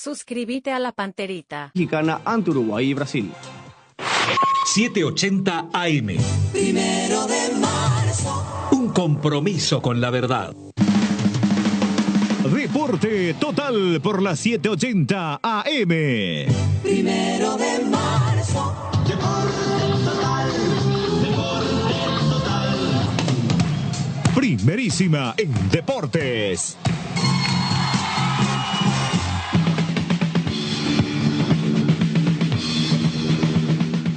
Suscríbete a La Panterita Mexicana ante Uruguay y Brasil. 780 AM. 1 de marzo. Un compromiso con la verdad. Deporte total por las 780 AM. 1 de marzo. Deporte total. Deporte total. Primerísima en deportes.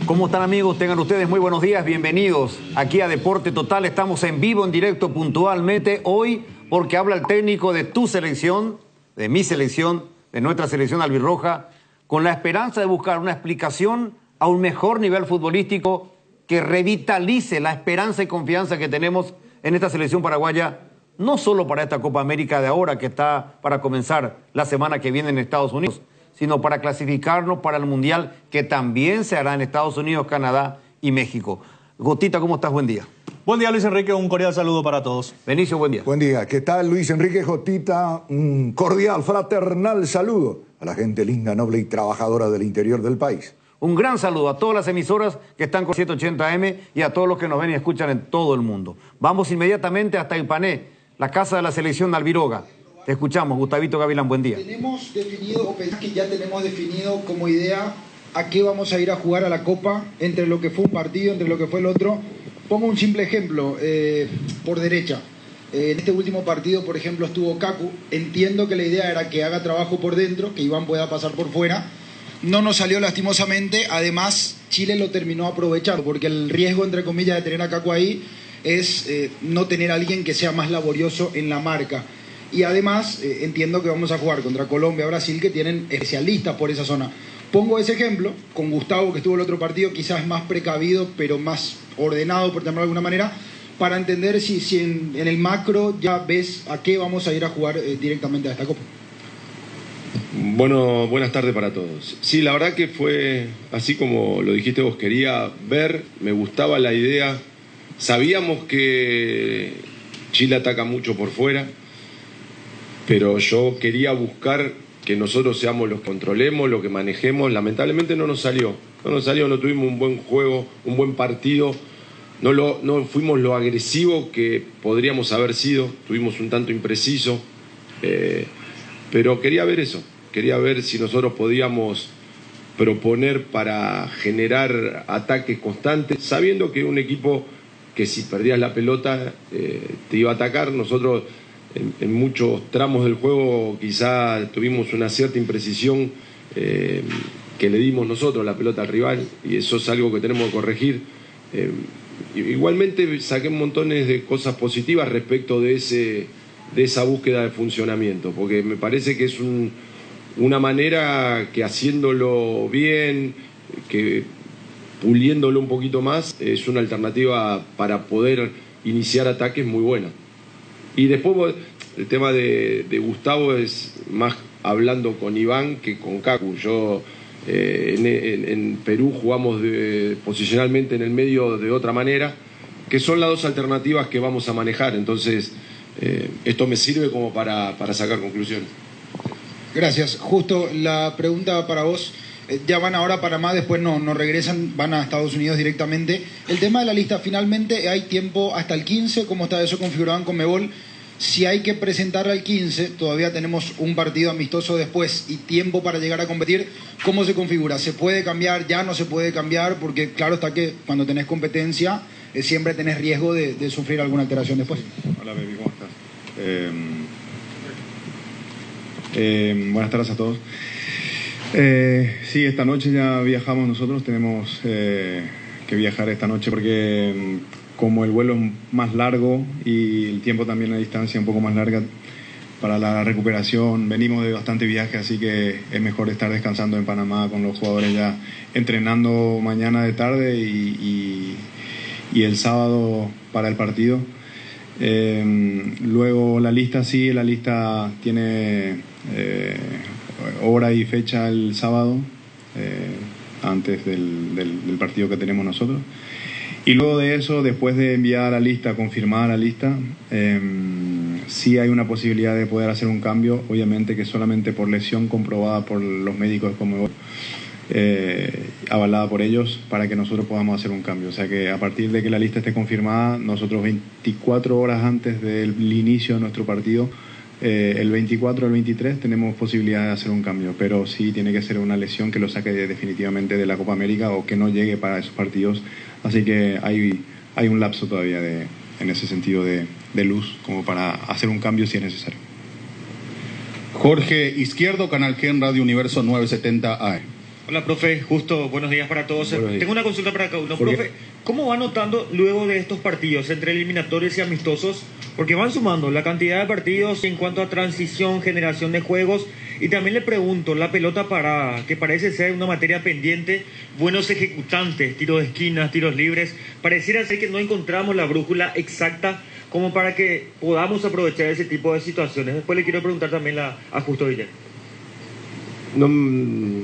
¿Cómo están, amigos? Tengan ustedes muy buenos días, bienvenidos aquí a Deporte Total. Estamos en vivo, en directo, puntualmente hoy, porque habla el técnico de tu selección, de mi selección, de nuestra selección albirroja, con la esperanza de buscar una explicación a un mejor nivel futbolístico que revitalice la esperanza y confianza que tenemos en esta selección paraguaya, no solo para esta Copa América de ahora, que está para comenzar la semana que viene en Estados Unidos, sino para clasificarnos para el Mundial, que también se hará en Estados Unidos, Canadá y México. Gotita, ¿cómo estás? Buen día. Buen día, Luis Enrique. Un cordial saludo para todos. Benicio, buen día. Buen día. ¿Qué tal, Luis Enrique? Jotita? Un cordial, fraternal saludo a la gente linda, noble y trabajadora del interior del país. Un gran saludo a todas las emisoras que están con 780M y a todos los que nos ven y escuchan en todo el mundo. Vamos inmediatamente hasta Ipané, la casa de la selección de Albiroga. Te escuchamos, Gustavito Gavilán, buen día. Tenemos definido, o pensás que ya tenemos definido como idea a qué vamos a ir a jugar a la Copa, entre lo que fue un partido, entre lo que fue el otro. Pongo un simple ejemplo, por derecha. En este último partido, por ejemplo, estuvo Kaku. Entiendo que la idea era que haga trabajo por dentro, que Iván pueda pasar por fuera. No nos salió lastimosamente, además Chile lo terminó aprovechando, porque el riesgo, entre comillas, de tener a Kaku ahí es no tener a alguien que sea más laborioso en la marca. Y además entiendo que vamos a jugar contra Colombia, Brasil, que tienen especialistas por esa zona. Pongo ese ejemplo con Gustavo, que estuvo en el otro partido, quizás más precavido, pero más ordenado, por llamarlo de alguna manera, para entender si en el macro ya ves a qué vamos a ir a jugar directamente a esta Copa. Bueno, buenas tardes para todos. Sí, la verdad que fue así como lo dijiste vos, quería ver, me gustaba la idea. Sabíamos que Chile ataca mucho por fuera, pero yo quería buscar que nosotros seamos los que controlemos, los que manejemos. Lamentablemente no salió, no tuvimos un buen juego, un buen partido, no fuimos lo agresivo que podríamos haber sido, tuvimos un tanto impreciso, pero quería ver eso, quería ver si nosotros podíamos proponer para generar ataques constantes, sabiendo que un equipo que si perdías la pelota te iba a atacar. Nosotros en muchos tramos del juego quizá tuvimos una cierta imprecisión que le dimos nosotros la pelota al rival, y eso es algo que tenemos que corregir. Igualmente saqué montones de cosas positivas respecto de esa búsqueda de funcionamiento, porque me parece que es una manera que, haciéndolo bien, que puliéndolo un poquito más, es una alternativa para poder iniciar ataques muy buena. Y después el tema de Gustavo es más hablando con Iván que con Kaku. Yo en Perú jugamos posicionalmente en el medio de otra manera, que son las dos alternativas que vamos a manejar. Entonces esto me sirve como para sacar conclusiones. Gracias. Justo la pregunta para vos. Ya van ahora a Panamá, después no regresan, van a Estados Unidos directamente. El tema de la lista, finalmente hay tiempo hasta el 15, ¿cómo está eso configurado en Conmebol? Si hay que presentarla al 15, todavía tenemos un partido amistoso después y tiempo para llegar a competir. ¿Cómo se configura? ¿Se puede cambiar? ¿Ya no se puede cambiar? Porque claro está que cuando tenés competencia siempre tenés riesgo de sufrir alguna alteración después. Hola, baby, ¿cómo estás? Buenas tardes a todos. Sí, esta noche ya viajamos nosotros, tenemos que viajar esta noche porque como el vuelo es más largo y el tiempo también a distancia un poco más larga para la recuperación, venimos de bastante viaje, así que es mejor estar descansando en Panamá con los jugadores ya entrenando mañana de tarde y el sábado para el partido. Luego la lista tiene hora y fecha el sábado, antes del partido que tenemos nosotros. Y luego de eso, después de enviar la lista, confirmar la lista, sí hay una posibilidad de poder hacer un cambio, obviamente que solamente por lesión comprobada por los médicos de Conmebol, avalada por ellos, para que nosotros podamos hacer un cambio. O sea que a partir de que la lista esté confirmada, nosotros 24 horas antes del inicio de nuestro partido, el 24 o el 23, tenemos posibilidad de hacer un cambio, pero sí tiene que ser una lesión que lo saque definitivamente de la Copa América o que no llegue para esos partidos. Así que hay un lapso todavía en ese sentido de luz como para hacer un cambio si es necesario. Jorge Izquierdo, Canal Gen, Radio Universo 970 AM. Hola, profe. Justo, buenos días para todos. Tengo una consulta para cada uno. Jorge. Profe, ¿cómo va notando luego de estos partidos entre eliminatorios y amistosos? Porque van sumando la cantidad de partidos en cuanto a transición, generación de juegos. Y también le pregunto, la pelota parada, que parece ser una materia pendiente, buenos ejecutantes, tiros de esquinas, tiros libres. Pareciera ser que no encontramos la brújula exacta como para que podamos aprovechar ese tipo de situaciones. Después le quiero preguntar también a Justo Villar. No,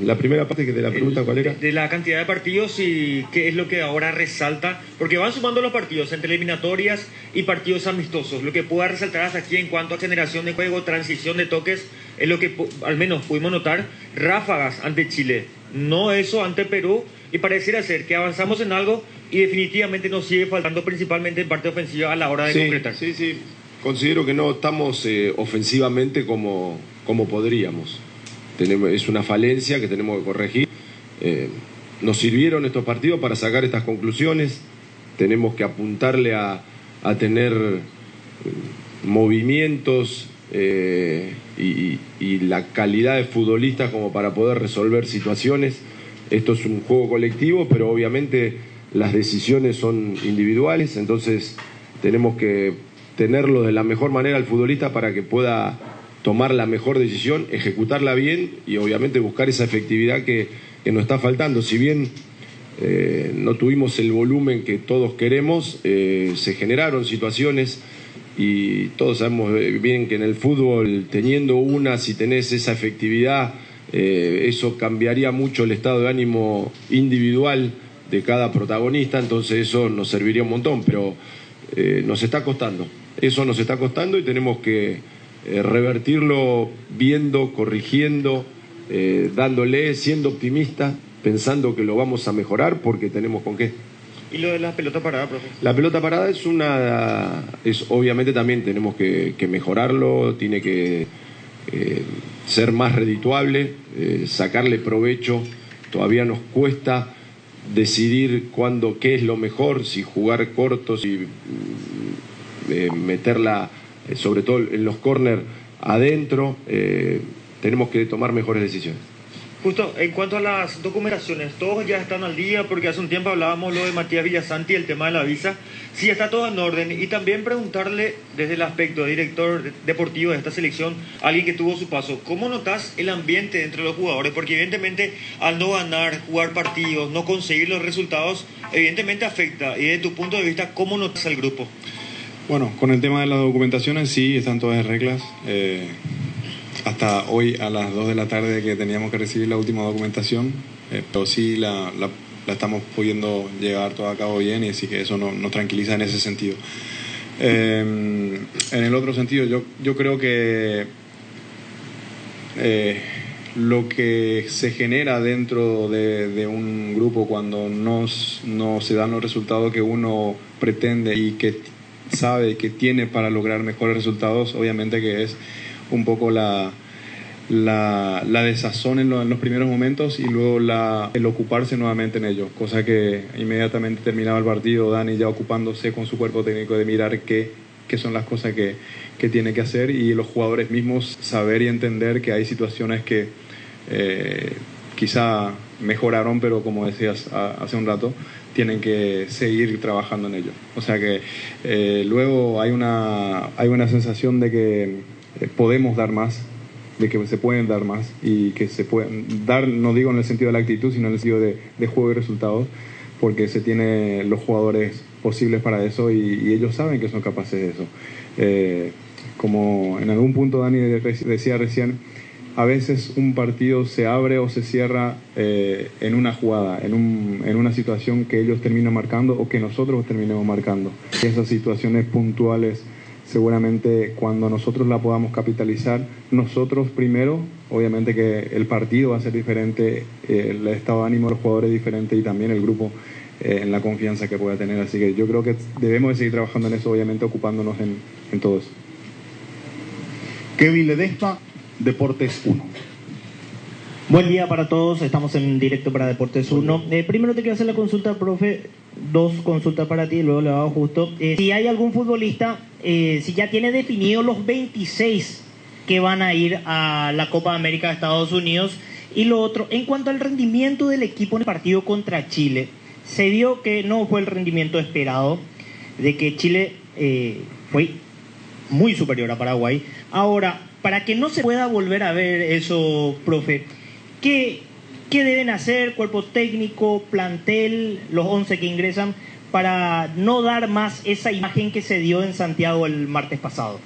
la primera parte de la pregunta, ¿cuál era? De la cantidad de partidos y qué es lo que ahora resalta, porque van sumando los partidos entre eliminatorias y partidos amistosos. Lo que pueda resaltar hasta aquí en cuanto a generación de juego, transición de toques, es lo que al menos pudimos notar, ráfagas ante Chile, no eso ante Perú, y pareciera ser que avanzamos en algo y definitivamente nos sigue faltando principalmente en parte ofensiva a la hora de concretar. Sí, considero que no estamos ofensivamente como podríamos. Es una falencia que tenemos que corregir. Nos sirvieron estos partidos para sacar estas conclusiones. Tenemos que apuntarle a tener movimientos y la calidad de futbolistas como para poder resolver situaciones. Esto es un juego colectivo, pero obviamente las decisiones son individuales, entonces tenemos que tenerlo de la mejor manera al futbolista para que pueda tomar la mejor decisión, ejecutarla bien y obviamente buscar esa efectividad que nos está faltando. Si bien no tuvimos el volumen que todos queremos, se generaron situaciones y todos sabemos bien que en el fútbol, teniendo una, si tenés esa efectividad, eso cambiaría mucho el estado de ánimo individual de cada protagonista, entonces eso nos serviría un montón, pero nos está costando, eso nos está costando y tenemos que revertirlo viendo, corrigiendo, dándole, siendo optimista, pensando que lo vamos a mejorar porque tenemos con qué. ¿Y lo de la pelota parada, profe? La pelota parada obviamente también tenemos que mejorarlo, tiene que ser más redituable, sacarle provecho. Todavía nos cuesta decidir qué es lo mejor, si jugar corto, si meterla, sobre todo en los córner adentro. Tenemos que tomar mejores decisiones. Justo, en cuanto a las documentaciones, ¿todos ya están al día? Porque hace un tiempo hablábamos lo de Matías Villasanti, el tema de la visa. Sí, está todo en orden. Y también preguntarle, desde el aspecto de director deportivo de esta selección, alguien que tuvo su paso, ¿cómo notas el ambiente dentro de los jugadores? Porque evidentemente, al no ganar, jugar partidos, no conseguir los resultados, evidentemente afecta. Y desde tu punto de vista, ¿cómo notas al grupo? Bueno, con el tema de las documentaciones, sí, están todas en reglas. Hasta hoy a las 2 de la tarde que teníamos que recibir la última documentación, pero sí la estamos pudiendo llevar todo a cabo bien y así que eso nos tranquiliza en ese sentido. En el otro sentido, yo creo que lo que se genera dentro de un grupo cuando no se dan los resultados que uno pretende y que sabe que tiene para lograr mejores resultados, obviamente que es un poco la desazón en los primeros momentos y luego el ocuparse nuevamente en ello, cosa que inmediatamente terminaba el partido, Dani ya ocupándose con su cuerpo técnico de mirar qué son las cosas que tiene que hacer y los jugadores mismos saber y entender que hay situaciones que quizá mejoraron, pero como decías hace un rato, tienen que seguir trabajando en ello. O sea que luego hay una sensación de que podemos dar más, de que se pueden dar más y que se pueden dar, no digo en el sentido de la actitud, sino en el sentido de juego y resultados, porque se tiene los jugadores posibles para eso y ellos saben que son capaces de eso. Como en algún punto Dani decía recién, a veces un partido se abre o se cierra en una jugada, en una situación que ellos terminan marcando o que nosotros terminemos marcando. Y esas situaciones puntuales seguramente cuando nosotros la podamos capitalizar, nosotros primero, obviamente que el partido va a ser diferente, el estado de ánimo de los jugadores es diferente y también el grupo en la confianza que pueda tener. Así que yo creo que debemos de seguir trabajando en eso, obviamente ocupándonos en todo eso. Kevin Ledesma, Deportes 1. Buen día para todos, estamos en directo para Deportes 1. Primero te quiero hacer la consulta, profe, 2 consultas para ti y luego le hago justo. Si hay algún futbolista, si ya tiene definido los 26 que van a ir a la Copa América de Estados Unidos. Y lo otro, en cuanto al rendimiento del equipo en el partido contra Chile, se vio que no fue el rendimiento esperado, de que Chile fue muy superior a Paraguay. Ahora, para que no se pueda volver a ver eso, profe, ¿qué deben hacer cuerpo técnico, plantel, los 11 que ingresan, para no dar más esa imagen que se dio en Santiago el martes pasado?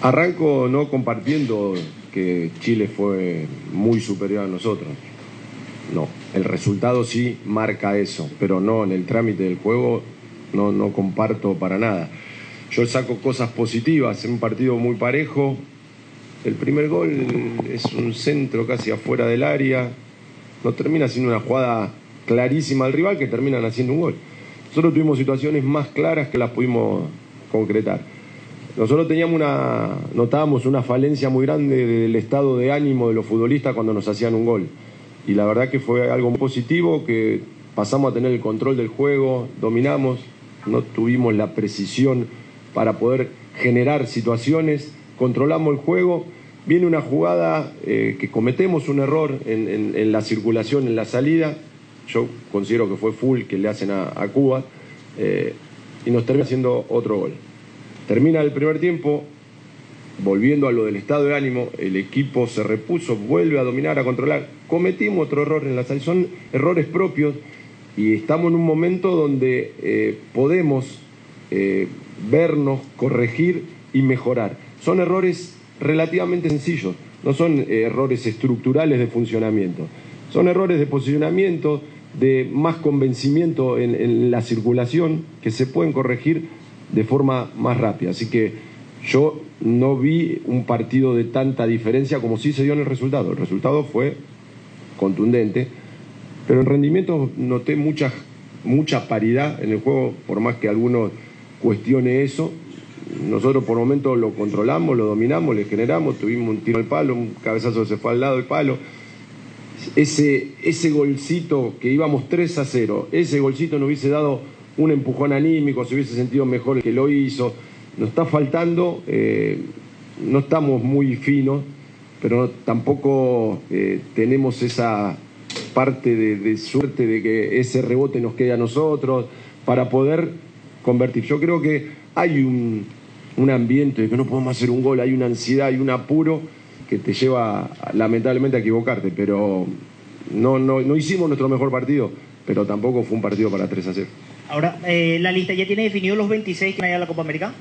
Arranco no compartiendo que Chile fue muy superior a nosotros. No, el resultado sí marca eso, pero no, en el trámite del juego no comparto para nada. Yo saco cosas positivas, en un partido muy parejo. El primer gol es un centro casi afuera del área, no termina siendo una jugada clarísima al rival, que terminan haciendo un gol. Nosotros tuvimos situaciones más claras que las pudimos concretar. Nosotros notábamos una falencia muy grande del estado de ánimo de los futbolistas cuando nos hacían un gol. Y la verdad que fue algo muy positivo, que pasamos a tener el control del juego, dominamos, no tuvimos la precisión para poder generar situaciones, controlamos el juego. Viene una jugada que cometemos un error en la circulación, en la salida. Yo considero que fue full que le hacen a Cuba, y nos termina haciendo otro gol. Termina el primer tiempo, volviendo a lo del estado de ánimo, el equipo se repuso, vuelve a dominar, a controlar. Cometimos otro error en la salida, son errores propios, y estamos en un momento donde podemos vernos, corregir y mejorar. Son errores relativamente sencillos, no son errores estructurales de funcionamiento, son errores de posicionamiento, de más convencimiento en la circulación, que se pueden corregir de forma más rápida. Así que yo no vi un partido de tanta diferencia como sí se dio en el resultado. El resultado fue contundente, pero en rendimiento noté mucha paridad en el juego, por más que alguno cuestione eso. Nosotros por momentos lo controlamos, lo dominamos, le generamos, tuvimos un tiro al palo, un cabezazo que se fue al lado del palo. Ese golcito que íbamos 3-0, ese golcito nos hubiese dado un empujón anímico, se hubiese sentido mejor el que lo hizo. Nos está faltando, no estamos muy finos, pero tampoco tenemos esa parte de suerte de que ese rebote nos quede a nosotros para poder convertir. Yo creo que hay un ambiente de que no podemos hacer un gol, hay una ansiedad, hay un apuro que te lleva lamentablemente a equivocarte, pero no hicimos nuestro mejor partido, pero tampoco fue un partido para 3-0. Ahora, ¿la lista ya tiene definido los 26 que van a ir a la Copa América?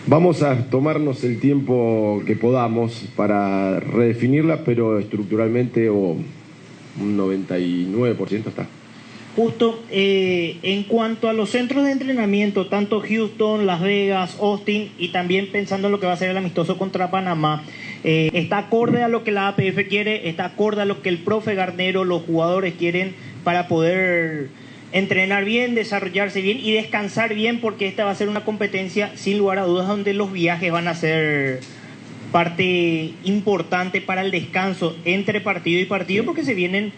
Vamos a tomarnos el tiempo que podamos para redefinirla, pero estructuralmente un 99% está. Justo, en cuanto a los centros de entrenamiento, tanto Houston, Las Vegas, Austin, y también pensando en lo que va a ser el amistoso contra Panamá, ¿está acorde a lo que la APF quiere? ¿Está acorde a lo que el profe Garnero, los jugadores quieren para poder entrenar bien, desarrollarse bien y descansar bien? Porque esta va a ser una competencia, sin lugar a dudas, donde los viajes van a ser parte importante para el descanso entre partido y partido, porque se vienen...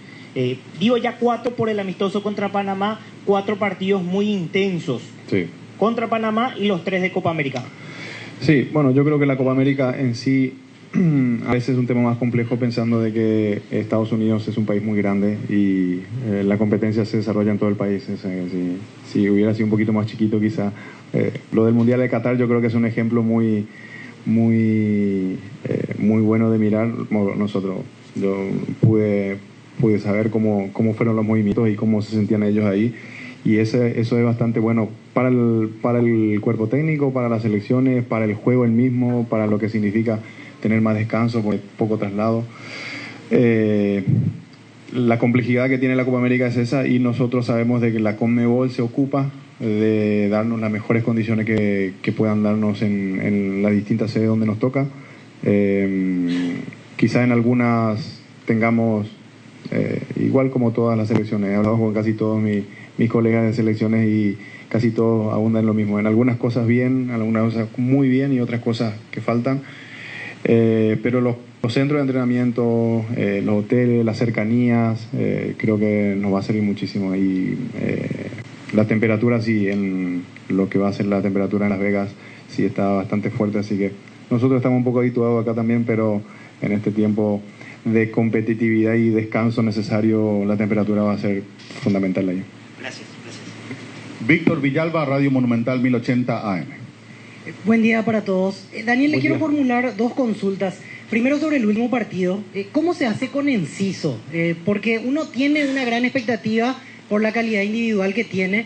ya 4 por el amistoso contra Panamá, 4 partidos muy intensos. Sí. Contra Panamá y los 3 de Copa América. Sí, bueno, yo creo que la Copa América en sí a veces es un tema más complejo, pensando de que Estados Unidos es un país muy grande y la competencia se desarrolla en todo el país. Si hubiera sido un poquito más chiquito quizá. Lo del Mundial de Qatar yo creo que es un ejemplo muy bueno de mirar. Yo pude saber cómo fueron los movimientos y cómo se sentían ellos ahí, y eso es bastante bueno para el cuerpo técnico, para las selecciones, para el juego el mismo, para lo que significa tener más descanso por poco traslado. La complejidad que tiene la Copa América es esa, y nosotros sabemos de que la CONMEBOL se ocupa de darnos las mejores condiciones que puedan darnos en las distintas sedes donde nos toca. Quizá en algunas tengamos, igual como todas las selecciones, he hablado con casi todos mis colegas de selecciones y casi todos abundan en lo mismo. En algunas cosas bien, en algunas cosas muy bien y otras cosas que faltan. Pero los centros de entrenamiento, los hoteles, las cercanías, creo que nos va a servir muchísimo. Y la temperatura, sí, en lo que va a ser la temperatura en Las Vegas, sí está bastante fuerte. Así que nosotros estamos un poco habituados acá también, pero en este tiempo de competitividad y descanso necesario, la temperatura va a ser fundamental allá. Gracias. Víctor Villalba, Radio Monumental 1080 AM. Buen día para todos. Daniel, le quiero formular dos consultas. Primero, sobre el último partido. ¿Cómo se hace con Enciso? Porque uno tiene una gran expectativa por la calidad individual que tiene,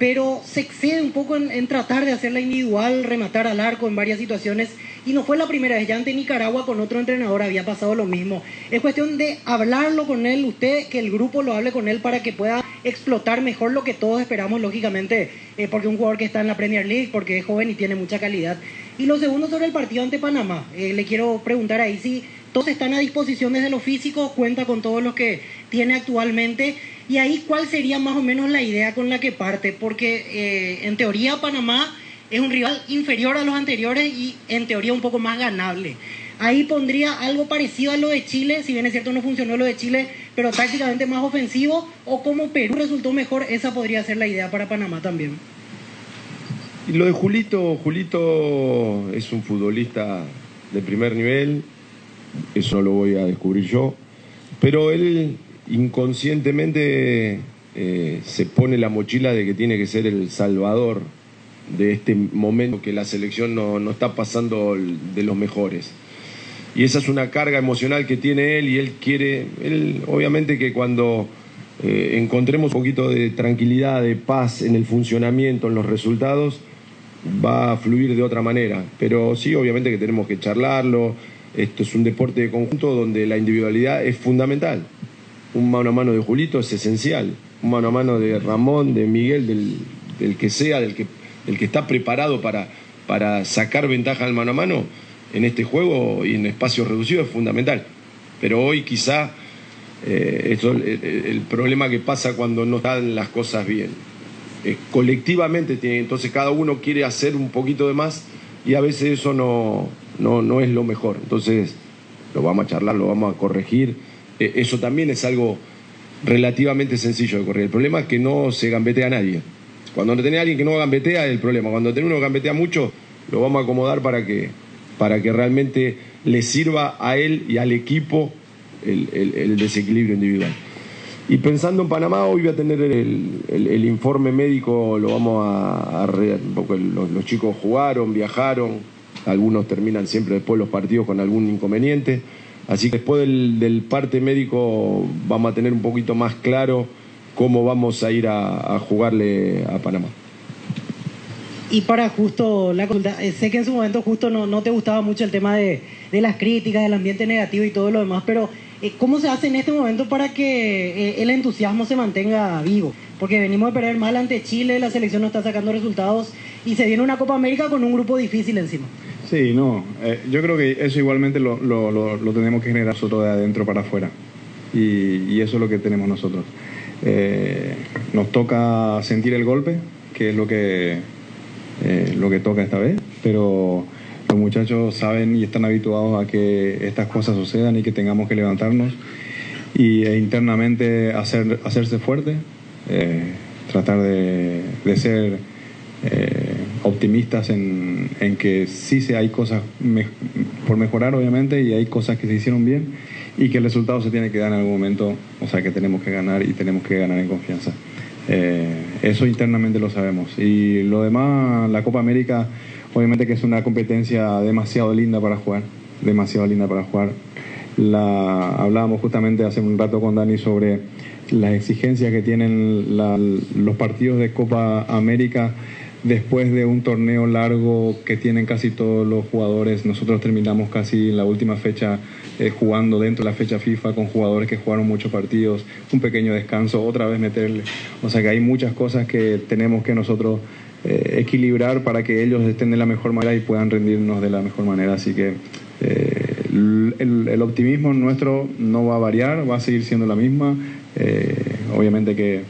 pero se excede un poco en tratar de hacerla individual, rematar al arco en varias situaciones, y no fue la primera vez. Ya ante Nicaragua con otro entrenador había pasado lo mismo. Es cuestión de hablarlo con él, usted, que el grupo lo hable con él para que pueda explotar mejor lo que todos esperamos, lógicamente, porque es un jugador que está en la Premier League, porque es joven y tiene mucha calidad. Y lo segundo, sobre el partido ante Panamá. Le quiero preguntar ahí si todos están a disposición desde lo físico, cuenta con todos los que tiene actualmente, y ahí cuál sería más o menos la idea con la que parte, porque en teoría Panamá es un rival inferior a los anteriores y en teoría un poco más ganable. Ahí pondría algo parecido a lo de Chile, si bien es cierto no funcionó lo de Chile, pero tácticamente más ofensivo, o como Perú resultó mejor, esa podría ser la idea para Panamá también. Y lo de Julito es un futbolista de primer nivel, eso no lo voy a descubrir yo, pero él inconscientemente se pone la mochila de que tiene que ser el salvador de este momento que la selección no está pasando de los mejores. Y esa es una carga emocional que tiene él, y él obviamente que cuando encontremos un poquito de tranquilidad, de paz en el funcionamiento, en los resultados, va a fluir de otra manera. Pero sí, obviamente que tenemos que charlarlo. Esto es un deporte de conjunto donde la individualidad es fundamental. Un mano a mano de Julito es esencial. Un mano a mano de Ramón, de Miguel, del que sea, del que está preparado para sacar ventaja al mano a mano en este juego y en espacios reducidos es fundamental. Pero hoy quizá el problema que pasa cuando no están las cosas bien. Colectivamente entonces cada uno quiere hacer un poquito de más y a veces eso no es lo mejor. Entonces lo vamos a charlar, lo vamos a corregir. Eso también es algo relativamente sencillo de corregir. El problema es que no se gambetea a nadie. Cuando no tenés a alguien que no gambetea es el problema. Cuando tenés uno que gambetea mucho, lo vamos a acomodar para que realmente le sirva a él y al equipo el desequilibrio individual. Y pensando en Panamá, hoy voy a tener el informe médico, lo vamos porque los chicos jugaron, viajaron, algunos terminan siempre después los partidos con algún inconveniente, así que después del parte médico vamos a tener un poquito más claro cómo vamos a ir a jugarle a Panamá. Y para justo la consulta, sé que en su momento justo no te gustaba mucho el tema de las críticas, del ambiente negativo y todo lo demás, pero ¿cómo se hace en este momento para que el entusiasmo se mantenga vivo? Porque venimos de perder mal ante Chile, la selección no está sacando resultados y se viene una Copa América con un grupo difícil encima. Sí, yo creo que eso igualmente lo tenemos que generar nosotros de adentro para afuera, y eso es lo que tenemos nosotros. Nos toca sentir el golpe, que es lo que toca esta vez, pero los muchachos saben y están habituados a que estas cosas sucedan y que tengamos que levantarnos e internamente hacerse fuerte, tratar de ser optimistas en que sí hay cosas por mejorar, obviamente, y hay cosas que se hicieron bien y que el resultado se tiene que dar en algún momento, o sea que tenemos que ganar y tenemos que ganar en confianza. Eso internamente lo sabemos, y lo demás, la Copa América obviamente que es una competencia demasiado linda para jugar. Hablábamos justamente hace un rato con Dani sobre las exigencias que tienen los partidos de Copa América después de un torneo largo que tienen casi todos los jugadores, nosotros terminamos casi la última fecha jugando dentro de la fecha FIFA con jugadores que jugaron muchos partidos, un pequeño descanso, otra vez meterle. O sea que hay muchas cosas que tenemos que nosotros equilibrar para que ellos estén de la mejor manera y puedan rendirnos de la mejor manera. Así que el optimismo nuestro no va a variar, va a seguir siendo la misma. Obviamente que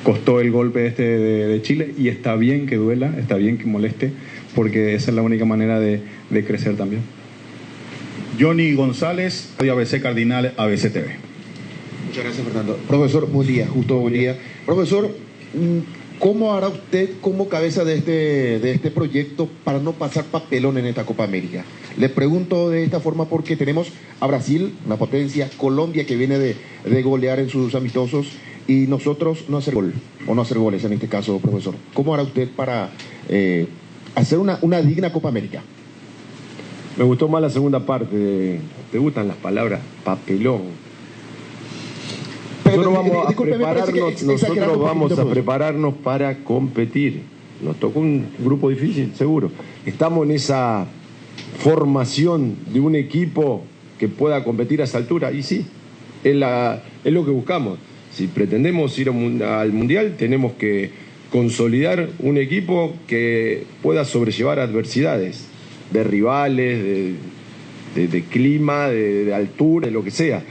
costó el golpe de Chile y está bien que duela, está bien que moleste, porque esa es la única manera de crecer también. Johnny González, Radio ABC Cardinal, ABC TV. Muchas gracias, Fernando. Profesor, buen día, justo buen día. Profesor, ¿cómo hará usted como cabeza de este proyecto para no pasar papelón en esta Copa América? Le pregunto de esta forma porque tenemos a Brasil, una potencia, Colombia que viene de golear en sus amistosos y nosotros no hacer gol, o no hacer goles en este caso, profesor. ¿Cómo hará usted para hacer una digna Copa América? Me gustó más la segunda parte. ¿Te gustan las palabras? Papelón. Nosotros vamos a prepararnos para competir. Nos tocó un grupo difícil, seguro. Estamos en esa formación de un equipo que pueda competir a esa altura. Y sí, es lo que buscamos. Si pretendemos ir al Mundial, tenemos que consolidar un equipo que pueda sobrellevar adversidades de rivales, de clima, de altura, de lo que sea.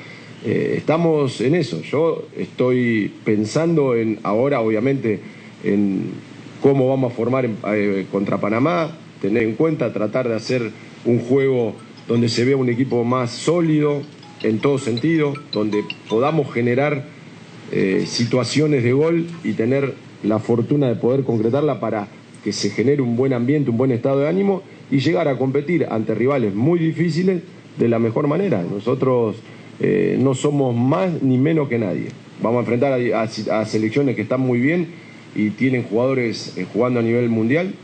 Estamos en eso. Yo estoy pensando ahora, obviamente, en cómo vamos a formar contra Panamá, tener en cuenta, tratar de hacer un juego donde se vea un equipo más sólido en todo sentido, donde podamos generar situaciones de gol y tener la fortuna de poder concretarla para que se genere un buen ambiente, un buen estado de ánimo y llegar a competir ante rivales muy difíciles de la mejor manera. Nosotros no somos más ni menos que nadie. Vamos a enfrentar a selecciones que están muy bien y tienen jugadores jugando a nivel mundial,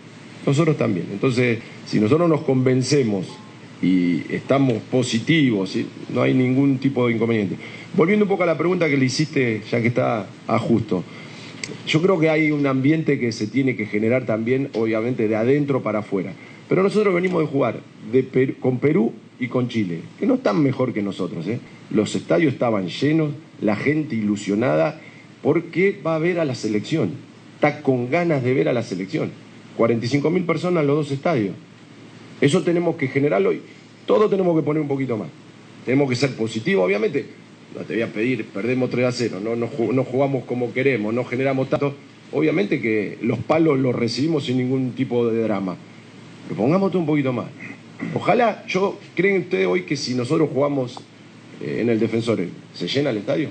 nosotros también. Entonces, si nosotros nos convencemos y estamos positivos, ¿sí?, no hay ningún tipo de inconveniente. Volviendo un poco a la pregunta que le hiciste, ya que está a justo. Yo creo que hay un ambiente que se tiene que generar también, obviamente, de adentro para afuera. Pero nosotros venimos de jugar con Perú y con Chile, que no están mejor que nosotros, ¿eh? Los estadios estaban llenos, la gente ilusionada, porque va a ver a la selección. Está con ganas de ver a la selección. 45.000 personas en los dos estadios. Eso tenemos que generarlo y todos tenemos que poner un poquito más. Tenemos que ser positivos, obviamente. No te voy a pedir, perdemos 3-0, no jugamos como queremos, no generamos tanto. Obviamente que los palos los recibimos sin ningún tipo de drama. Pero pongamos todo un poquito más. Ojalá, ¿creen ustedes hoy que si nosotros jugamos en el Defensor, ¿se llena el estadio?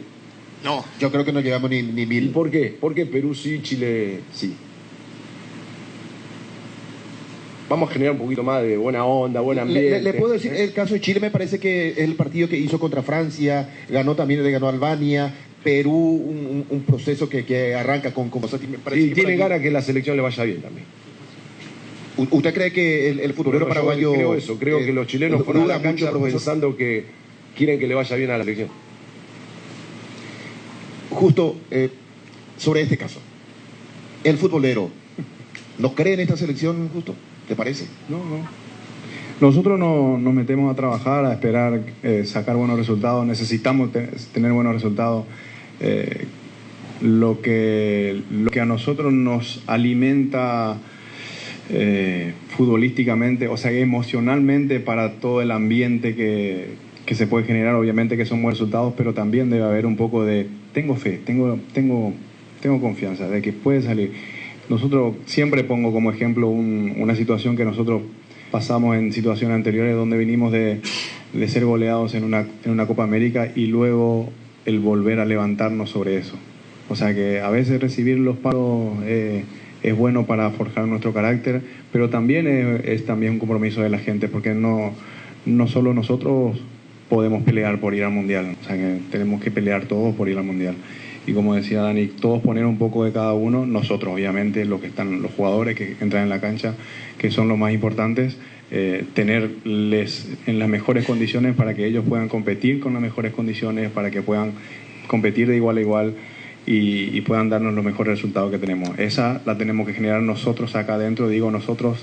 No, yo creo que no llegamos ni 1000. ¿Y por qué? Porque Perú sí, Chile sí. Vamos a generar un poquito más de buena onda, buen ambiente. Le puedo decir, el caso de Chile me parece que es el partido que hizo contra Francia, le ganó a Albania, Perú, un proceso que arranca con y tiene ganas que la selección le vaya bien también. ¿Usted cree que el futbolero paraguayo... Creo eso, creo que los chilenos fueron a la cancha pensando que quieren que le vaya bien a la selección. Justo sobre este caso, el futbolero, ¿no cree en esta selección, Justo? ¿Te parece? No. Nosotros nos metemos a trabajar, a esperar sacar buenos resultados. Necesitamos tener buenos resultados. Lo que a nosotros nos alimenta futbolísticamente, o sea, emocionalmente, para todo el ambiente que se puede generar, obviamente que son buenos resultados, pero también debe haber un poco de tengo fe, tengo confianza de que puede salir. Nosotros siempre pongo como ejemplo una situación que nosotros pasamos en situaciones anteriores donde vinimos de ser goleados en una Copa América y luego el volver a levantarnos sobre eso. O sea que a veces recibir los palos es bueno para forjar nuestro carácter, pero también es también un compromiso de la gente, porque no solo nosotros podemos pelear por ir al Mundial, o sea que tenemos que pelear todos por ir al Mundial. Y como decía Dani, todos poner un poco de cada uno, nosotros obviamente, los jugadores que entran en la cancha, que son los más importantes, tenerles en las mejores condiciones para que ellos puedan competir con las mejores condiciones, para que puedan competir de igual a igual y puedan darnos los mejores resultados que tenemos. Esa la tenemos que generar nosotros acá adentro, digo nosotros,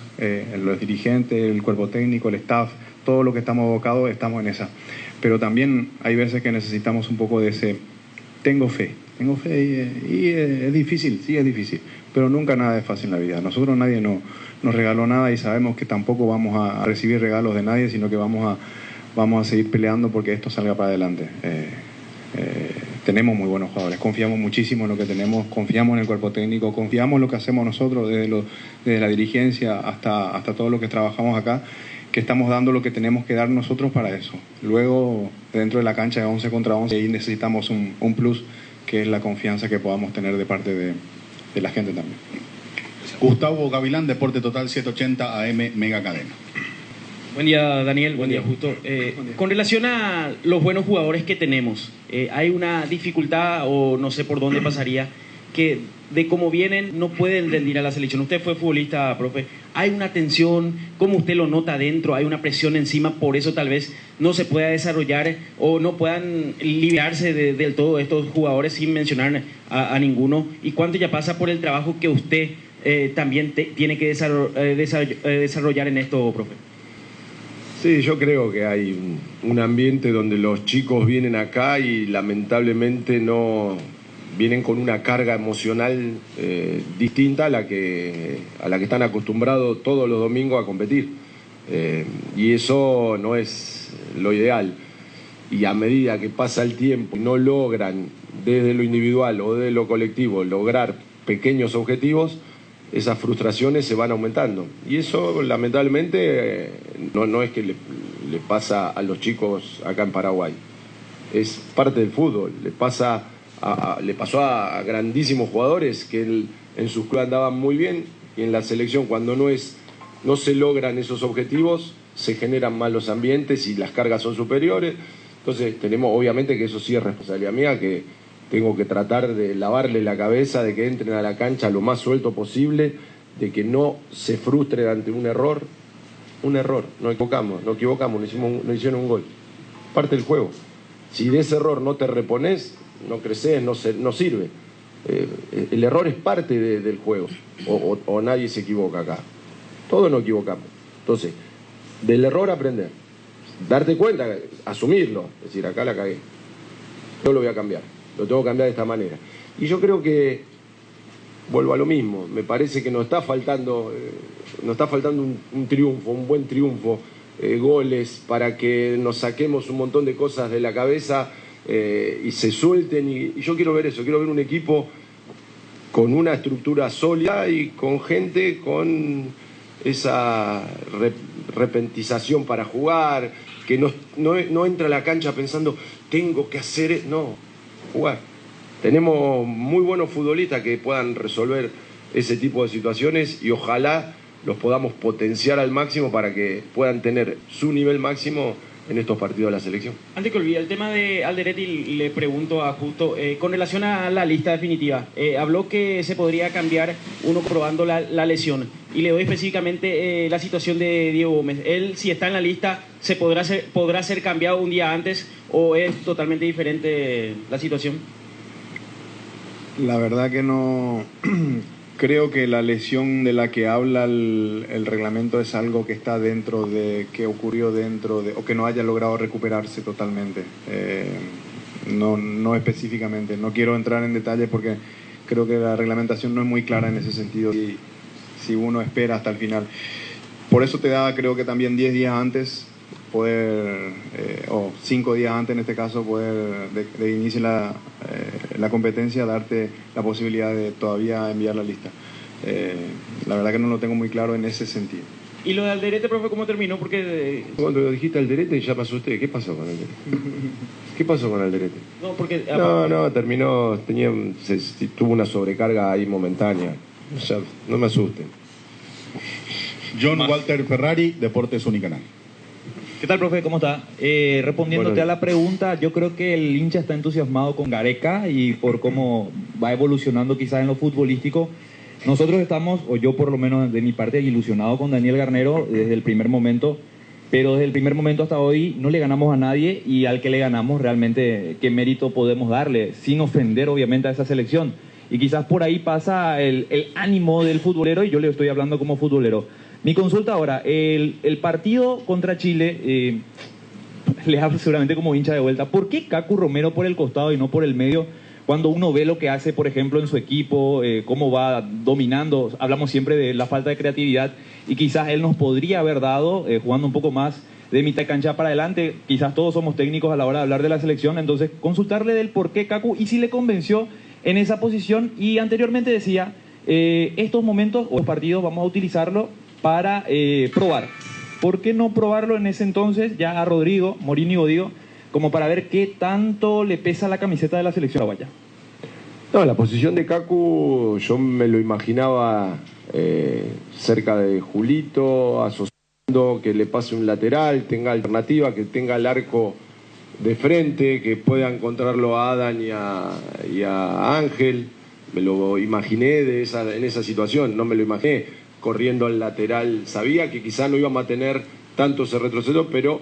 los dirigentes, el cuerpo técnico, el staff, todo lo que estamos abocados, estamos en esa. Pero también hay veces que necesitamos un poco de ese, tengo fe y es difícil, sí es difícil, pero nunca nada es fácil en la vida. Nosotros nadie nos regaló nada y sabemos que tampoco vamos a recibir regalos de nadie, sino que vamos a seguir peleando porque esto salga para adelante. Tenemos muy buenos jugadores, confiamos muchísimo en lo que tenemos, confiamos en el cuerpo técnico, confiamos en lo que hacemos nosotros, desde la dirigencia hasta todo lo que trabajamos acá, que estamos dando lo que tenemos que dar nosotros para eso. Luego, dentro de la cancha de 11 contra 11, ahí necesitamos un plus, que es la confianza que podamos tener de parte de la gente también. Gustavo Gavilán, Deporte Total 780 AM, Mega Cadena. Buen día, Daniel. Buen día, Justo. Con relación a los buenos jugadores que tenemos, ¿hay una dificultad o no sé por dónde pasaría que de cómo vienen no pueden rendir a la selección? Usted fue futbolista, profe. ¿Hay una tensión? ¿Cómo usted lo nota adentro? ¿Hay una presión encima? Por eso tal vez no se pueda desarrollar o no puedan liberarse del todo estos jugadores sin mencionar a ninguno. ¿Y cuánto ya pasa por el trabajo que usted también tiene que desarrollar en esto, profe? Sí, yo creo que hay un ambiente donde los chicos vienen acá y lamentablemente no vienen con una carga emocional distinta a la que están acostumbrados todos los domingos a competir. Y eso no es lo ideal. Y a medida que pasa el tiempo y no logran desde lo individual o desde lo colectivo lograr pequeños objetivos, esas frustraciones se van aumentando. Y eso lamentablemente no es que le pasa a los chicos acá en Paraguay. Es parte del fútbol. Le pasó a grandísimos jugadores que en sus clubes andaban muy bien y en la selección cuando no se logran esos objetivos se generan malos ambientes y las cargas son superiores. Entonces tenemos, obviamente que eso sí es responsabilidad mía, que tengo que tratar de lavarle la cabeza, de que entren a la cancha lo más suelto posible, de que no se frustren ante un error. Nos equivocamos, no hicieron un gol. Parte del juego. Si de ese error no te repones, no creces, no sirve. El error es parte del juego, o nadie se equivoca acá. Todos nos equivocamos. Entonces, del error aprender, darte cuenta, asumirlo, decir, acá la cagué, yo lo voy a cambiar. Lo tengo que cambiar de esta manera. Y yo creo que, vuelvo a lo mismo, me parece que nos está faltando un triunfo, un buen triunfo, goles, para que nos saquemos un montón de cosas de la cabeza y se suelten. Y yo quiero ver eso, quiero ver un equipo con una estructura sólida y con gente con esa repentización para jugar, que no entra a la cancha pensando, tengo que hacer... No. Jugar. Tenemos muy buenos futbolistas que puedan resolver ese tipo de situaciones y ojalá los podamos potenciar al máximo para que puedan tener su nivel máximo en estos partidos de la selección. Antes que olvide, el tema de Alderete, le pregunto a Justo, con relación a la lista definitiva, habló que se podría cambiar uno probando la lesión y le doy específicamente la situación de Diego Gómez. Él, si está en la lista, ¿podrá ser cambiado un día antes o es totalmente diferente la situación? La verdad que no. Creo que la lesión de la que habla el reglamento es algo que está dentro de, que ocurrió dentro de, o que no haya logrado recuperarse totalmente. No específicamente. No quiero entrar en detalle porque creo que la reglamentación no es muy clara en ese sentido. Y si uno espera hasta el final. Por eso te da, creo que también 10 días antes poder, o 5 días antes en este caso, poder de inicio la competencia, darte la posibilidad de todavía enviar la lista. La verdad que no lo tengo muy claro en ese sentido. ¿Y lo de Alderete, profe, cómo terminó? Porque cuando lo dijiste Alderete ya pasó usted. ¿Qué pasó con Alderete? ¿Qué pasó con Alderete? No, porque... No, terminó, tuvo una sobrecarga ahí momentánea. O sea, no me asusten. John Walter Ferrari, Deportes Unicanal. ¿Qué tal, profe? ¿Cómo está? Respondiéndote a la pregunta, yo creo que el hincha está entusiasmado con Gareca y por cómo va evolucionando quizás en lo futbolístico. Nosotros estamos, o yo por lo menos de mi parte, ilusionado con Daniel Garnero desde el primer momento. pero desde el primer momento hasta hoy no le ganamos a nadie, y al que le ganamos realmente qué mérito podemos darle, sin ofender obviamente a esa selección. Y quizás por ahí pasa el ánimo del futbolero, y yo le estoy hablando como futbolero. Mi consulta ahora, el partido contra Chile, le hablo seguramente como hincha de vuelta, ¿por qué Kaku Romero por el costado y no por el medio? Cuando uno ve lo que hace, por ejemplo, en su equipo, cómo va dominando, hablamos siempre de la falta de creatividad, y quizás él nos podría haber dado, jugando un poco más de mitad de cancha para adelante. Quizás todos somos técnicos a la hora de hablar de la selección, entonces consultarle del por qué Kaku y si le convenció en esa posición. Y anteriormente decía, estos momentos o partidos vamos a utilizarlo para probar. ¿Por qué no probarlo en ese entonces ya a Rodrigo, Mourinho digo, como para ver qué tanto le pesa la camiseta de la selección paraguaya? No, la posición de Kaku yo me lo imaginaba cerca de Julito, asociando que le pase un lateral, tenga alternativa, que tenga el arco de frente, que pueda encontrarlo a Adán y a Ángel. Me lo imaginé en esa situación, no me lo imaginé corriendo al lateral. Sabía que quizás no íbamos a tener tanto ese retroceso, pero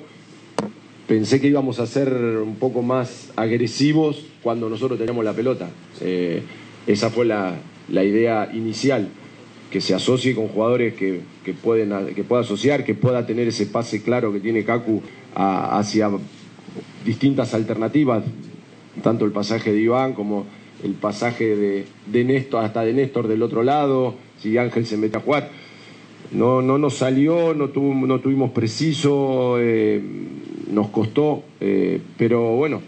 pensé que íbamos a ser un poco más agresivos cuando nosotros teníamos la pelota. Esa fue la idea inicial, que se asocie con jugadores que pueda asociar, que pueda tener ese pase claro que tiene Kaku hacia distintas alternativas, tanto el pasaje de Iván como el pasaje de Néstor, hasta de Néstor del otro lado, si Ángel se mete a jugar. No nos salió, no tuvimos preciso, nos costó, pero bueno,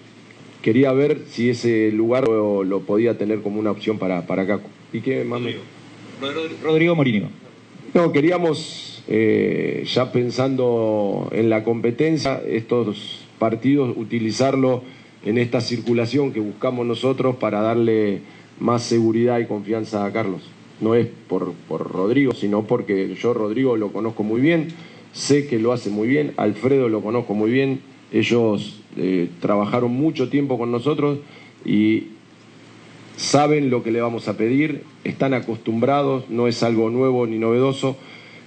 quería ver si ese lugar lo podía tener como una opción para Kaku. ¿Y qué más? Rodrigo Mourinho. No, queríamos, ya pensando en la competencia, estos partidos, utilizarlo en esta circulación que buscamos nosotros para darle más seguridad y confianza a Carlos. No es por Rodrigo, sino porque yo Rodrigo lo conozco muy bien, sé que lo hace muy bien, Alfredo lo conozco muy bien, ellos trabajaron mucho tiempo con nosotros y saben lo que le vamos a pedir, están acostumbrados, no es algo nuevo ni novedoso,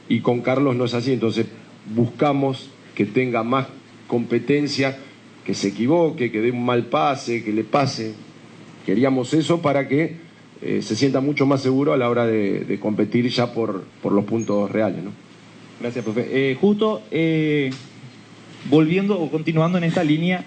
y con Carlos no es así. Entonces buscamos que tenga más competencia, que se equivoque, que dé un mal pase, que le pase. Queríamos eso para que se sienta mucho más seguro a la hora de competir ya por los puntos reales, ¿no? Gracias, profe. Justo volviendo o continuando en esta línea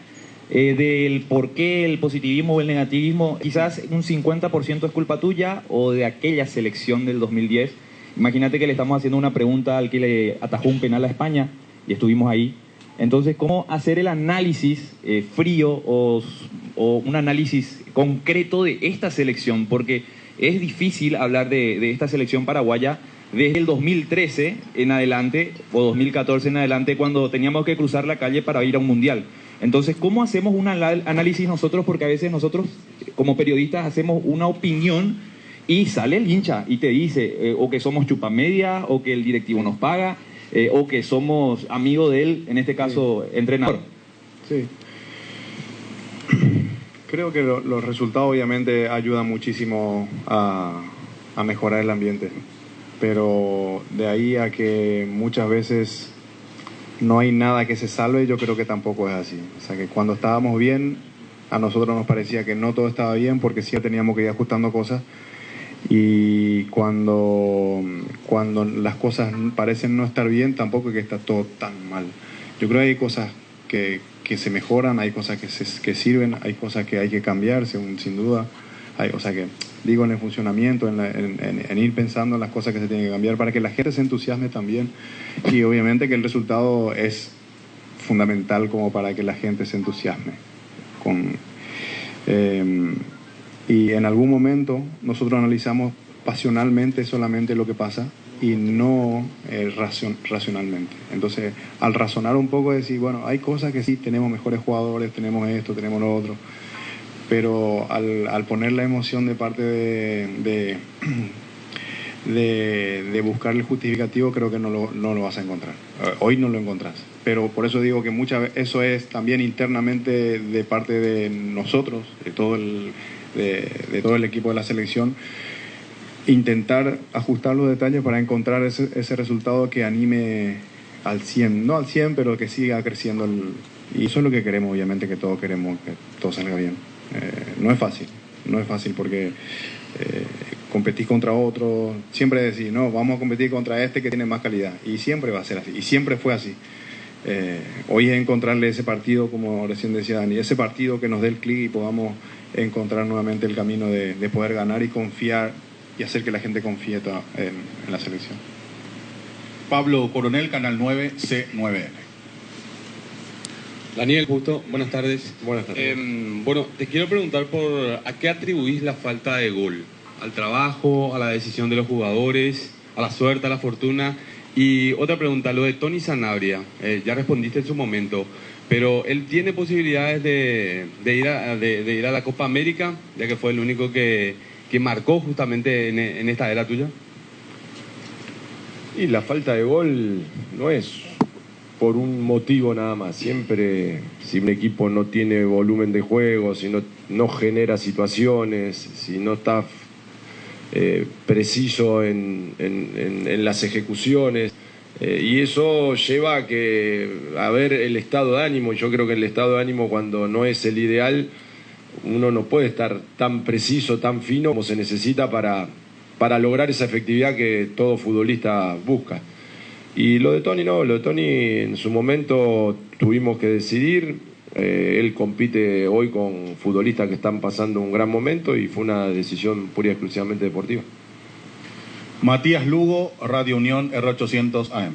del por qué el positivismo o el negativismo, quizás un 50% es culpa tuya o de aquella selección del 2010. Imagínate que le estamos haciendo una pregunta al que le atajó un penal a España y estuvimos ahí. Entonces, ¿cómo hacer el análisis frío o un análisis concreto de esta selección? Porque es difícil hablar de esta selección paraguaya desde el 2013 en adelante o 2014 en adelante, cuando teníamos que cruzar la calle para ir a un mundial. Entonces, ¿cómo hacemos un análisis nosotros? Porque a veces nosotros, como periodistas, hacemos una opinión y sale el hincha y te dice o que somos chupamedia, o que el directivo nos paga, o que somos amigos de él, en este caso, entrenador. Sí. Creo que los resultados obviamente ayudan muchísimo a mejorar el ambiente, pero de ahí a que muchas veces no hay nada que se salve, yo creo que tampoco es así. O sea, que cuando estábamos bien, a nosotros nos parecía que no todo estaba bien, porque sí teníamos que ir ajustando cosas, y cuando las cosas parecen no estar bien, tampoco es que está todo tan mal. Yo creo que hay cosas que se mejoran, hay cosas que sirven, hay cosas que hay que cambiar, sin duda. O sea que, digo, en el funcionamiento, en ir pensando en las cosas que se tienen que cambiar para que la gente se entusiasme también. Y obviamente que el resultado es fundamental como para que la gente se entusiasme. Y en algún momento nosotros analizamos pasionalmente solamente lo que pasa y no racionalmente. Entonces, al razonar un poco, decir, bueno, hay cosas que sí, tenemos mejores jugadores, tenemos esto, tenemos lo otro, pero al poner la emoción de parte de buscar el justificativo, creo que no lo vas a encontrar. Hoy no lo encontrás. Pero por eso digo que muchas veces eso es también internamente de parte de nosotros, de todo el equipo de la selección, intentar ajustar los detalles para encontrar ese resultado que anime al 100, no al 100, pero que siga creciendo. Y eso es lo que queremos, obviamente, que todos queremos, que todo salga bien. No es fácil porque competís contra otro, siempre decís, no, vamos a competir contra este que tiene más calidad, y siempre va a ser así, y siempre fue así. Hoy es encontrarle ese partido, como recién decía Dani, ese partido que nos dé el clic y podamos encontrar nuevamente el camino de poder ganar y confiar y hacer que la gente confíe en la selección. Pablo Coronel, Canal 9, C9N. Daniel, justo, buenas tardes. Buenas tardes. Bueno, te quiero preguntar a qué atribuís la falta de gol. ¿Al trabajo, a la decisión de los jugadores, a la suerte, a la fortuna? Y otra pregunta, lo de Tony Sanabria, ya respondiste en su momento, pero él tiene posibilidades de ir a la Copa América, ya que fue el único que marcó justamente en esta era tuya. Y la falta de gol no es por un motivo nada más. Siempre, si un equipo no tiene volumen de juego, si no genera situaciones, si no está preciso en las ejecuciones, y eso lleva a ver el estado de ánimo. Yo creo que el estado de ánimo, cuando no es el ideal, uno no puede estar tan preciso, tan fino como se necesita para lograr esa efectividad que todo futbolista busca. Y lo de Tony no, lo de Tony en su momento tuvimos que decidir. Él compite hoy con futbolistas que están pasando un gran momento y fue una decisión pura y exclusivamente deportiva. Matías Lugo, Radio Unión, R800 AM.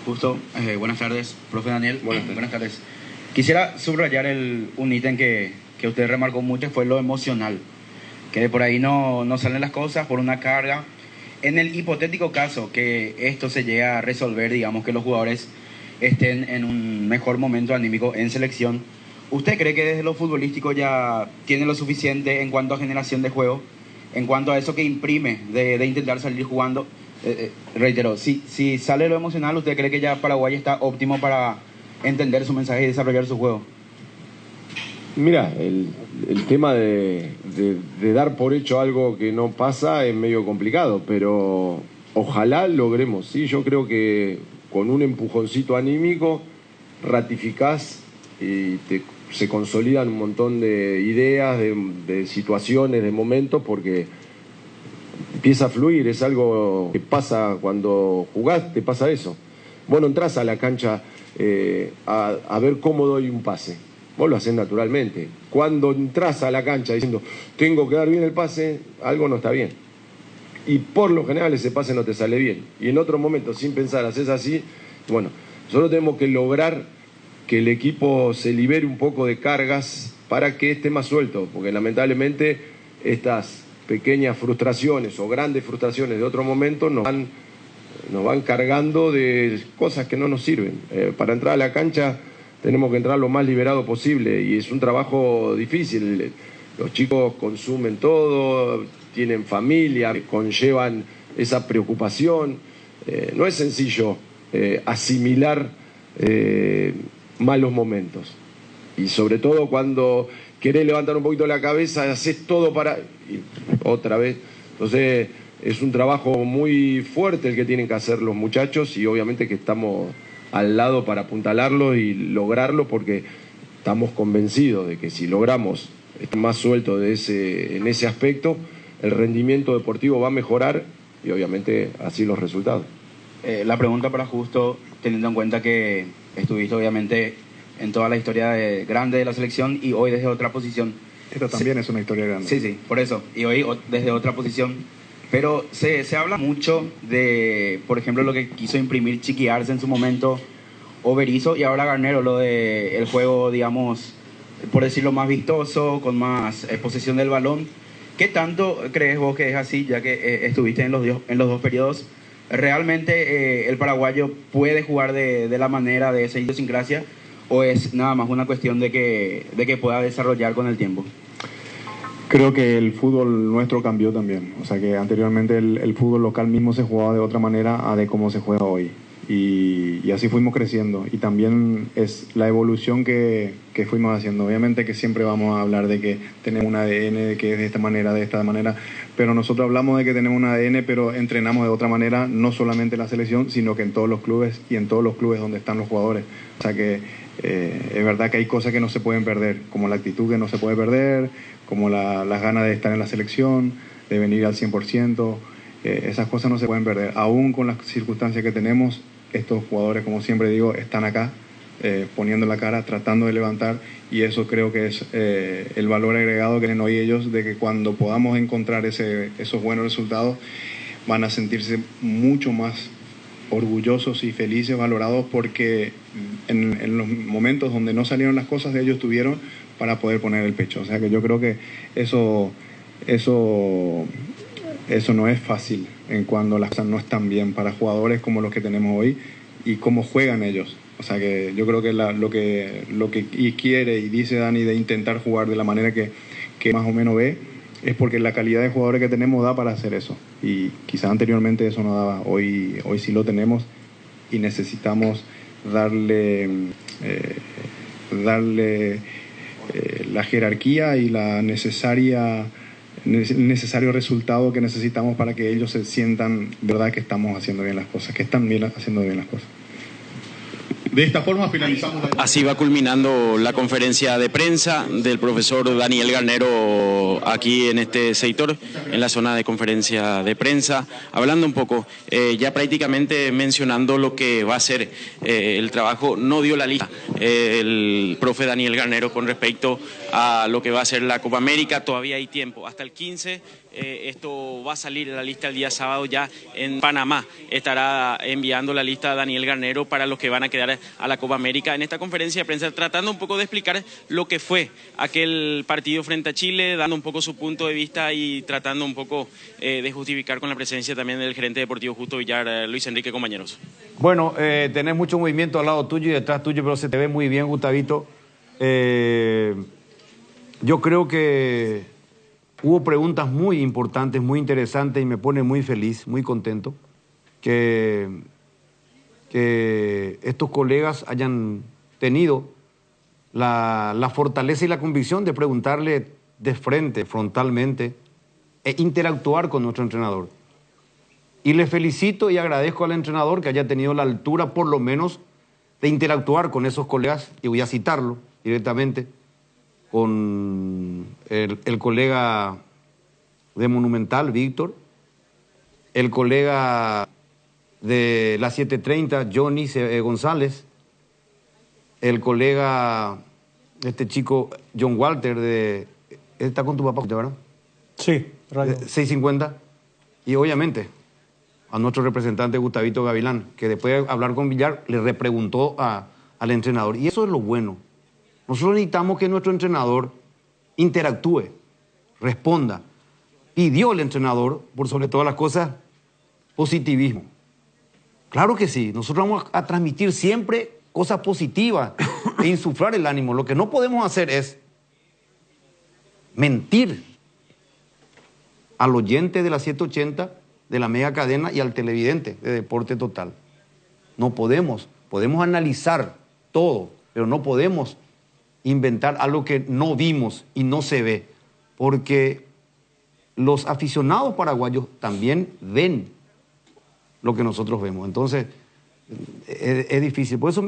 Justo, buenas tardes, profe Daniel. Buenas tardes. Quisiera subrayar un ítem que usted remarcó mucho, fue lo emocional. Que de por ahí no salen las cosas por una carga. En el hipotético caso que esto se llegue a resolver, digamos que los jugadores estén en un mejor momento anímico en selección, ¿usted cree que desde lo futbolístico ya tiene lo suficiente en cuanto a generación de juego? En cuanto a eso que imprime de intentar salir jugando, reitero, si sale lo emocional, ¿usted cree que ya Paraguay está óptimo para entender su mensaje y desarrollar su juego? Mira, el tema de dar por hecho algo que no pasa es medio complicado, pero ojalá logremos. Sí, yo creo que con un empujoncito anímico ratificás y se consolidan un montón de ideas, de situaciones, de momentos, porque empieza a fluir. Es algo que pasa cuando jugás, te pasa eso. Vos no entrás a la cancha a ver cómo doy un pase. Vos lo hacés naturalmente. Cuando entras a la cancha diciendo tengo que dar bien el pase, algo no está bien. Y por lo general ese pase no te sale bien. Y en otro momento, sin pensar, haces así. Bueno, nosotros tenemos que lograr que el equipo se libere un poco de cargas para que esté más suelto. Porque lamentablemente estas pequeñas frustraciones o grandes frustraciones de otro momento nos van cargando de cosas que no nos sirven. Para entrar a la cancha tenemos que entrar lo más liberado posible y es un trabajo difícil. Los chicos consumen todo, tienen familia, conllevan esa preocupación. No es sencillo asimilar malos momentos. Y sobre todo cuando querés levantar un poquito la cabeza, haces todo para... Y otra vez. Entonces es un trabajo muy fuerte el que tienen que hacer los muchachos y obviamente que estamos al lado para apuntalarlo y lograrlo, porque estamos convencidos de que si logramos estar más sueltos en ese aspecto, el rendimiento deportivo va a mejorar y obviamente así los resultados. La pregunta para justo, teniendo en cuenta que estuviste obviamente en toda la historia grande de la selección y hoy desde otra posición. Esta también es una historia grande. Sí, por eso. Y hoy desde otra posición. Pero se habla mucho de, por ejemplo, lo que quiso imprimir Chiqui Arce en su momento, o Berizzo, y ahora Garnero, lo de el juego, digamos, por decirlo más vistoso, con más posesión del balón. ¿Qué tanto crees vos que es así, ya que estuviste en los dos periodos? ¿Realmente el paraguayo puede jugar de la manera de esa idiosincrasia, o es nada más una cuestión de que pueda desarrollar con el tiempo? Creo que el fútbol nuestro cambió también. O sea que anteriormente el fútbol local mismo se jugaba de otra manera a de cómo se juega hoy. Y así fuimos creciendo. Y también es la evolución que fuimos haciendo. Obviamente que siempre vamos a hablar de que tenemos un ADN, de que es de esta manera, pero nosotros hablamos de que tenemos un ADN, pero entrenamos de otra manera, no solamente en la selección, sino que en todos los clubes y en todos los clubes donde están los jugadores. O sea que es verdad que hay cosas que no se pueden perder, como la actitud que no se puede perder, como las ganas de estar en la selección, de venir al 100%. Esas cosas no se pueden perder. Aún con las circunstancias que tenemos, estos jugadores, como siempre digo, están acá, poniendo la cara, tratando de levantar, y eso creo que es el valor agregado que tienen hoy ellos, de que cuando podamos encontrar esos buenos resultados, van a sentirse mucho más orgullosos y felices, valorados, porque en los momentos donde no salieron las cosas, ellos tuvieron para poder poner el pecho. O sea que yo creo que eso no es fácil en cuando las cosas no están bien para jugadores como los que tenemos hoy y cómo juegan ellos. O sea que yo creo que lo que quiere y dice Dani de intentar jugar de la manera que más o menos ve, es porque la calidad de jugadores que tenemos da para hacer eso. Y quizás anteriormente eso no daba. Hoy sí lo tenemos y necesitamos darle la jerarquía y el necesario resultado que necesitamos para que ellos se sientan, verdad, que estamos haciendo bien las cosas, que están haciendo bien las cosas. De esta forma finalizamos. Así va culminando la conferencia de prensa del profesor Daniel Garnero aquí en este sector, en la zona de conferencia de prensa, hablando un poco, ya prácticamente mencionando lo que va a ser el trabajo. No dio la lista el profe Daniel Garnero con respecto a lo que va a ser la Copa América. Todavía hay tiempo, hasta el 15. Esto va a salir en la lista el día sábado, ya en Panamá estará enviando la lista a Daniel Garnero para los que van a quedar a la Copa América. En esta conferencia de prensa, tratando un poco de explicar lo que fue aquel partido frente a Chile, dando un poco su punto de vista y tratando un poco de justificar con la presencia también del gerente deportivo Justo Villar, Luis Enrique, compañeros. Bueno, tenés mucho movimiento al lado tuyo y detrás tuyo, pero se te ve muy bien, Gustavito. Yo creo que hubo preguntas muy importantes, muy interesantes, y me pone muy feliz, muy contento que estos colegas hayan tenido la fortaleza y la convicción de preguntarle de frente, frontalmente, e interactuar con nuestro entrenador. Y le felicito y agradezco al entrenador que haya tenido la altura, por lo menos, de interactuar con esos colegas, y voy a citarlo directamente, con el colega de Monumental, Víctor, el colega de la 730, Johnny González, el colega, este chico, John Walter, está con tu papá, ¿verdad? Sí, Radio 650, y obviamente a nuestro representante Gustavito Gavilán, que después de hablar con Villar le repreguntó al entrenador, y eso es lo bueno. Nosotros necesitamos que nuestro entrenador interactúe, responda. Pidió el entrenador, por sobre todas las cosas, positivismo. Claro que sí, nosotros vamos a transmitir siempre cosas positivas e insuflar el ánimo. Lo que no podemos hacer es mentir al oyente de la 780, de la mega cadena, y al televidente de Deporte Total. No podemos analizar todo, pero no podemos inventar algo que no vimos y no se ve, porque los aficionados paraguayos también ven lo que nosotros vemos. Entonces, es difícil. Por eso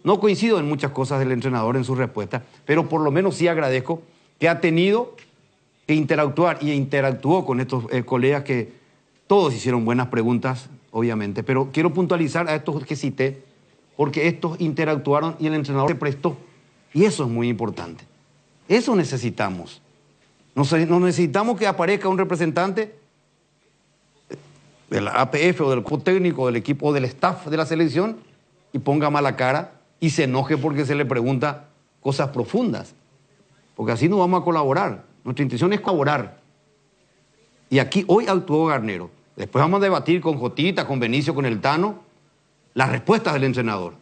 no coincido en muchas cosas del entrenador en su respuesta, pero por lo menos sí agradezco que ha tenido que interactuar, y interactuó con estos colegas, que todos hicieron buenas preguntas, obviamente, pero quiero puntualizar a estos que cité, porque estos interactuaron y el entrenador se prestó. Y eso es muy importante. Eso necesitamos. No necesitamos que aparezca un representante de la APF o del cuerpo técnico, del equipo o del staff de la selección, y ponga mala cara y se enoje porque se le pregunta cosas profundas. Porque así no vamos a colaborar. Nuestra intención es colaborar. Y aquí hoy actuó Garnero. Después vamos a debatir con Jotita, con Benicio, con el Tano, las respuestas del entrenador.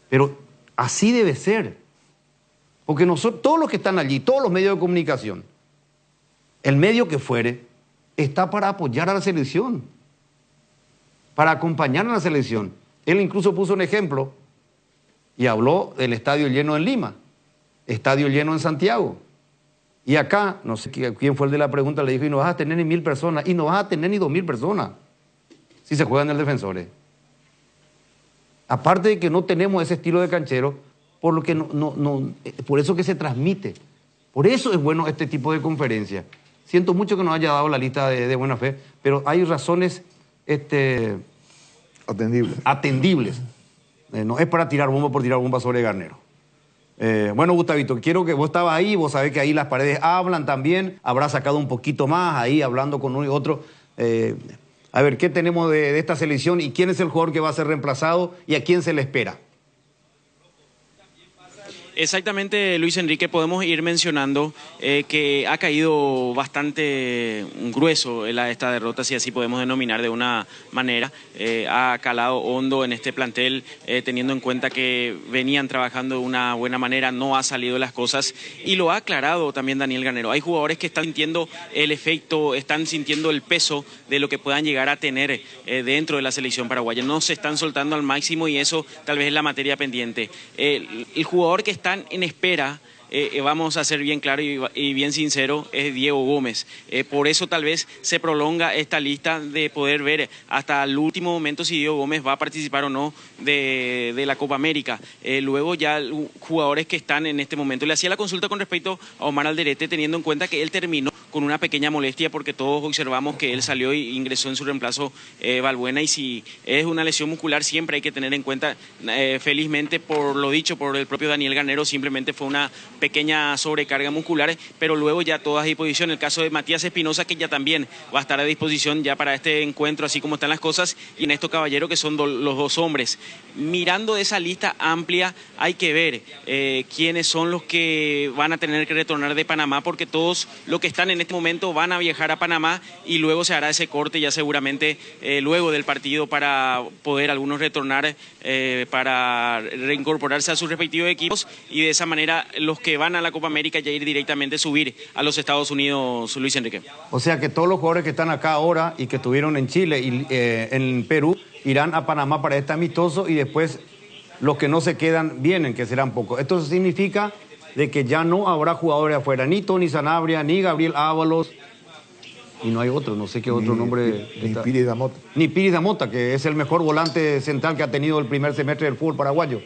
Pero así debe ser. Porque nosotros, todos los que están allí, todos los medios de comunicación, el medio que fuere, está para apoyar a la selección. para acompañar a la selección. Él incluso puso un ejemplo y habló del estadio lleno en Lima, estadio lleno en Santiago. Y acá, no sé quién fue el de la pregunta, le dijo, y no vas a tener ni 1000 personas, y no vas a tener ni 2000 personas, si se juega en el Defensores. Aparte de que no tenemos ese estilo de canchero, por lo que por eso que se transmite. Por eso es bueno este tipo de conferencia. Siento mucho que nos haya dado la lista de buena fe, pero hay razones atendibles. No es para tirar bomba por tirar bomba sobre Garnero. Bueno, Gustavito, quiero que vos estabas ahí, vos sabés que ahí las paredes hablan también, habrá sacado un poquito más ahí hablando con uno y otro. A ver, ¿qué tenemos de esta selección y quién es el jugador que va a ser reemplazado y a quién se le espera? Exactamente, Luis Enrique, podemos ir mencionando que ha caído bastante grueso esta derrota, si así podemos denominar de una manera. Ha calado hondo en este plantel, teniendo en cuenta que venían trabajando de una buena manera, no ha salido las cosas y lo ha aclarado también Daniel Garnero. Hay jugadores que están sintiendo el efecto, están sintiendo el peso de lo que puedan llegar a tener dentro de la selección paraguaya. No se están soltando al máximo y eso tal vez es la materia pendiente. El jugador que está en espera, vamos a ser bien claro y bien sincero, es Diego Gómez. Por eso tal vez se prolonga esta lista de poder ver hasta el último momento si Diego Gómez va a participar o no de la Copa América. Luego ya jugadores que están en este momento. Le hacía la consulta con respecto a Omar Alderete, teniendo en cuenta que él terminó con una pequeña molestia porque todos observamos que él salió y ingresó en su reemplazo Valbuena, y si es una lesión muscular siempre hay que tener en cuenta, felizmente por lo dicho por el propio Daniel Garnero, simplemente fue una pequeña sobrecarga muscular, pero luego ya todas a disposición. El caso de Matías Espinosa, que ya también va a estar a disposición ya para este encuentro, así como están las cosas, y Ernesto Caballero, que son los dos hombres. Mirando de esa lista amplia, hay que ver quiénes son los que van a tener que retornar de Panamá, porque todos los que están en este momento van a viajar a Panamá y luego se hará ese corte ya seguramente luego del partido para poder algunos retornar para reincorporarse a sus respectivos equipos, y de esa manera los que van a la Copa América ya ir directamente subir a los Estados Unidos, Luis Enrique. O sea que todos los jugadores que están acá ahora y que estuvieron en Chile y en Perú irán a Panamá para este amistoso, y después los que no se quedan vienen, que serán pocos. Esto significa de que ya no habrá jugadores afuera, ni Tony Sanabria, ni Gabriel Ábalos, y no hay otro, no sé qué otro nombre. Ni Piris Damota. Ni Piris Damota, que es el mejor volante central que ha tenido el primer semestre del fútbol paraguayo.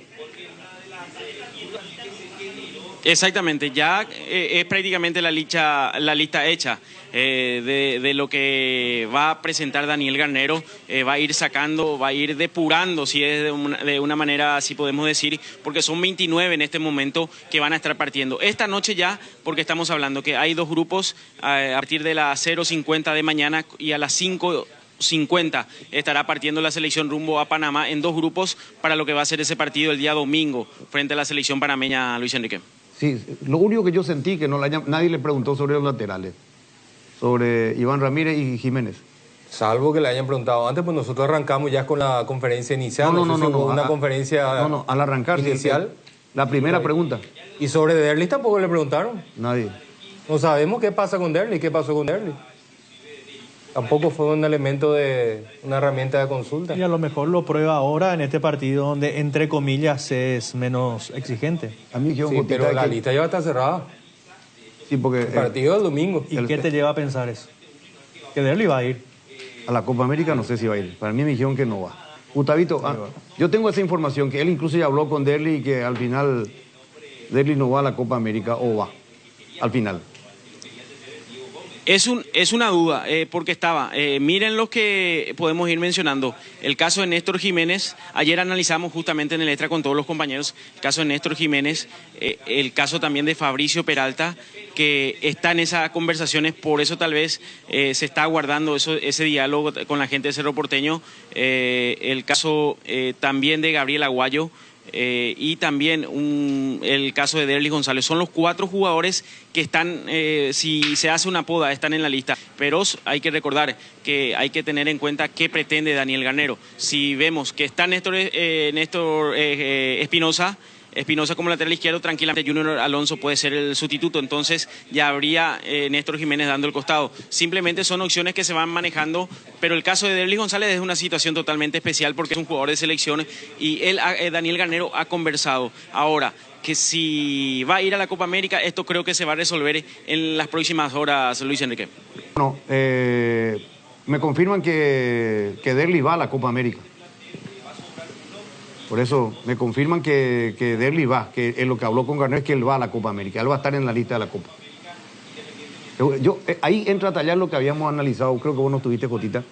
Exactamente, ya es prácticamente la lista hecha de lo que va a presentar Daniel Garnero. Va a ir sacando, va a ir depurando, si es de una manera así podemos decir, porque son 29 en este momento que van a estar partiendo. Esta noche ya, porque estamos hablando que hay dos grupos a partir de las 0:50 de mañana y a las 5:50 estará partiendo la selección rumbo a Panamá en dos grupos para lo que va a ser ese partido el día domingo frente a la selección panameña, Luis Enrique. Sí, lo único que yo sentí que nadie le preguntó sobre los laterales, sobre Iván Ramírez y Jiménez. Salvo que le hayan preguntado antes, pues nosotros arrancamos ya con la conferencia inicial. No, una conferencia al arrancar inicial. La primera pregunta. ¿Y sobre Derlis tampoco le preguntaron? Nadie. No sabemos qué pasa con Derlis, qué pasó con Derlis. Tampoco fue un elemento una herramienta de consulta. Y a lo mejor lo prueba ahora en este partido donde, entre comillas, es menos exigente. A mí sí, pero la lista ya está cerrada. Sí, porque... El partido del domingo. ¿Y qué te lleva a pensar eso? Que Derlis va a ir. A la Copa América no sé si va a ir. Para mí me dijeron que no va. Gustavito, yo tengo esa información, que él incluso ya habló con Derlis y que al final Derlis no va a la Copa América, o va, al final. Es una duda, porque miren los que podemos ir mencionando. El caso de Néstor Jiménez, ayer analizamos justamente en el extra con todos los compañeros, el caso de Néstor Jiménez, el caso también de Fabricio Peralta, que está en esas conversaciones, por eso tal vez se está aguardando ese diálogo con la gente de Cerro Porteño. El caso también de Gabriel Aguayo. Y también el caso de Derlis González. Son los 4 jugadores que están, si se hace una poda, están en la lista. Pero hay que recordar que hay que tener en cuenta qué pretende Daniel Garnero. Si vemos que está Néstor Espinosa, Espinosa como lateral izquierdo, tranquilamente Junior Alonso puede ser el sustituto, entonces ya habría Néstor Jiménez dando el costado. Simplemente son opciones que se van manejando, pero el caso de Derlis González es una situación totalmente especial porque es un jugador de selección y Daniel Garnero ha conversado. Ahora, que si va a ir a la Copa América, esto creo que se va a resolver en las próximas horas, Luis Enrique. Bueno, me confirman que Derlis va a la Copa América. Por eso me confirman que Derlis va, que es lo que habló con Garnero es que él va a la Copa América, él va a estar en la lista de la Copa. Ahí entra a tallar lo que habíamos analizado, creo que vos no estuviste, Jotita,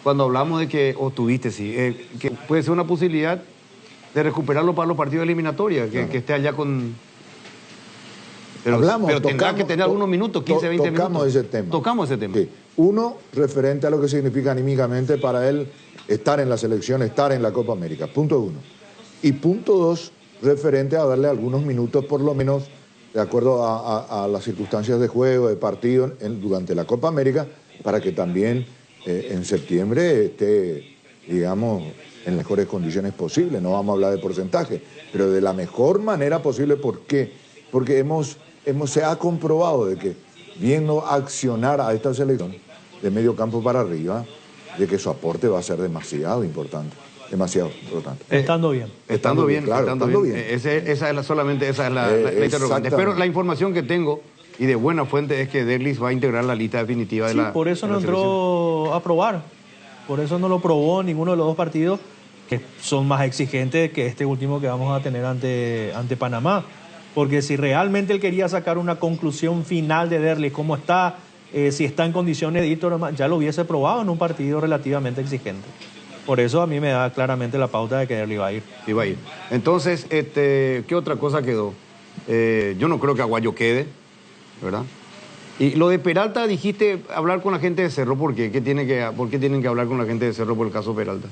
cuando hablamos de que, o estuviste, sí, que puede ser una posibilidad de recuperarlo para los partidos de eliminatoria, que esté allá con... Pero tendrá que tener algunos minutos, 15, 20 minutos. Tocamos ese tema. Sí. Uno, referente a lo que significa anímicamente para él estar en la selección, estar en la Copa América. Punto 1. Y punto 2, referente a darle algunos minutos, por lo menos, de acuerdo a las circunstancias de juego, de partido, durante la Copa América, para que también en septiembre esté, digamos, en las mejores condiciones posibles. No vamos a hablar de porcentaje, pero de la mejor manera posible. ¿Por qué? Porque se ha comprobado de que viendo accionar a esta selección de medio campo para arriba, de que su aporte va a ser demasiado importante. Estando bien. Estando bien. Esa es la interrogante. Pero la información que tengo, y de buena fuente, es que Derlis va a integrar la lista definitiva de la por eso no entró a probar. Por eso no lo probó ninguno de los dos partidos, que son más exigentes que este último que vamos a tener ante Panamá. Porque si realmente él quería sacar una conclusión final de Derlis, cómo está, si está en condiciones de ir, ya lo hubiese probado en un partido relativamente exigente. Por eso a mí me da claramente la pauta de que Derlis va a ir. Iba a ir. Entonces, ¿qué otra cosa quedó? Yo no creo que Aguayo quede, ¿verdad? Y lo de Peralta, dijiste hablar con la gente de Cerro, ¿por qué? ¿Por qué tienen que hablar con la gente de Cerro por el caso Peralta?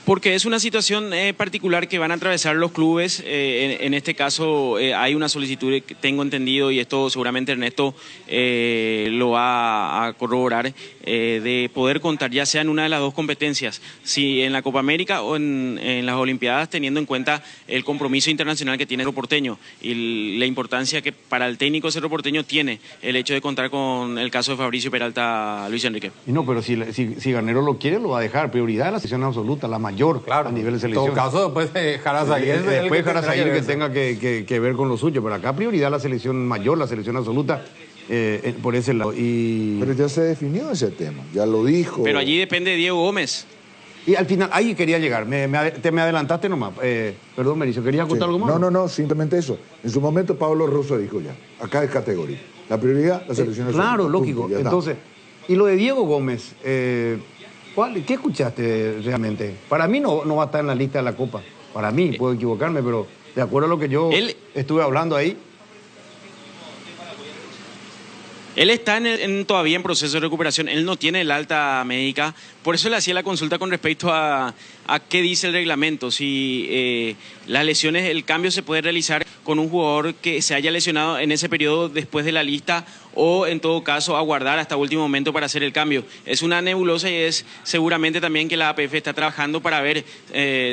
Porque es una situación particular que van a atravesar los clubes. En este caso hay una solicitud, que tengo entendido, y esto seguramente Ernesto lo va a corroborar, de poder contar ya sea en una de las dos competencias, si en la Copa América o en las Olimpiadas, teniendo en cuenta el compromiso internacional que tiene Cerro Porteño y la importancia que para el técnico Cerro Porteño tiene el hecho de contar con el caso de Fabricio Peralta, Luis Enrique. Y no, pero si Garnero lo quiere, lo va a dejar. Prioridad de la selección absoluta, la mayor. Claro, a nivel de selección. En todo caso, después de Jarazaguer. Después Jarazaguer que tenga que ver con lo suyo, pero acá prioridad la selección mayor, la selección absoluta, por ese lado. Pero ya se definió ese tema, ya lo dijo. Pero allí depende de Diego Gómez. Y al final, ahí quería llegar, te me adelantaste nomás. Perdón, Mericio, ¿querías contar algo más? No, simplemente eso. En su momento Pablo Rosso dijo ya, acá es categoría. La prioridad, la selección absoluta. Claro, lógico. Punto, entonces, y lo de Diego Gómez, ¿qué escuchaste realmente? Para mí no va a estar en la lista de la Copa. Para mí, puedo equivocarme, pero de acuerdo a lo que yo estuve hablando ahí. Él está todavía en proceso de recuperación, él no tiene el alta médica, por eso le hacía la consulta con respecto a qué dice el reglamento, si las lesiones, el cambio se puede realizar con un jugador que se haya lesionado en ese periodo después de la lista o en todo caso aguardar hasta último momento para hacer el cambio. Es una nebulosa y es seguramente también que la APF está trabajando para ver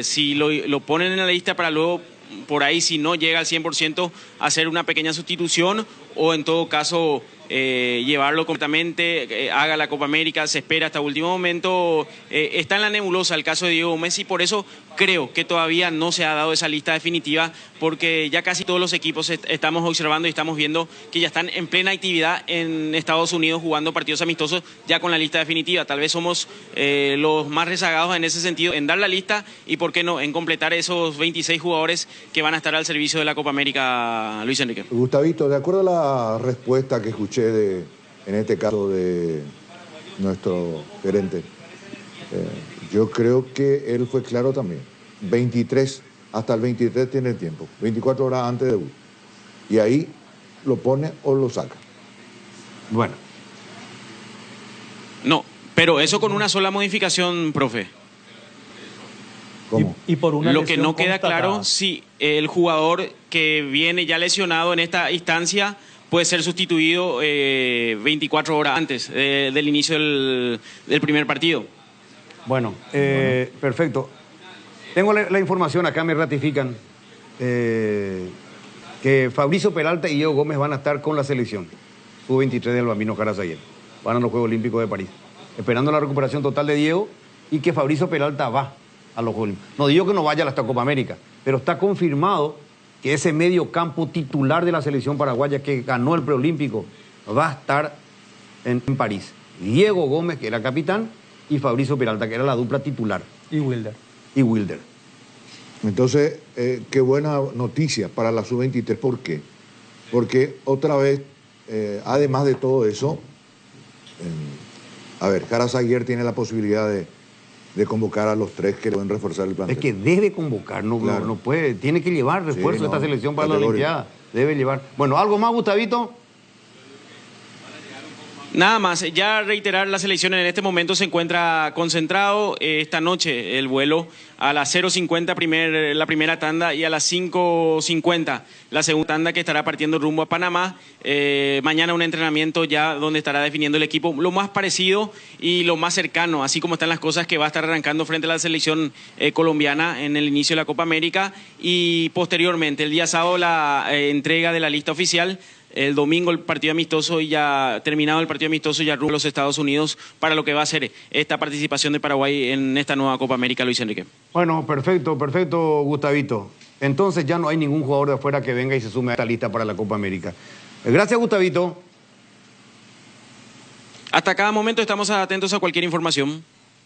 si lo ponen en la lista para luego, por ahí si no llega al 100%, hacer una pequeña sustitución o en todo caso llevarlo completamente, haga la Copa América, se espera hasta último momento. Está en la nebulosa el caso de Diego Gómez y por eso creo que todavía no se ha dado esa lista definitiva, porque ya casi todos los equipos estamos observando y estamos viendo que ya están en plena actividad en Estados Unidos jugando partidos amistosos ya con la lista definitiva. Tal vez somos los más rezagados en ese sentido, en dar la lista y por qué no, en completar esos 26 jugadores que van a estar al servicio de la Copa América, Luis Enrique. Gustavito, de acuerdo a la respuesta que escuché en este caso de nuestro gerente, yo creo que él fue claro también. 23, hasta el 23 tiene tiempo, 24 horas antes de debut. Y ahí lo pone o lo saca. Bueno. No, pero eso con una sola modificación, profe. ¿Cómo? Y por una lo que no queda constatada. claro si el jugador que viene ya lesionado en esta instancia puede ser sustituido 24 horas antes del inicio del primer partido. Bueno, perfecto. Tengo la información, acá me ratifican que Fabricio Peralta y Diego Gómez van a estar con la selección sub-23 del Bambino Carazaguer. Van a los Juegos Olímpicos de París, esperando la recuperación total de Diego y que Fabricio Peralta va a los Juegos Olímpicos. No digo que no vaya a la Copa América, pero está confirmado que ese medio campo titular de la selección paraguaya que ganó el preolímpico va a estar en París. Diego Gómez, que era capitán, y Fabricio Peralta, que era la dupla titular. Y Wilder. Entonces, qué buena noticia para la sub-23. ¿Por qué? Porque otra vez, además de todo eso, Carazaguer tiene la posibilidad de convocar a los 3 que pueden reforzar el plantel. Es que debe convocar, no puede, tiene que llevar refuerzo esta selección para la Olimpiada. Debe llevar. Bueno, ¿algo más, Gustavito? Nada más, ya reiterar, la selección en este momento se encuentra concentrado. Esta noche el vuelo a las 0:50 la primera tanda y a las 5:50 la segunda tanda, que estará partiendo rumbo a Panamá. Mañana un entrenamiento ya donde estará definiendo el equipo lo más parecido y lo más cercano, así como están las cosas, que va a estar arrancando frente a la selección colombiana en el inicio de la Copa América, y posteriormente el día sábado la entrega de la lista oficial. El domingo el partido amistoso, y ya terminado el partido amistoso ya rumbo a los Estados Unidos para lo que va a ser esta participación de Paraguay en esta nueva Copa América, Luis Enrique. Bueno, perfecto, Gustavito. Entonces ya no hay ningún jugador de afuera que venga y se sume a esta lista para la Copa América. Gracias, Gustavito. Hasta cada momento estamos atentos a cualquier información.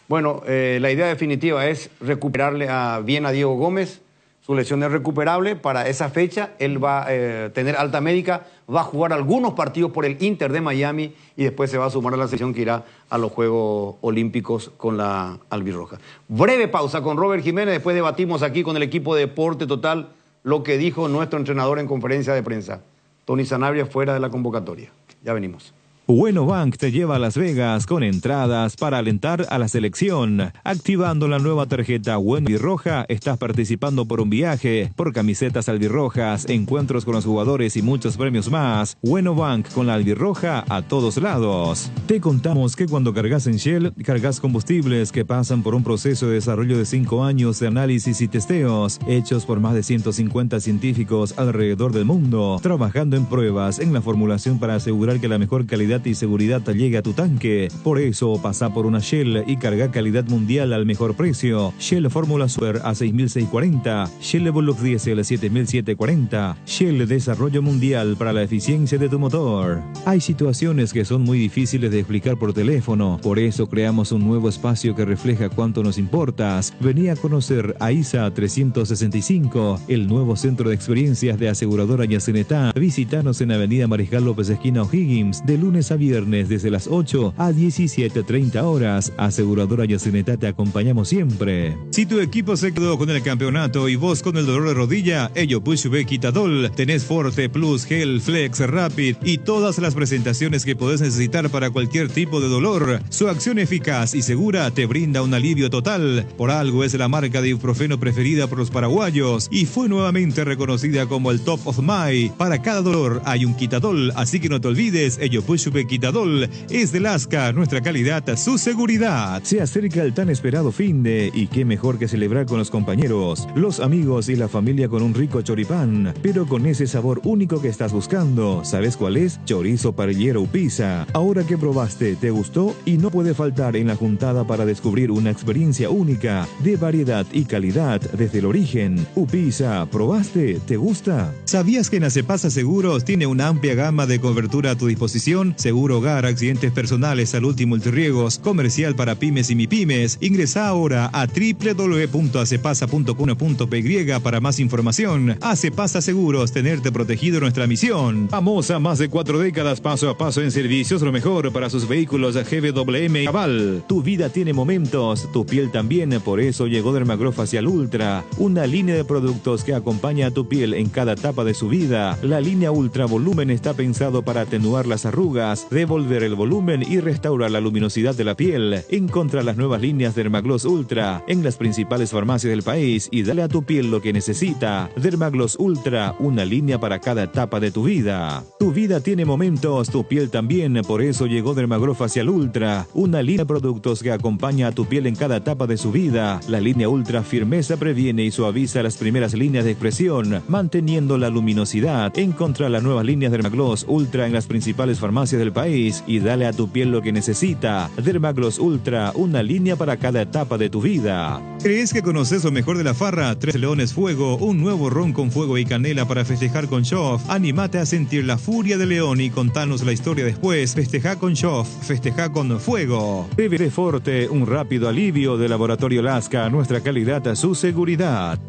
Bueno, la idea definitiva es recuperarle bien a Diego Gómez. Su lesión es recuperable. Para esa fecha él va a tener alta médica, va a jugar algunos partidos por el Inter de Miami y después se va a sumar a la selección que irá a los Juegos Olímpicos con la albirroja. Breve pausa con Robert Jiménez, después debatimos aquí con el equipo de Deporte Total lo que dijo nuestro entrenador en conferencia de prensa. Tony Sanabria fuera de la convocatoria. Ya venimos. Bueno Bank te lleva a Las Vegas con entradas para alentar a la selección. Activando la nueva tarjeta Bueno Albirroja, estás participando por un viaje, por camisetas albirrojas, encuentros con los jugadores y muchos premios más. Bueno Bank con la albirroja a todos lados. Te contamos que cuando cargas en Shell, cargas combustibles que pasan por un proceso de desarrollo de 5 años de análisis y testeos, hechos por más de 150 científicos alrededor del mundo, trabajando en pruebas en la formulación para asegurar que la mejor calidad y seguridad llegue a tu tanque. Por eso pasa por una Shell y carga calidad mundial al mejor precio. Shell Fórmula Super a 6.640, Shell Evolux Diesel a 7.740, Shell Desarrollo Mundial para la eficiencia de tu motor. Hay situaciones que son muy difíciles de explicar por teléfono, por eso creamos un nuevo espacio que refleja cuánto nos importas. Vení a conocer a ISA 365, el nuevo centro de experiencias de aseguradora Yacenetá. Visítanos en Avenida Mariscal López esquina O'Higgins, de lunes a viernes desde las 8 a 17:30 horas. Aseguradora Yacenetá, te acompañamos siempre. Si tu equipo se quedó con el campeonato y vos con el dolor de rodilla, ello Push B Quitadol, tenés Forte Plus, Gel, Flex, Rapid y todas las presentaciones que podés necesitar para cualquier tipo de dolor. Su acción eficaz y segura te brinda un alivio total. Por algo es la marca de ibuprofeno preferida por los paraguayos y fue nuevamente reconocida como el Top of Mind. Para cada dolor hay un Quitadol, así que no te olvides, ello Push B Quitadol es de Lasca, nuestra calidad, su seguridad. Se acerca el tan esperado finde y qué mejor que celebrar con los compañeros, los amigos y la familia con un rico choripán, pero con ese sabor único que estás buscando. ¿Sabes cuál es? Chorizo parrillero Upisa. Ahora que probaste, ¿te gustó? Y no puede faltar en la juntada para descubrir una experiencia única de variedad y calidad desde el origen. Upisa, ¿probaste? ¿Te gusta? ¿Sabías que Nacepasa Seguros tiene una amplia gama de cobertura a tu disposición? Seguro hogar, accidentes personales, salud y multirriegos, comercial para pymes y mipymes. Ingresa ahora a www.acepasa.com.py para más información. Acepasa Seguros, tenerte protegido, nuestra misión. Vamos a más de 4 décadas paso a paso en servicios, lo mejor para sus vehículos GWM Cabal. Tu vida tiene momentos, tu piel también, por eso llegó Dermagrow Facial Ultra, una línea de productos que acompaña a tu piel en cada etapa de su vida. La línea Ultra Volumen está pensado para atenuar las arrugas, arrugas, devolver el volumen y restaurar la luminosidad de la piel. Encontra las nuevas líneas Dermagloss Ultra en las principales farmacias del país y dale a tu piel lo que necesita. Dermagloss Ultra, una línea para cada etapa de tu vida. Tu vida tiene momentos, tu piel también, por eso llegó Dermagrow Facial Ultra, una línea de productos que acompaña a tu piel en cada etapa de su vida. La línea Ultra Firmeza previene y suaviza las primeras líneas de expresión, manteniendo la luminosidad. Encontra las nuevas líneas Dermagloss Ultra en las principales farmacias del país y dale a tu piel lo que necesita. Dermagloss Ultra, una línea para cada etapa de tu vida. ¿Crees que conoces lo mejor de la farra? Tres Leones Fuego, un nuevo ron con fuego y canela para festejar con Shoff. Anímate a sentir la furia del león y contanos la historia después. Festeja con Shoff, festeja con fuego. BBD Forte, un rápido alivio de Laboratorio Lasca, nuestra calidad a su seguridad.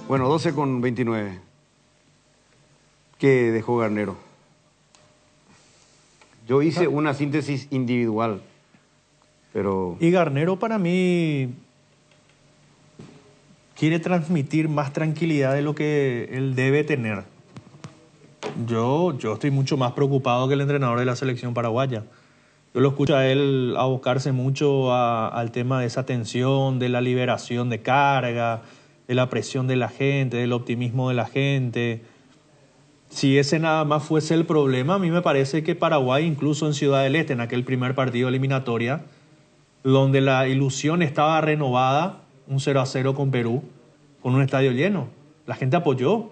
Bueno, 12:29. ¿Qué dejó Garnero? Yo hice una síntesis individual, pero... Y Garnero para mí quiere transmitir más tranquilidad de lo que él debe tener. Yo estoy mucho más preocupado que el entrenador de la selección paraguaya. Yo lo escucho a él abocarse mucho al tema de esa tensión, de la liberación de carga, de la presión de la gente, del optimismo de la gente. Si ese nada más fuese el problema, a mí me parece que Paraguay, incluso en Ciudad del Este, en aquel primer partido eliminatoria, donde la ilusión estaba renovada, un 0-0 con Perú, con un estadio lleno. La gente apoyó,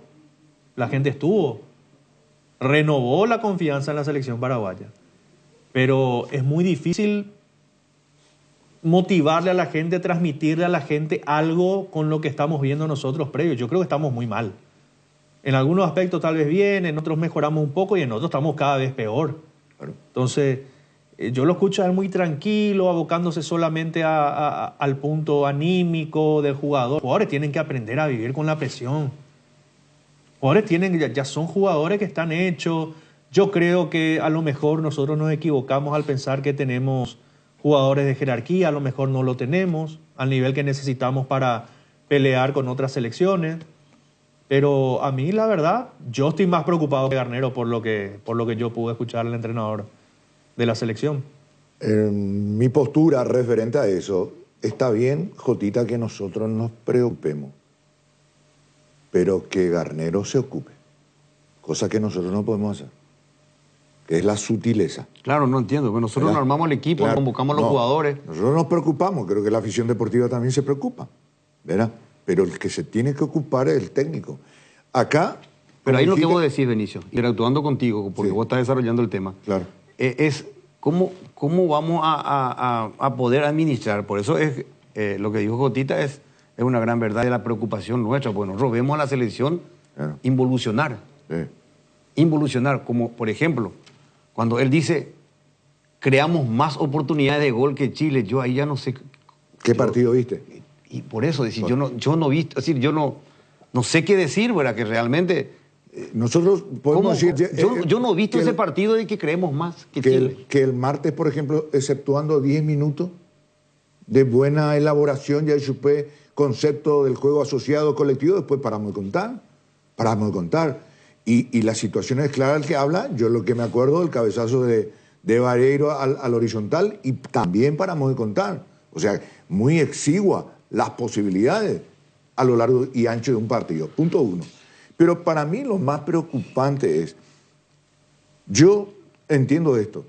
la gente estuvo, renovó la confianza en la selección paraguaya. Pero es muy difícil motivarle a la gente, transmitirle a la gente algo con lo que estamos viendo nosotros previos. Yo creo que estamos muy mal. En algunos aspectos tal vez bien, en otros mejoramos un poco y en otros estamos cada vez peor. Entonces, yo lo escucho a él muy tranquilo, abocándose solamente al punto anímico del jugador. Los jugadores tienen que aprender a vivir con la presión. Los jugadores ya son jugadores que están hechos. Yo creo que a lo mejor nosotros nos equivocamos al pensar que tenemos jugadores de jerarquía, a lo mejor no lo tenemos al nivel que necesitamos para pelear con otras selecciones. Pero a mí, la verdad, yo estoy más preocupado que Garnero por lo que yo pude escuchar al entrenador de la selección. Mi postura referente a eso, está bien, Jotita, que nosotros nos preocupemos, pero que Garnero se ocupe, cosa que nosotros no podemos hacer, que es la sutileza. Claro, no entiendo, que nosotros nos armamos el equipo, claro, convocamos a los jugadores. Nosotros nos preocupamos, creo que la afición deportiva también se preocupa, ¿verdad? Pero el que se tiene que ocupar es el técnico. Acá... Pero ahí lo que vos decís, Benicio, interactuando contigo, porque vos estás desarrollando el tema, claro, es cómo vamos a poder administrar. Por eso es lo que dijo Jotita es una gran verdad de la preocupación nuestra, porque nosotros vemos a la selección involucionar. Involucionar, como por ejemplo, cuando él dice, creamos más oportunidades de gol que Chile, yo ahí ya no sé... ¿Qué partido viste? Y por eso, decir, yo no vi, es decir, yo no sé qué decir, ¿verdad? Que realmente... Nosotros podemos decir... Yo no he visto ese partido de que creemos más que Chile. Que el martes, por ejemplo, exceptuando 10 minutos de buena elaboración, ya supe concepto del juego asociado colectivo, después paramos de contar. Y las situaciones claras que habla, yo lo que me acuerdo del cabezazo de Vareiro al horizontal, y también paramos de contar. O sea, muy exigua las posibilidades a lo largo y ancho de un partido. Punto uno. Pero para mí lo más preocupante es, yo entiendo esto,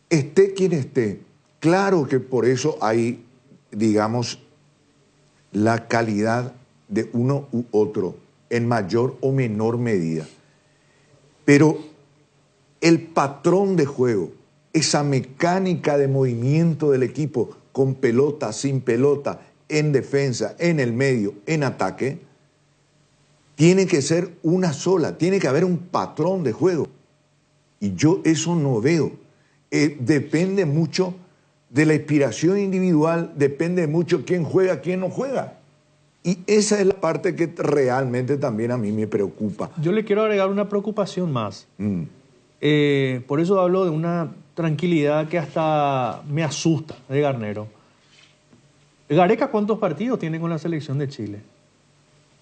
esté quien esté, claro que por eso hay, digamos, la calidad de uno u otro en mayor o menor medida. Pero el patrón de juego, esa mecánica de movimiento del equipo con pelota, sin pelota, en defensa, en el medio, en ataque, tiene que ser una sola, tiene que haber un patrón de juego. Y yo eso no veo. Depende mucho de la inspiración individual, depende mucho quién juega, quién no juega. Y esa es la parte que realmente también a mí me preocupa. Yo le quiero agregar una preocupación más. Por eso hablo de una tranquilidad que hasta me asusta de Garnero. Gareca, ¿cuántos partidos tiene con la selección de Chile?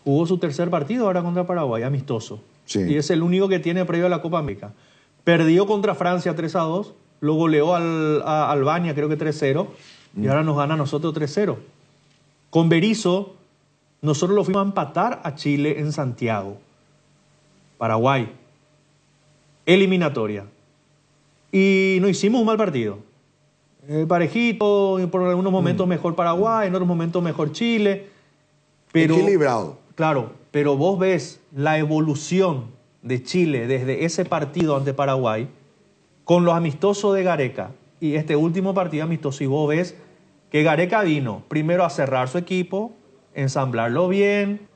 Jugó su tercer partido ahora contra Paraguay, amistoso. Sí. Y es el único que tiene previo a la Copa América. Perdió contra Francia 3-2, lo goleó a Albania creo que 3-0, y ahora nos gana a nosotros 3-0. Con Berizzo, nosotros lo fuimos a empatar a Chile en Santiago, Paraguay, eliminatoria. Y no hicimos un mal partido. Parejito, por algunos momentos mejor Paraguay, en otros momentos mejor Chile. Pero, equilibrado. Claro, pero vos ves la evolución de Chile desde ese partido ante Paraguay con los amistosos de Gareca y este último partido amistoso, y vos ves que Gareca vino primero a cerrar su equipo, ensamblarlo bien,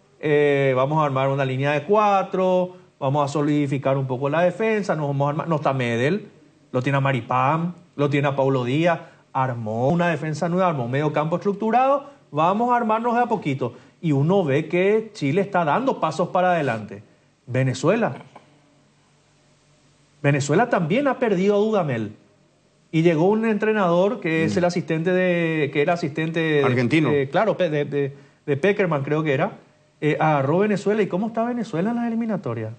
vamos a armar una línea de 4, vamos a solidificar un poco la defensa, nos vamos a armar, no está Medel, lo tiene a Maripán, lo tiene a Paulo Díaz, armó una defensa nueva, armó medio campo estructurado, vamos a armarnos de a poquito. Y uno ve que Chile está dando pasos para adelante. Venezuela también ha perdido a Dudamel. Y llegó un entrenador que es el asistente que era asistente argentino. Claro, de Peckerman creo que era. Agarró Venezuela. ¿Y cómo está Venezuela en las eliminatorias?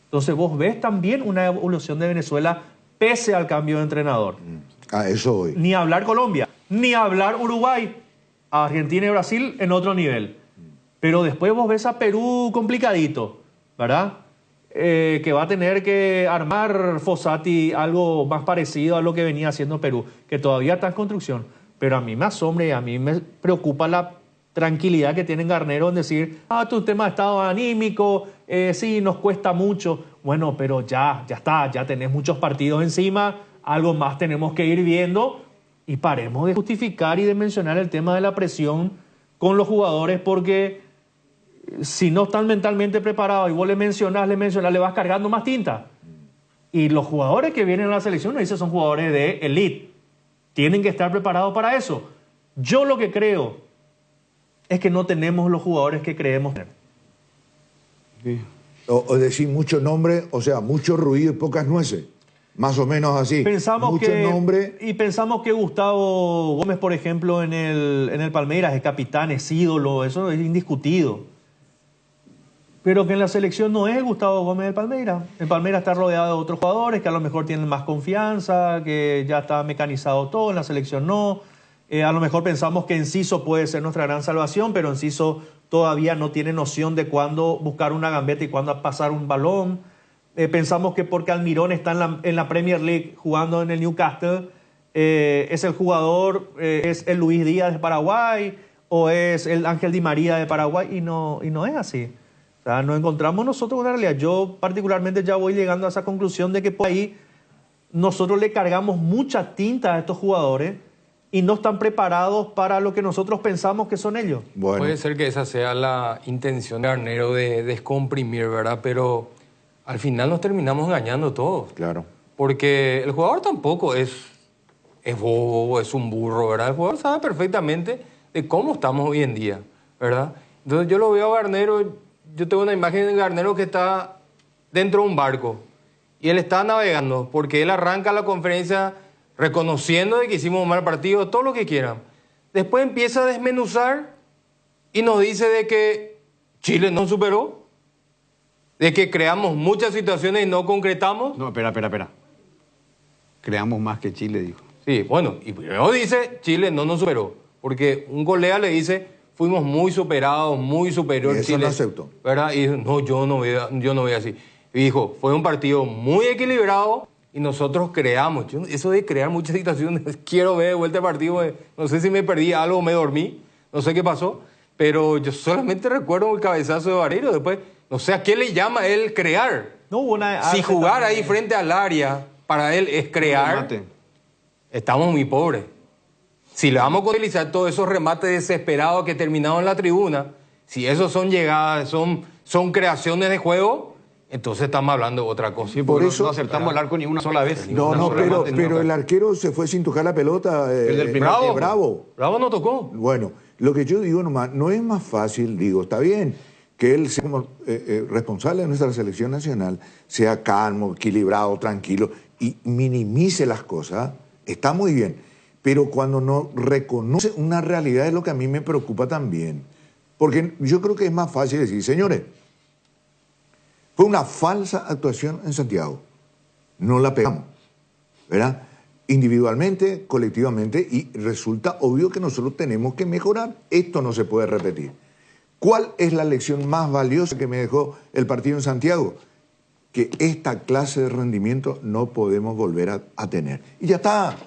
Entonces vos ves también una evolución de Venezuela pese al cambio de entrenador. A eso voy. Ni hablar Colombia, ni hablar Uruguay. Argentina y Brasil en otro nivel. Pero después vos ves a Perú complicadito, ¿verdad? Que va a tener que armar Fossati algo más parecido a lo que venía haciendo Perú, que todavía está en construcción. Pero a mí me asombra y a mí me preocupa la tranquilidad que tiene Garnero en decir, tu tema de estado anímico, sí, nos cuesta mucho. Bueno, pero ya está, ya tenés muchos partidos encima, algo más tenemos que ir viendo y paremos de justificar y de mencionar el tema de la presión con los jugadores, porque si no están mentalmente preparados y vos le mencionás, le vas cargando más tinta. Y los jugadores que vienen a la selección, no dice, son jugadores de elite. Tienen que estar preparados para eso. Yo lo que creo es que no tenemos los jugadores que creemos tener. Sí. O decir mucho nombre, o sea, mucho ruido y pocas nueces. Más o menos así. Pensamos que Gustavo Gómez, por ejemplo, en el Palmeiras es capitán, es ídolo, eso es indiscutido. Pero que en la selección no es Gustavo Gómez del Palmeiras. El Palmeiras está rodeado de otros jugadores que a lo mejor tienen más confianza, que ya está mecanizado todo, en la selección no. A lo mejor pensamos que Enciso puede ser nuestra gran salvación, pero Enciso todavía no tiene noción de cuándo buscar una gambeta y cuándo pasar un balón. Pensamos que porque Almirón está en la Premier League jugando en el Newcastle, es el jugador, es el Luis Díaz de Paraguay o es el Ángel Di María de Paraguay, y no es así. O sea, nos encontramos nosotros con la realidad. Yo particularmente ya voy llegando a esa conclusión de que por ahí nosotros le cargamos mucha tinta a estos jugadores y no están preparados para lo que nosotros pensamos que son ellos. Bueno. Puede ser que esa sea la intención de Garnero de descomprimir, ¿verdad? Pero al final nos terminamos engañando todos. Claro. Porque el jugador tampoco es bobo, es un burro, ¿verdad? El jugador sabe perfectamente de cómo estamos hoy en día, ¿verdad? Entonces yo lo veo a Garnero, yo tengo una imagen de Garnero que está dentro de un barco y él está navegando porque él arranca la conferencia reconociendo de que hicimos un mal partido, todo lo que quieran. Después empieza a desmenuzar y nos dice de que Chile no superó, de que creamos muchas situaciones y no concretamos. No, espera. Creamos más que Chile, dijo. Sí, bueno, y primero dice Chile no nos superó, porque un colega le dice fuimos muy superados, muy superior Chile. Eso no aceptó. ¿Verdad? Y no, yo no voy así. Y dijo, fue un partido muy equilibrado y nosotros creamos. Eso de crear muchas situaciones, quiero ver de vuelta el partido, no sé si me perdí algo, me dormí, no sé qué pasó, pero yo solamente recuerdo el cabezazo de Vareiro, después, no sé a qué le llama él crear. No, si jugar ahí frente al área para él es crear, estamos muy pobres. Si le vamos a utilizar todos esos remates desesperados que terminaron en la tribuna, si esos son llegadas, son creaciones de juego, entonces estamos hablando de otra cosa. Sí, por eso no acertamos el arco ni una sola vez. Pero el arquero se fue sin tocar la pelota. El del primer Bravo. Bravo no tocó. Bueno, lo que yo digo nomás, no es más fácil, digo, está bien que él sea como responsable de nuestra selección nacional, sea calmo, equilibrado, tranquilo y minimice las cosas, está muy bien. Pero cuando no reconoce una realidad es lo que a mí me preocupa también. Porque yo creo que es más fácil decir, señores, fue una falsa actuación en Santiago. no la pegamos, ¿verdad? Individualmente, colectivamente, y resulta obvio que nosotros tenemos que mejorar. Esto no se puede repetir. ¿Cuál es la lección más valiosa que me dejó el partido en Santiago? Que esta clase de rendimiento no podemos volver a tener. Y ya está.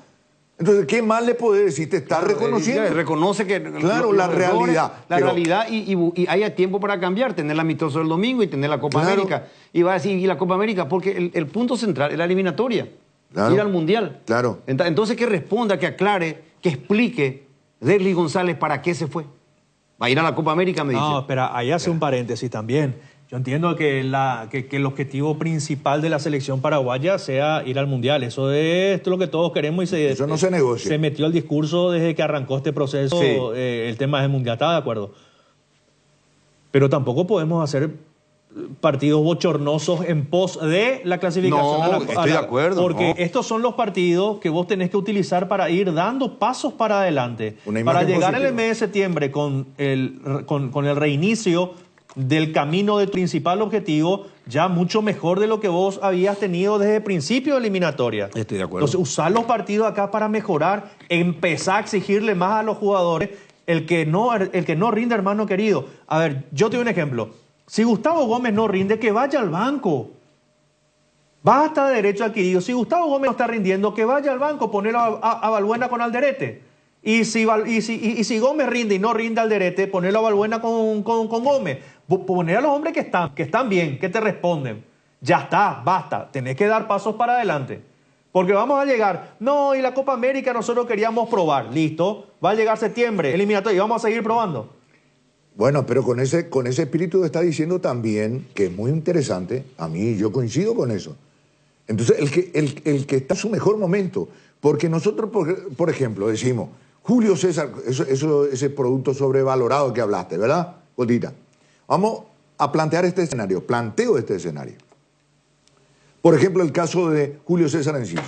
Entonces, ¿qué más le puede decir? Te está reconociendo. Reconoce que... Claro, la realidad. La realidad y haya tiempo para cambiar, tener el amistoso del domingo y tener la Copa América. Y va a decir, ¿y la Copa América? Porque el punto central es la eliminatoria. Claro. Ir al Mundial. Claro. Entonces, que responda, que aclare, que explique Derly González para qué se fue. ¿Va a ir a la Copa América, me dice? No, espera, ahí hace un paréntesis también. Yo entiendo que el objetivo principal de la selección paraguaya sea ir al Mundial. Eso es lo que todos queremos y eso no se negocia. Se metió el discurso desde que arrancó este proceso, sí. El tema del Mundial, estaba de acuerdo. Pero tampoco podemos hacer partidos bochornosos en pos de la clasificación. Estoy de acuerdo. Porque estos son los partidos que vos tenés que utilizar para ir dando pasos para adelante. Para llegar el mes de septiembre con el reinicio del camino de tu principal objetivo, ya mucho mejor de lo que vos habías tenido desde el principio de eliminatoria. Estoy de acuerdo. Entonces, usar los partidos acá para mejorar, empezar a exigirle más a los jugadores. El que no rinde, hermano querido. A ver, yo te doy un ejemplo. Si Gustavo Gómez no rinde, que vaya al banco. Basta de derecho adquirido. Si Gustavo Gómez no está rindiendo, que vaya al banco, ponerlo a Balbuena con Alderete. Y si Gómez rinde y no rinde Alderete, ponerlo a Balbuena con Gómez. Poner a los hombres que están bien, que te responden. Ya está, basta. Tenés que dar pasos para adelante. Porque vamos a llegar. No, y la Copa América nosotros queríamos probar. Listo. Va a llegar septiembre, eliminatorio, y vamos a seguir probando. Bueno, pero con ese espíritu que está diciendo también, que es muy interesante, a mí yo coincido con eso. Entonces, el que está en su mejor momento, porque nosotros, por ejemplo, decimos, Julio César, ese producto sobrevalorado que hablaste, ¿verdad, Gotita? Vamos a plantear este escenario, planteo este escenario. Por ejemplo, el caso de Julio César Enciso.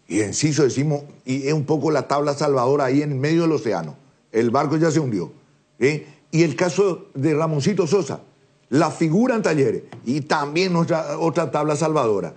Y Enciso decimos, y es un poco la tabla salvadora ahí en medio del océano. El barco ya se hundió. ¿Sí? Y el caso de Ramoncito Sosa, la figura en Talleres, y también otra tabla salvadora.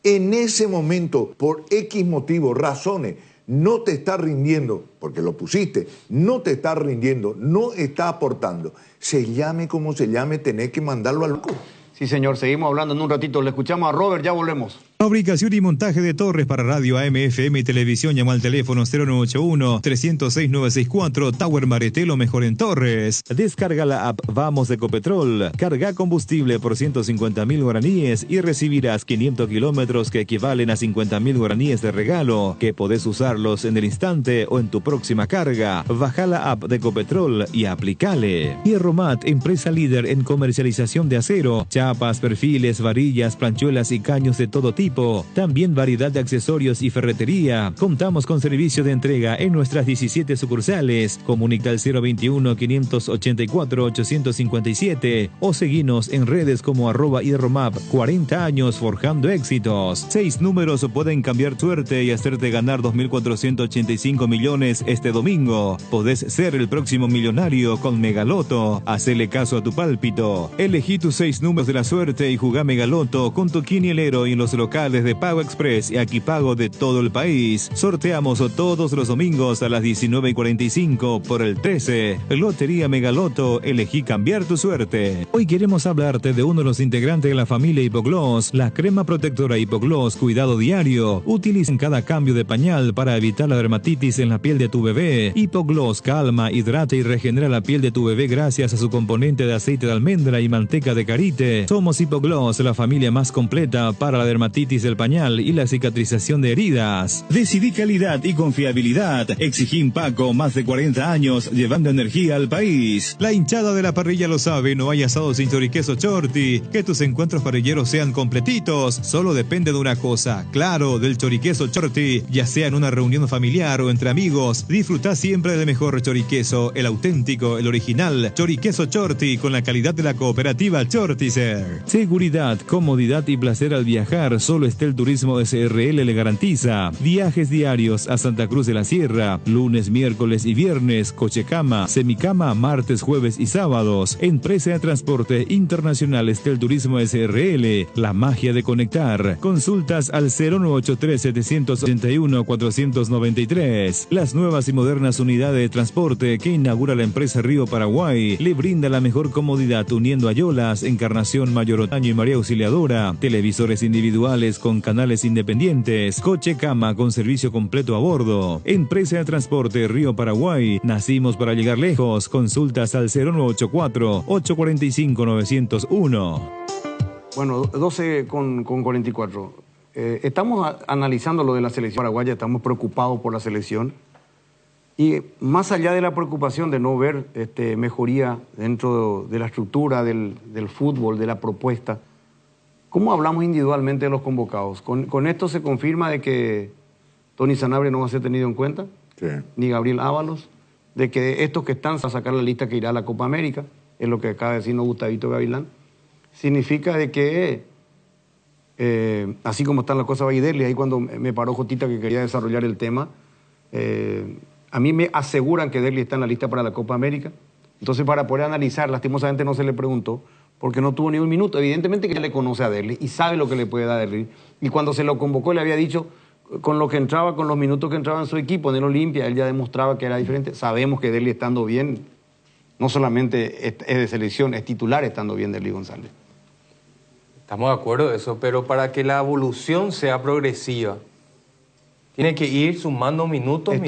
En ese momento, por X motivos, razones, no te está rindiendo, porque lo pusiste, no te está rindiendo, no está aportando. Se llame como se llame, tenés que mandarlo al banco. Sí, señor, seguimos hablando en un ratito. Le escuchamos a Robert, ya volvemos. Fabricación y montaje de torres para radio AM, FM y televisión. Llama al teléfono 0981-306-964. Tower Maretelo, mejor en torres. Descarga la app Vamos de Ecopetrol. Carga combustible por 150.000 guaraníes y recibirás 500 kilómetros que equivalen a 50.000 guaraníes de regalo, que podés usarlos en el instante o en tu próxima carga. Baja la app de Ecopetrol y aplicale. Hierromat, empresa líder en comercialización de acero, chapas, perfiles, varillas, planchuelas y caños de todo tipo. También variedad de accesorios y ferretería. Contamos con servicio de entrega en nuestras 17 sucursales. Comunica al 021-584-857 o seguinos en redes como @hierromap. 40 años forjando éxitos. 6 números pueden cambiar suerte y hacerte ganar 2.485 millones este domingo. Podés ser el próximo millonario con Megaloto. Hacele caso a tu pálpito. Elegí tus 6 números de la suerte y jugá Megaloto con tu quinielero y en los locales de Pago Express y Aquipago de todo el país. Sorteamos todos los domingos a las 19:45 por el 13. Lotería Megaloto, elegí cambiar tu suerte. Hoy queremos hablarte de uno de los integrantes de la familia Hipogloss, la crema protectora Hipogloss Cuidado Diario. Utiliza en cada cambio de pañal para evitar la dermatitis en la piel de tu bebé. Hipogloss calma, hidrata y regenera la piel de tu bebé gracias a su componente de aceite de almendra y manteca de karité. Somos Hipogloss, la familia más completa para la dermatitis del pañal y la cicatrización de heridas. Decidí calidad y confiabilidad. Exigí Impaco, más de 40 años llevando energía al país. La hinchada de la parrilla lo sabe, no hay asado sin choriqueso Chorti. Que tus encuentros parrilleros sean completitos, solo depende de una cosa, claro, del choriqueso Chorti. Ya sea en una reunión familiar o entre amigos, disfruta siempre del mejor choriqueso, el auténtico, el original. Choriqueso Chorti con la calidad de la cooperativa Chortizer. Seguridad, comodidad y placer al viajar son Solo Estel Turismo SRL le garantiza viajes diarios a Santa Cruz de la Sierra, lunes, miércoles y viernes, cochecama, semicama, martes, jueves y sábados. Empresa de Transporte Internacional Estel Turismo SRL, la magia de conectar. Consultas al 0983-781-493. Las nuevas y modernas unidades de transporte que inaugura la empresa Río Paraguay le brinda la mejor comodidad uniendo Ayolas, Encarnación, Mayor Otaño y María Auxiliadora. Televisores individuales con canales independientes. Coche cama con servicio completo a bordo. Empresa de Transporte Río Paraguay. Nacimos para llegar lejos. Consultas al 0984-845-901. Bueno, 12 con 44. Estamos analizando lo de la selección paraguaya, estamos preocupados por la selección. Y más allá de la preocupación de no ver mejoría dentro de la estructura del fútbol, de la propuesta, ¿cómo hablamos individualmente de los convocados? ¿Con esto se confirma de que Tony Sanabria no va a ser tenido en cuenta? Sí. Ni Gabriel Ábalos. De que estos que están a sacar la lista que irá a la Copa América, es lo que acaba de decirnos Gustavito Gavilán. Significa de que, así como están las cosas, va a ir Derli. Ahí cuando me paró Jotita que quería desarrollar el tema, a mí me aseguran que Derli está en la lista para la Copa América. Entonces, para poder analizar, lastimosamente no se le preguntó, porque no tuvo ni un minuto. Evidentemente que ya le conoce a Derli y sabe lo que le puede dar a Derli. Y cuando se lo convocó le había dicho, con lo que entraba, con los minutos que entraba en su equipo, en el Olimpia, él ya demostraba que era diferente. Sabemos que Derli estando bien, no solamente es de selección, es titular estando bien Derli González. Estamos de acuerdo de eso, pero para que la evolución sea progresiva, tiene que ir sumando minutos. Y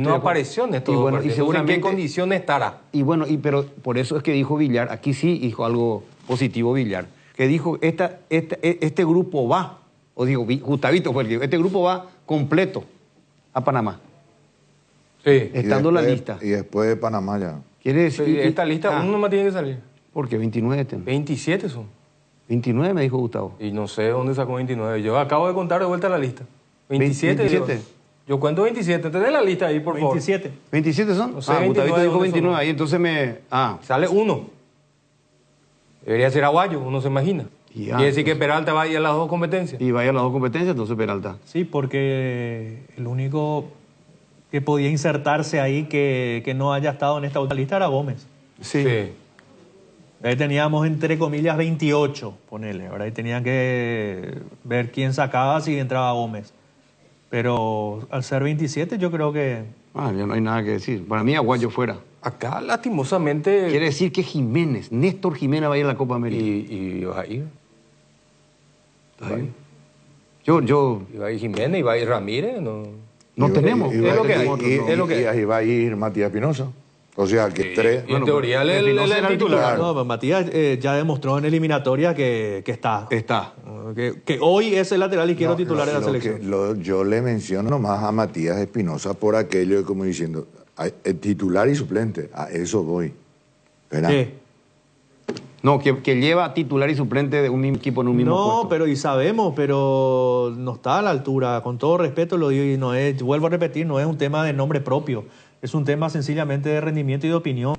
no apareció en estos dos partidos. Seguramente, ¿en qué condiciones estará? Y bueno, pero por eso es que dijo Villar, aquí sí dijo algo positivo Villar, que dijo, este grupo va, o digo, Gustavito fue el que dijo, este grupo va completo a Panamá. Sí. Estando la lista. Y después de Panamá ya. Quiere decir... Sí, esta lista, uno más tiene que salir. ¿Por qué? 29 27 son. 29 me dijo Gustavo. Y no sé dónde sacó 29. Yo acabo de contar de vuelta la lista. 27. Yo cuento 27. Tenés la lista ahí, por favor. 27. ¿27 son? No sé, Gustavito dijo 29 son. ahí, entonces me... Sale uno. Debería ser Aguayo, uno se imagina. Quiere decir que Peralta va a ir a las dos competencias. Y vaya a las dos competencias, entonces Peralta. Sí, porque el único que podía insertarse ahí que no haya estado en esta última lista era Gómez. Sí. Ahí teníamos, entre comillas, 28, ponele. Ahora ahí tenían que ver quién sacaba si entraba Gómez. Pero al ser 27 yo creo que... ya no hay nada que decir. Para mí Aguayo fuera. Acá, lastimosamente... Quiere decir que Jiménez, Néstor Jiménez va a ir a la Copa América. Y va a ir. ¿Está bien? Yo... Y va a ir Jiménez, y va a ir Ramírez, No tenemos. Y ahí va a ir Matías Espinosa. O sea, que tres... en teoría él es el titular. No, Matías ya demostró en eliminatoria que está. Que hoy es el lateral izquierdo titular de la selección. Yo le menciono nomás a Matías Espinosa por aquello de como diciendo, titular y suplente, a eso voy. ¿Verdad? ¿Qué? No, que lleva titular y suplente de un mismo equipo en un mismo puesto. No, pero y sabemos, pero no está a la altura. Con todo respeto lo digo y no es, vuelvo a repetir, no es un tema de nombre propio. Es un tema sencillamente de rendimiento y de opinión.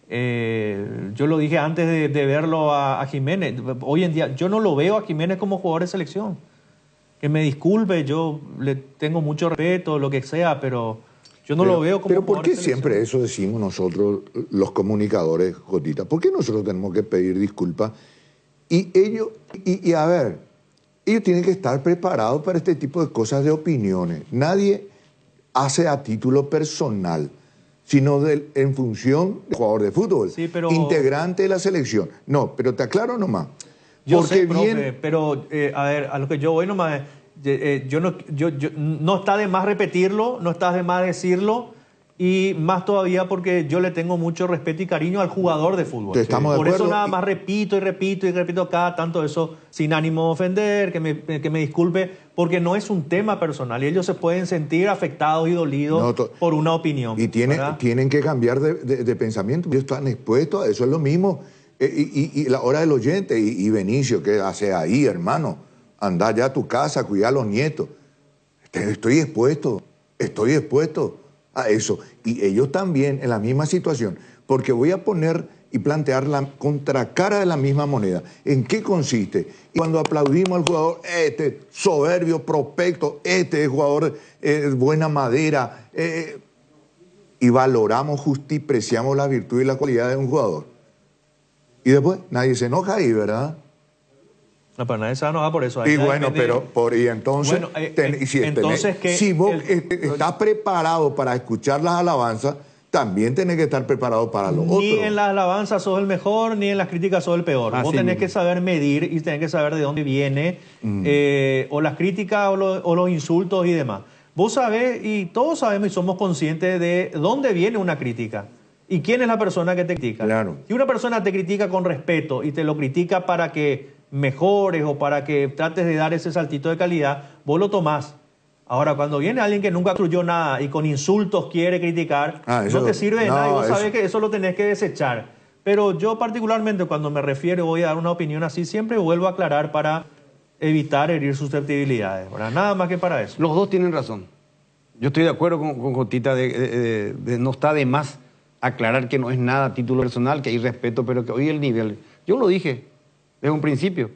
Yo lo dije antes de verlo a Jiménez. Hoy en día yo no lo veo a Jiménez como jugador de selección. Que me disculpe, yo le tengo mucho respeto, lo que sea, pero yo no lo veo como jugador. Pero ¿por qué siempre eso decimos nosotros, los comunicadores, Jotita? ¿Por qué nosotros tenemos que pedir disculpas? Y ellos, a ver, ellos tienen que estar preparados para este tipo de cosas de opiniones. Nadie hace a título personal, sino en función de jugador de fútbol, sí, integrante de la selección. No, pero te aclaro nomás. Yo sé, profe, pero a ver, a lo que yo voy nomás, no está de más repetirlo, no está de más decirlo, y más todavía porque yo le tengo mucho respeto y cariño al jugador de fútbol. Estamos de Por acuerdo. eso nada más repito cada tanto eso, sin ánimo de ofender, que me disculpe, porque no es un tema personal y ellos se pueden sentir afectados y dolidos por una opinión. Y tienen que cambiar de pensamiento. Ellos están expuestos a eso, es lo mismo. Y la hora del oyente, y Benicio, ¿qué hace ahí, hermano? Andá ya a tu casa, cuidar a los nietos. Estoy expuesto a eso. Y ellos también en la misma situación. Porque voy a poner y plantear la contracara de la misma moneda. ¿En qué consiste? Y cuando aplaudimos al jugador, este soberbio, prospecto, este es jugador buena madera, y valoramos, justipreciamos la virtud y la cualidad de un jugador. Y después nadie se enoja ahí, ¿verdad? No, pero nadie se enoja por eso. Y bueno, y entonces, si vos estás preparado para escuchar las alabanzas, también tenés que estar preparado para lo otro. Ni en las alabanzas sos el mejor, ni en las críticas sos el peor. Vos tenés que saber medir y tenés que saber de dónde viene o las críticas o los insultos y demás. Vos sabés, y todos sabemos y somos conscientes de dónde viene una crítica y quién es la persona que te critica. Claro. Si una persona te critica con respeto y te lo critica para que mejores o para que trates de dar ese saltito de calidad, vos lo tomás. Ahora, cuando viene alguien que nunca construyó nada y con insultos quiere criticar, no te sirve de nada y vos sabés que eso lo tenés que desechar. Pero yo particularmente cuando me refiero, voy a dar una opinión así, siempre vuelvo a aclarar para evitar herir susceptibilidades, ¿verdad? Nada más que para eso. Los dos tienen razón. Yo estoy de acuerdo con Jotita de no está de más aclarar que no es nada a título personal, que hay respeto, pero que hoy el nivel... Yo lo dije desde un principio.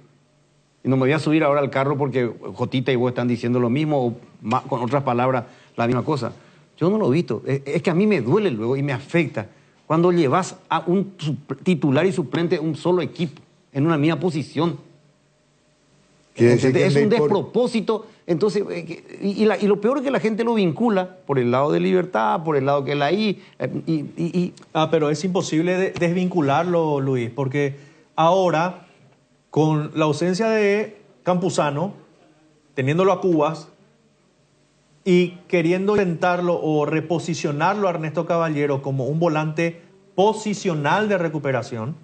Y no me voy a subir ahora al carro porque Jotita y vos están diciendo lo mismo o con otras palabras la misma cosa. Yo no lo he visto. Es que a mí me duele luego y me afecta cuando llevas a un titular y suplente un solo equipo en una misma posición. Es un despropósito. Entonces, y lo peor es que la gente lo vincula por el lado de Libertad, por el lado que la I. Pero es imposible desvincularlo, Luis, porque ahora, con la ausencia de Campuzano, teniéndolo a Cubas y queriendo intentarlo o reposicionarlo a Ernesto Caballero como un volante posicional de recuperación,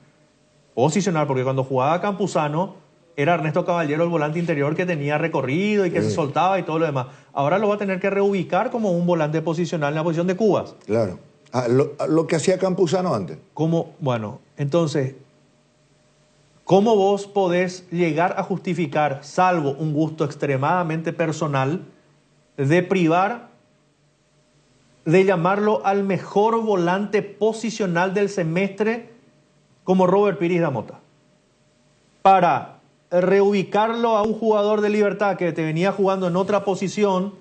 posicional, porque cuando jugaba Campuzano era Ernesto Caballero el volante interior que tenía recorrido y que se soltaba y todo lo demás. Ahora lo va a tener que reubicar como un volante posicional en la posición de Cubas. Claro. Lo que hacía Campuzano antes. Bueno, entonces, ¿cómo vos podés llegar a justificar, salvo un gusto extremadamente personal, de privar, de llamarlo al mejor volante posicional del semestre como Robert Piris da Mota, para reubicarlo a un jugador de Libertad que te venía jugando en otra posición,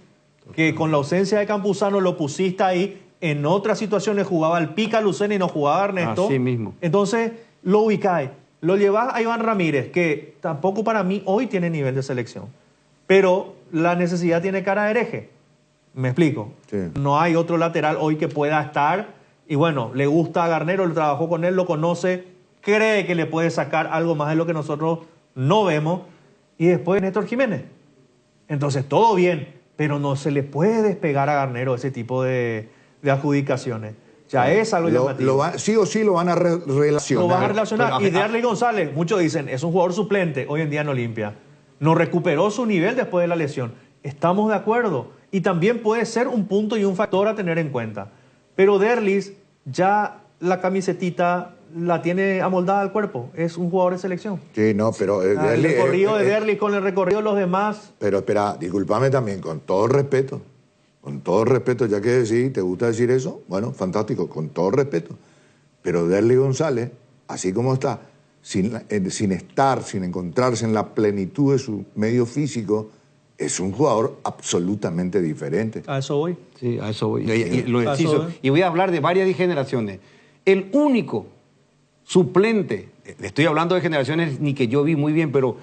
que con la ausencia de Campuzano lo pusiste ahí, en otras situaciones jugaba el Pica Lucena y no jugaba Ernesto? Así mismo. Entonces lo ubicáis, lo llevás a Iván Ramírez, que tampoco para mí hoy tiene nivel de selección, pero la necesidad tiene cara de hereje. ¿Me explico? Sí. No hay otro lateral hoy que pueda estar, y bueno, le gusta a Garnero, le trabajó con él, lo conoce, cree que le puede sacar algo más de lo que nosotros no vemos, y después Néstor Jiménez. Entonces todo bien, pero no se le puede despegar a Garnero ese tipo de adjudicaciones. Ya es algo llamativo. Sí o sí lo van a relacionar. Lo van a relacionar. Y Derley González, muchos dicen, es un jugador suplente hoy en día en Olimpia. No recuperó su nivel después de la lesión. Estamos de acuerdo. Y también puede ser un punto y un factor a tener en cuenta. Pero Derlis ya la camisetita la tiene amoldada al cuerpo. Es un jugador de selección. Sí, no, pero... el recorrido de Derlis con el recorrido de los demás... Pero espera, discúlpame también, con todo el respeto, ya que decís, ¿te gusta decir eso? Bueno, fantástico, con todo el respeto. Pero Derlis González, así como está, sin encontrarse en la plenitud de su medio físico, es un jugador absolutamente diferente. A eso voy. Sí, a eso voy. Y voy a hablar de varias generaciones. El único suplente, estoy hablando de generaciones ni que yo vi muy bien, pero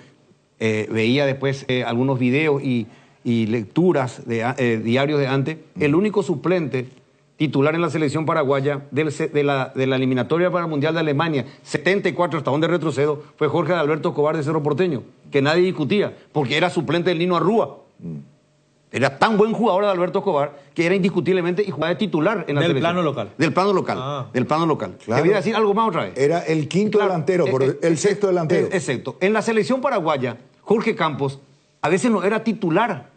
veía después algunos videos y lecturas de diarios de antes, el único suplente titular en la selección paraguaya de la eliminatoria para el Mundial de Alemania, 74 hasta donde retrocedo, fue Jorge Alberto Escobar de Cerro Porteño, que nadie discutía, porque era suplente del Nino Arrúa. Era tan buen jugador de Alberto Escobar que era indiscutiblemente y jugaba de titular en la selección. Del plano local. Del plano local. Claro. Te voy a decir algo más otra vez. Era el quinto delantero, el sexto delantero. Exacto. En la selección paraguaya, Jorge Campos a veces no era titular,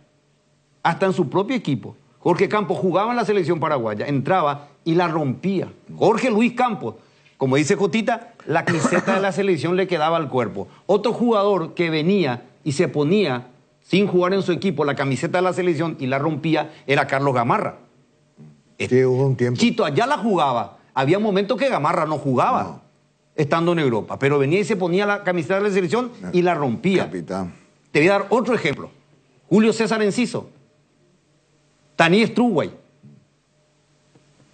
hasta en su propio equipo. Jorge Campos jugaba en la selección paraguaya, entraba y la rompía. Jorge Luis Campos, como dice Jotita, la camiseta de la selección le quedaba al cuerpo. Otro jugador que venía y se ponía sin jugar en su equipo la camiseta de la selección y la rompía era Carlos Gamarra. Sí, hubo un tiempo. Chito Ayala jugaba. Había momentos que Gamarra no jugaba. estando en Europa, pero venía y se ponía la camiseta de la selección y la rompía. Capitán. Te voy a dar otro ejemplo. Julio César Enciso, Tani Struway,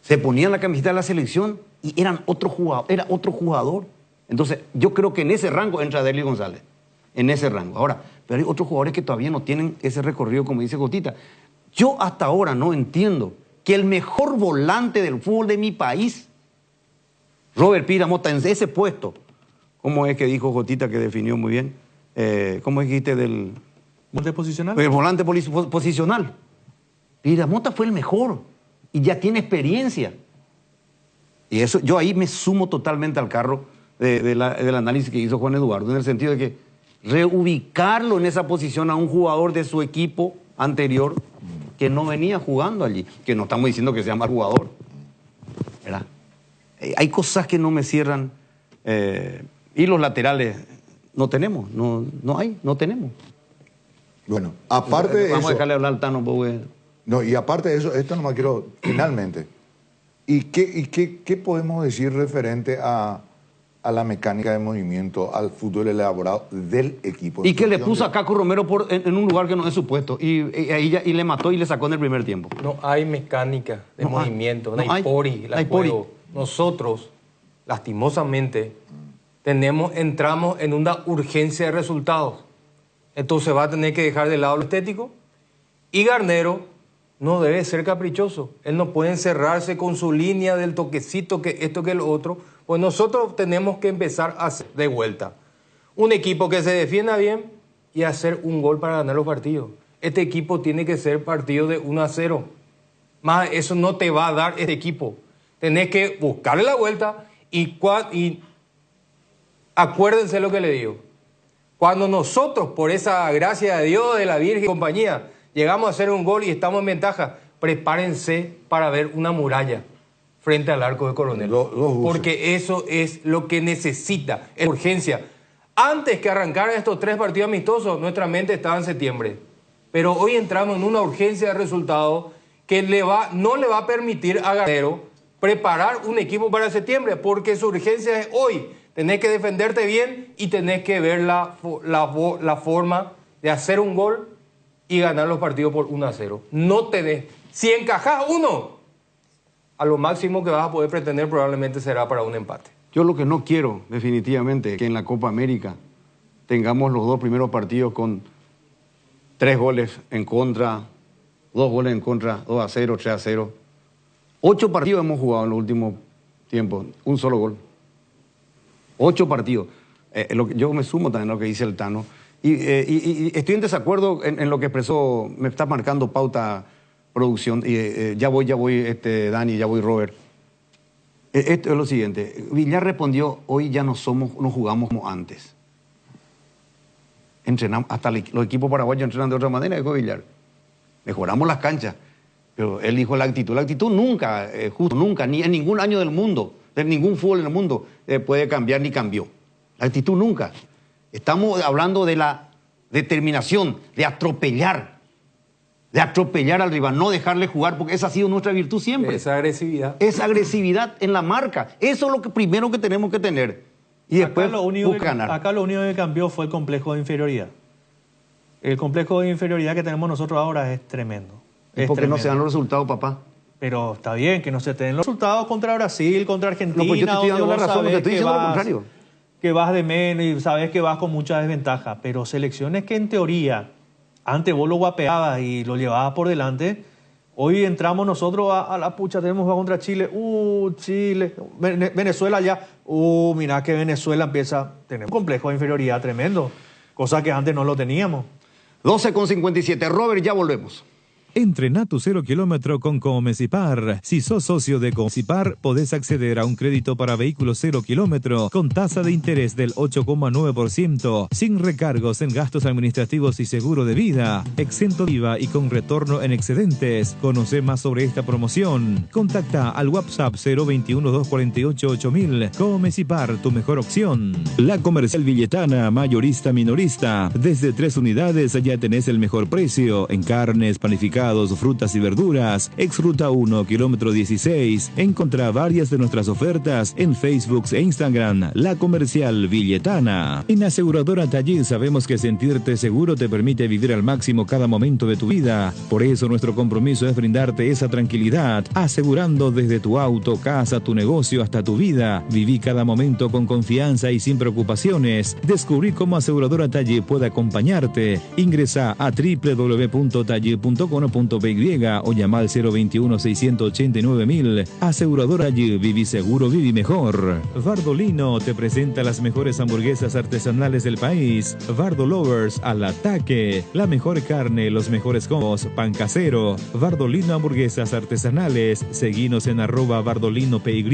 se ponían la camiseta de la selección y era otro jugador. Entonces, yo creo que en ese rango entra Derly González. En ese rango. Ahora, pero hay otros jugadores que todavía no tienen ese recorrido, como dice Gotita. Yo hasta ahora no entiendo que el mejor volante del fútbol de mi país, Robert Pira Mota, en ese puesto, ¿cómo es que dijo Gotita, que definió muy bien? ¿Cómo dijiste del...? ¿Volante posicional? El volante posicional. Pira Mota fue el mejor y ya tiene experiencia. Y eso, yo ahí me sumo totalmente al carro del análisis que hizo Juan Eduardo, en el sentido de que reubicarlo en esa posición a un jugador de su equipo anterior que no venía jugando allí, que no estamos diciendo que sea mal jugador, ¿verdad? Hay cosas que no me cierran, y los laterales no tenemos, no tenemos. Bueno, aparte de eso... Vamos a dejarle hablar al Tano, pues. No, y aparte de eso, esto nomás quiero, finalmente, ¿y qué podemos decir referente a la mecánica de movimiento, al fútbol elaborado del equipo? Y que le puso a Caco Romero en un lugar que no es su puesto, y le mató y le sacó en el primer tiempo. No hay mecánica de movimiento, no hay pori, juego. Nosotros, lastimosamente, entramos en una urgencia de resultados. Entonces va a tener que dejar de lado lo estético, y Garnero no debe ser caprichoso. Él no puede encerrarse con su línea del toquecito, que esto, que lo otro. Pues nosotros tenemos que empezar a hacer de vuelta un equipo que se defienda bien y hacer un gol para ganar los partidos. Este equipo tiene que ser partido de 1-0. Más eso no te va a dar este equipo. Tenés que buscarle la vuelta y acuérdense lo que le digo. Cuando nosotros, por esa gracia de Dios, de la Virgen y compañía, llegamos a hacer un gol y estamos en ventaja, prepárense para ver una muralla frente al arco de Coronel. Porque eso es lo que necesita, es urgencia. Antes que arrancaran estos 3 partidos amistosos, nuestra mente estaba en septiembre. Pero hoy entramos en una urgencia de resultados que no le va a permitir a Garnero preparar un equipo para septiembre, porque su urgencia es hoy. Tenés que defenderte bien y tenés que ver la forma de hacer un gol y ganar los partidos por 1-0. No tenés. Si encajás uno, a lo máximo que vas a poder pretender probablemente será para un empate. Yo lo que no quiero, definitivamente, es que en la Copa América tengamos los 2 primeros partidos con 3 goles en contra, 2 goles en contra, 2-0, 3-0. 8 partidos hemos jugado en los últimos tiempos, un solo gol. 8 partidos. Yo me sumo también a lo que dice el Tano. Y estoy en desacuerdo en lo que expresó, me está marcando pauta producción. Ya voy, Dani, ya voy, Robert. Esto es lo siguiente. Villar respondió, hoy ya no jugamos como antes. Entrenamos, hasta los equipos paraguayos entrenan de otra manera, dijo Villar. Mejoramos las canchas. Pero él dijo la actitud. La actitud nunca, nunca, ni en ningún año del mundo, de ningún fútbol en el mundo, puede cambiar ni cambió. La actitud nunca. Estamos hablando de la determinación, de atropellar al rival, no dejarle jugar, porque esa ha sido nuestra virtud siempre. Esa agresividad. Esa agresividad en la marca. Eso es lo que primero que tenemos que tener. Y después ganar. Acá lo único que cambió fue el complejo de inferioridad. El complejo de inferioridad que tenemos nosotros ahora es tremendo. ¿Por qué no se dan los resultados, papá? Pero está bien que no se te den los resultados contra Brasil, contra Argentina. No, pues yo te estoy dando la razón, porque estoy diciendo lo contrario. Que vas de menos y sabes que vas con mucha desventaja. Pero selecciones que en teoría antes vos lo guapeabas y lo llevabas por delante, hoy entramos nosotros a la pucha, tenemos que jugar contra Chile. Chile, Venezuela ya. Mirá que Venezuela empieza. Tenemos un complejo de inferioridad tremendo, cosa que antes no lo teníamos. 12:57. Robert, ya volvemos. Entrena tu 0 kilómetro con Comecipar. Si sos socio de Comecipar, podés acceder a un crédito para vehículos 0 kilómetro con tasa de interés del 8,9%, sin recargos en gastos administrativos y seguro de vida, exento de IVA y con retorno en excedentes. Conoce más sobre esta promoción. Contacta al WhatsApp 021-248-8000. Comecipar, tu mejor opción. La Comercial Villetana, mayorista minorista. Desde 3 unidades ya tenés el mejor precio en carnes, panificadas, pescados, frutas y verduras. Exruta 1, kilómetro 16. Encontrá varias de nuestras ofertas en Facebook e Instagram. La Comercial Villetana. En Aseguradora Taller sabemos que sentirte seguro te permite vivir al máximo cada momento de tu vida. Por eso nuestro compromiso es brindarte esa tranquilidad, asegurando desde tu auto, casa, tu negocio hasta tu vida. Viví cada momento con confianza y sin preocupaciones. Descubrí cómo Aseguradora Taller puede acompañarte. Ingresa a www.taller.com.py o llama al 021-689-1000. Aseguradora Taller, viví seguro, viví mejor. Bardolino te presenta las mejores hamburguesas artesanales del país. Bardo Lovers al ataque. La mejor carne, los mejores combos, pan casero. Bardolino Hamburguesas Artesanales. Seguinos en @BardolinoPY.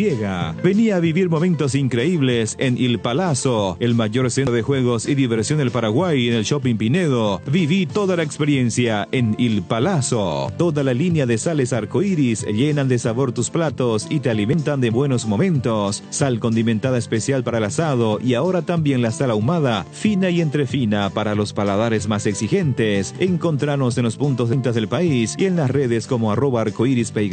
Vení a vivir momentos increíbles en Il Palazzo, el mayor centro de juegos y diversión del Paraguay, en el Shopping Pinedo. Viví toda la experiencia en Il Palazzo. Toda la línea de sales arcoíris llenan de sabor tus platos y te alimentan de buenos momentos. Sal condimentada especial para el asado y ahora también la sal ahumada, fina y entrefina para los paladares más exigentes. Encontranos en los puntos de ventas del país y en las redes como @arcoirispy.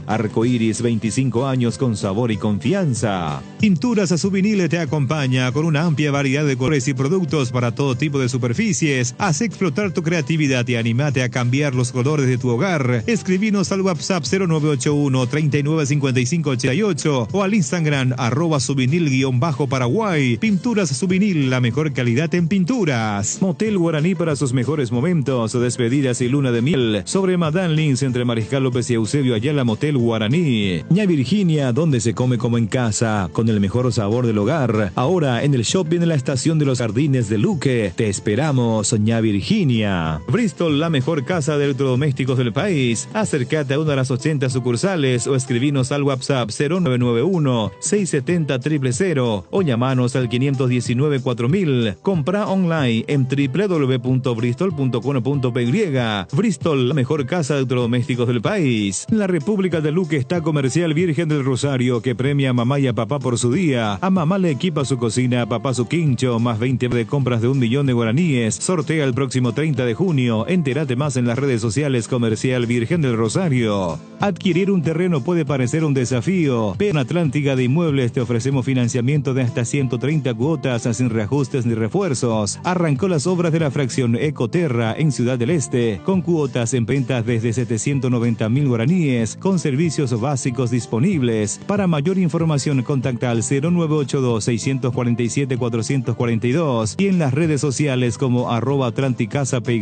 Arcoiris, 25 años con sabor y confianza. Pinturas Subinil te acompaña con una amplia variedad de colores y productos para todo tipo de superficies. Haz explotar tu creatividad y animate a cambiar los colores de tu hogar. Escribinos al WhatsApp 0981 395588 o al Instagram @subinil_Paraguay. Pinturas Subinil, la mejor calidad en pinturas. Motel Guaraní para sus mejores momentos, despedidas y luna de miel. Sobre Madame Lins entre Mariscal López y Eusebio Ayala, Motel Guaraní. Ña Virginia, donde se come como en casa, con el mejor sabor del hogar. Ahora en el shopping en la estación de los Jardines de Luque. Te esperamos, Ña Virginia. Bristol, la mejor casa de electrodomésticos del país. Acércate a una de las 80 sucursales o escribinos al WhatsApp 0991-670-000 o llamanos al 519-4000. Compra online en www.bristol.com.py. Bristol, la mejor casa de electrodomésticos del país. La República de Luque está Comercial Virgen del Rosario, que premia a mamá y a papá por su día. A mamá le equipa su cocina, a papá su quincho, más 20 de compras de 1 millón de guaraníes. Sortea el próximo 30 de junio. Entérate más en las redes sociales Comercial Virgen del Rosario. Adquirir un terreno puede parecer un desafío, pero en Atlántica de Inmuebles te ofrecemos financiamiento de hasta 130 cuotas sin reajustes ni refuerzos. Arrancó las obras de la fracción Ecoterra en Ciudad del Este, con cuotas en ventas desde 790.000 guaraníes, con servicios básicos disponibles. Para mayor información contacta al 0982-647-442 y en las redes sociales como @AtlanticasaPY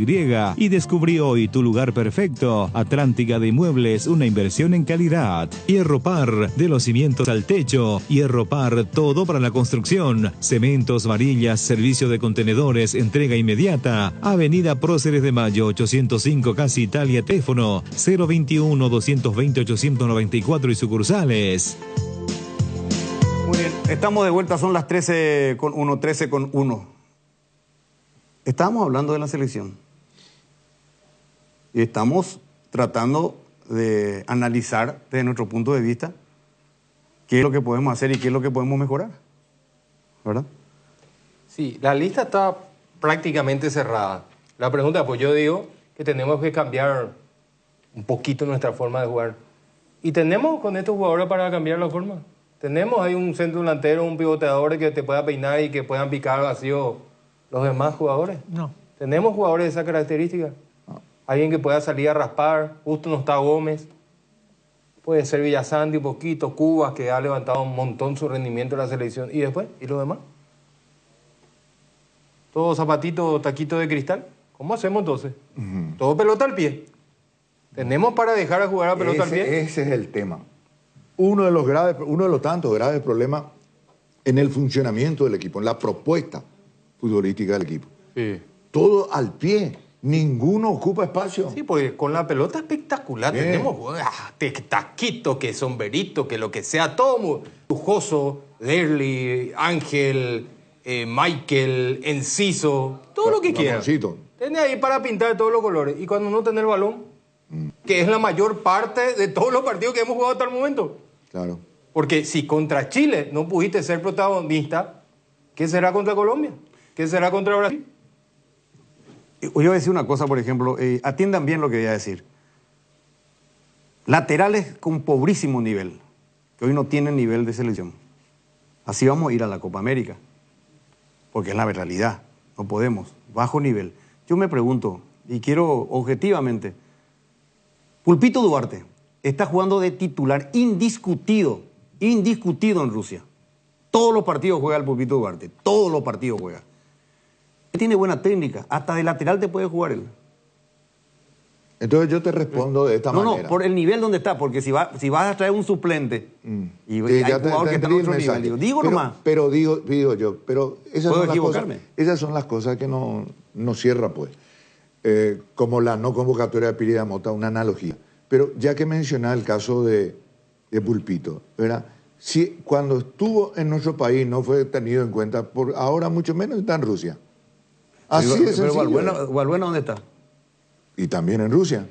y descubrí hoy tu lugar perfecto. Atlántica de Inmuebles, una inversión en calidad. Hierro Par, de los cimientos al techo. Hierro Par, todo para la construcción. Cementos, varillas, servicio de contenedores, entrega inmediata. Avenida Próceres de Mayo, 805, Casi Italia, teléfono 021-220-894 y sucursales. Muy bien, estamos de vuelta, son las 13:01. Estábamos hablando de la selección y estamos tratando de analizar desde nuestro punto de vista qué es lo que podemos hacer y qué es lo que podemos mejorar, ¿verdad? Sí, la lista está prácticamente cerrada. La pregunta, pues yo digo que tenemos que cambiar un poquito nuestra forma de jugar. Y tenemos con estos jugadores para cambiar la forma. Tenemos ahí un centro delantero, un pivoteador que te pueda peinar y que puedan picar vacío los demás jugadores. No. Tenemos jugadores de esa característica. Alguien que pueda salir a raspar. Justo no está Gómez. Puede ser Villasanti un poquito, Cubas, que ha levantado un montón su rendimiento en la selección. ¿Y después? ¿Y los demás? ¿Todo zapatito, taquito de cristal? ¿Cómo hacemos entonces? Todo pelota al pie. ¿Tenemos para dejar a jugar a pelota al pie? Ese es el tema. Uno de los tantos graves problemas en el funcionamiento del equipo, en la propuesta futbolística del equipo. Sí. Todo al pie. Ninguno ocupa espacio. Sí, porque con la pelota espectacular tenemos taquito, que sombrerito, que lo que sea, todo muy lujoso. Derli, Ángel, Michael, Enciso, todo lo que quieran. Tenés ahí para pintar de todos los colores. Y cuando no tenés el balón, que es la mayor parte de todos los partidos que hemos jugado hasta el momento. Claro. Porque si contra Chile no pudiste ser protagonista, ¿qué será contra Colombia? ¿Qué será contra Brasil? Yo voy a decir una cosa, por ejemplo, atiendan bien lo que voy a decir. laterales con pobrísimo nivel, que hoy no tienen nivel de selección. Así vamos a ir a la Copa América, porque es la realidad, no podemos, bajo nivel. Yo me pregunto, y quiero objetivamente, Pulpito Duarte está jugando de titular indiscutido en Rusia. Todos los partidos juega el Pulpito Duarte, todos los partidos juega. Tiene buena técnica, hasta de lateral te puede jugar él. Entonces yo te respondo de esta manera. No, por el nivel donde está, porque si vas a traer un suplente y hay ya jugador que está en otro nivel, digo nomás. Pero digo yo, pero equivocarme. Esas son las cosas que no cierra, pues. Como la no convocatoria de Pirida Mota, una analogía. Pero ya que mencionaba el caso de Pulpito, ¿verdad? Si cuando estuvo en nuestro país no fue tenido en cuenta, por ahora mucho menos está en Rusia. Así de sencillo. Pero Valbuena, ¿dónde está? Y también en Rusia.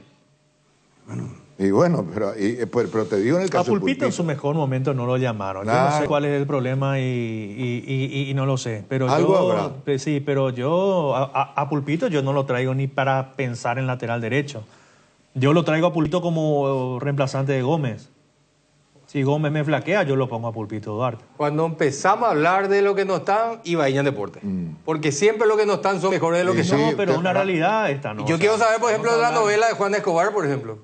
Pero te digo en el caso a Pulpito en su mejor momento no lo llamaron. Yo no sé cuál es el problema y no lo sé. Pero sí, pero yo a Pulpito yo no lo traigo ni para pensar en lateral derecho. Yo lo traigo a Pulpito como reemplazante de Gómez. Si Gómez me flaquea, yo lo pongo a Pulpito Duarte. Cuando empezamos a hablar de lo que no están, iba en deporte. Porque siempre lo que no están son mejores de lo que son. No, pero una realidad esta no. Yo quiero saber, por ejemplo, de la novela de Juan Escobar, por ejemplo.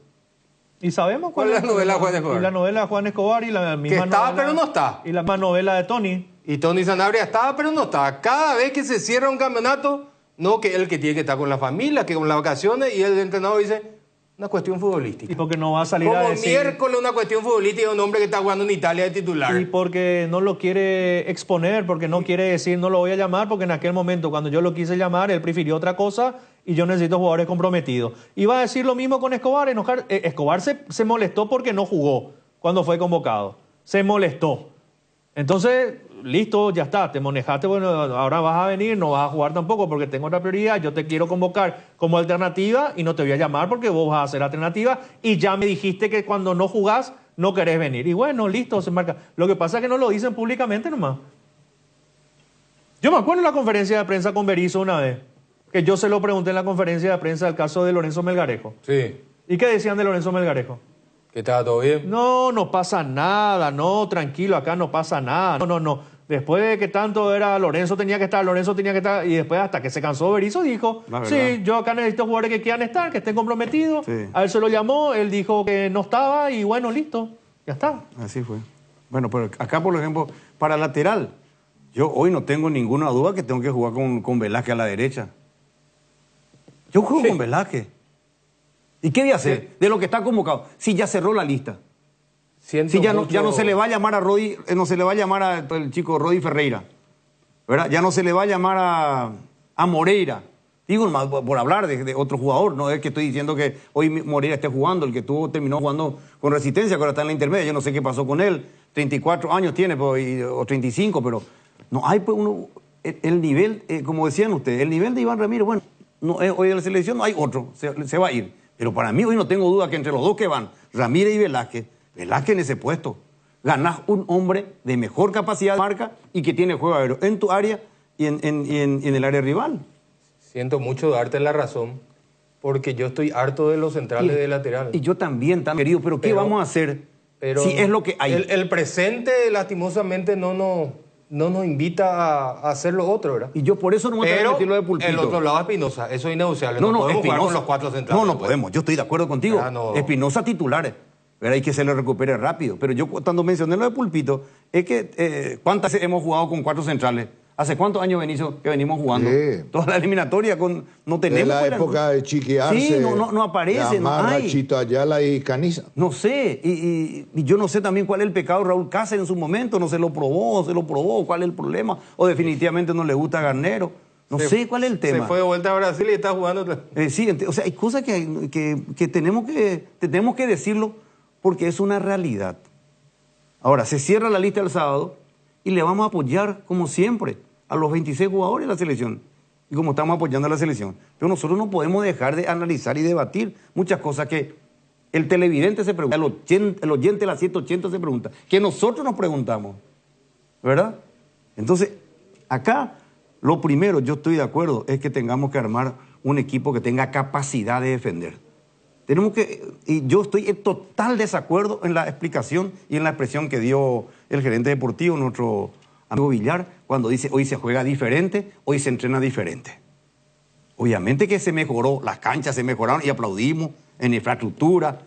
¿Y sabemos cuál es la novela de Juan Escobar? Y la novela de Juan Escobar y la misma que está, novela, pero no está. Y la más novela de Tony. Y Tony Sanabria está, pero no está. Cada vez que se cierra un campeonato, no que él que tiene que estar con la familia, que con las vacaciones, y el entrenador dice... Una cuestión futbolística. Y porque no va a salir como a decir... miércoles una cuestión futbolística de un hombre que está jugando en Italia de titular. Y porque no lo quiere exponer, porque no quiere decir no lo voy a llamar, porque en aquel momento cuando yo lo quise llamar, él prefirió otra cosa y yo necesito jugadores comprometidos. Iba a decir lo mismo con Escobar. Escobar se molestó porque no jugó cuando fue convocado. Se molestó. Entonces, listo, ya está, te manejaste, bueno, ahora vas a venir, no vas a jugar tampoco porque tengo otra prioridad, yo te quiero convocar como alternativa y no te voy a llamar porque vos vas a ser alternativa y ya me dijiste que cuando no jugás no querés venir. Y bueno, listo, se marca. Lo que pasa es que no lo dicen públicamente nomás. Yo me acuerdo en la conferencia de prensa con Berizzo una vez, que yo se lo pregunté en la conferencia de prensa del caso de Lorenzo Melgarejo. Sí. ¿Y qué decían de Lorenzo Melgarejo? ¿Que estaba todo bien? No pasa nada, no, tranquilo, acá no pasa nada, no. Después de que tanto era Lorenzo tenía que estar, y después hasta que se cansó Berizzo dijo, sí, yo acá necesito jugadores que quieran estar, que estén comprometidos. Sí. A él se lo llamó, él dijo que no estaba y bueno, listo, ya está. Así fue. Bueno, pero acá, por ejemplo, para lateral, yo hoy no tengo ninguna duda que tengo que jugar con Velázquez a la derecha. Yo juego con Velázquez. ¿Y qué voy a hacer de lo que está convocado? Si ya cerró la lista. Si ya no se le va a llamar a Rodi, no se le va a llamar al chico Rodi Ferreira, ¿verdad? Ya no se le va a llamar a Moreira. Digo, por hablar de otro jugador, no es que estoy diciendo que hoy Moreira esté jugando, el que terminó jugando con Resistencia, que ahora está en la intermedia, yo no sé qué pasó con él, 34 años tiene, o 35, pero no hay pues el nivel, como decían ustedes, el nivel de Iván Ramírez, bueno, no, hoy en la selección no hay otro, se va a ir. Pero para mí hoy no tengo duda que entre los dos que van, Ramírez y Velázquez en ese puesto, ganás un hombre de mejor capacidad de marca y que tiene juego aéreo en tu área y en el área rival. Siento mucho darte la razón, porque yo estoy harto de los centrales de lateral. Y yo también, querido, pero ¿qué vamos a hacer si es lo que hay? El presente, lastimosamente, no nos invita a hacer lo otro, ¿verdad? Y yo por eso no me atrevo a decir lo de Pulpito. El otro lado es Espinosa, eso es innegociable. No podemos jugar con los 4 centrales. No podemos, yo estoy de acuerdo contigo. Espinosa titulares, ¿verdad? Y que se le recupere rápido. Pero yo cuando mencioné lo de Pulpito, es que ¿cuántas veces hemos jugado con 4 centrales? ¿Hace cuántos años que venimos jugando? Sí. Toda la eliminatoria no tenemos. De la época de Chiqui Arce. Sí, no aparece, no hay. Chito Ayala y Caniza. No sé, y yo no sé también cuál es el pecado de Raúl Cáceres en su momento, no se lo probó, cuál es el problema, o definitivamente no le gusta a Garnero. No sé cuál es el tema. Se fue de vuelta a Brasil y está jugando. Sí, o sea, hay cosas que tenemos que decirlo porque es una realidad. Ahora, se cierra la lista el sábado y le vamos a apoyar, como siempre, a los 26 jugadores de la selección. Y como estamos apoyando a la selección. Pero nosotros no podemos dejar de analizar y debatir muchas cosas que el televidente se pregunta, el oyente de la 180 se pregunta, que nosotros nos preguntamos. ¿Verdad? Entonces, acá, lo primero, yo estoy de acuerdo, es que tengamos que armar un equipo que tenga capacidad de defender. Tenemos que, y yo estoy en total desacuerdo en la explicación y en la expresión que dio el gerente deportivo, nuestro amigo Villar, cuando dice hoy se juega diferente, hoy se entrena diferente. Obviamente que se mejoró, las canchas se mejoraron y aplaudimos en infraestructura,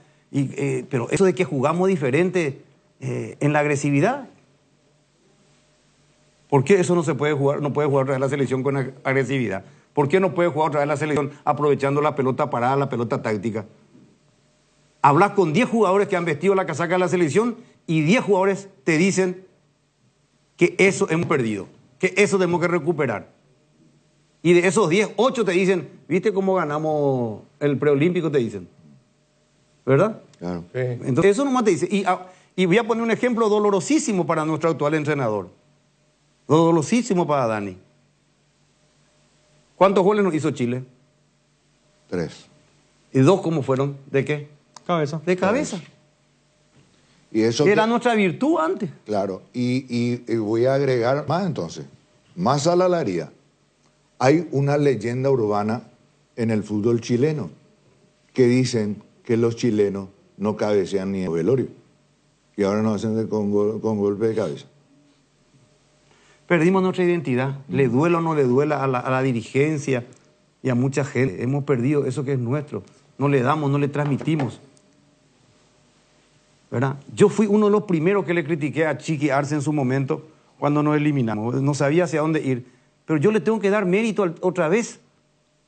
pero eso de que jugamos diferente en la agresividad, ¿por qué eso no se puede jugar? No puede jugar otra vez la selección con agresividad. ¿Por qué no puede jugar otra vez la selección aprovechando la pelota parada, la pelota táctica? Hablas con 10 jugadores que han vestido la casaca de la selección y 10 jugadores te dicen que eso hemos perdido, que eso tenemos que recuperar. Y de esos 10, 8 te dicen, ¿viste cómo ganamos el preolímpico? Te dicen. ¿Verdad? Claro. Sí. Entonces eso nomás te dice. Y voy a poner un ejemplo dolorosísimo para nuestro actual entrenador. Dolorosísimo para Dani. ¿Cuántos goles nos hizo Chile? 3. ¿Y 2 cómo fueron? ¿De qué? Cabeza. De cabeza. Y eso era nuestra virtud antes. Claro. Y voy a agregar más entonces. Más a la laría. Hay una leyenda urbana en el fútbol chileno que dicen que los chilenos no cabecean ni en velorio. Y ahora nos hacen con golpe de cabeza. Perdimos nuestra identidad. Le duela o no le duela a la dirigencia y a mucha gente. Hemos perdido eso que es nuestro. No le damos, no le transmitimos. ¿Verdad? Yo fui uno de los primeros que le critiqué a Chiqui Arce en su momento cuando nos eliminamos. No sabía hacia dónde ir. Pero yo le tengo que dar mérito otra vez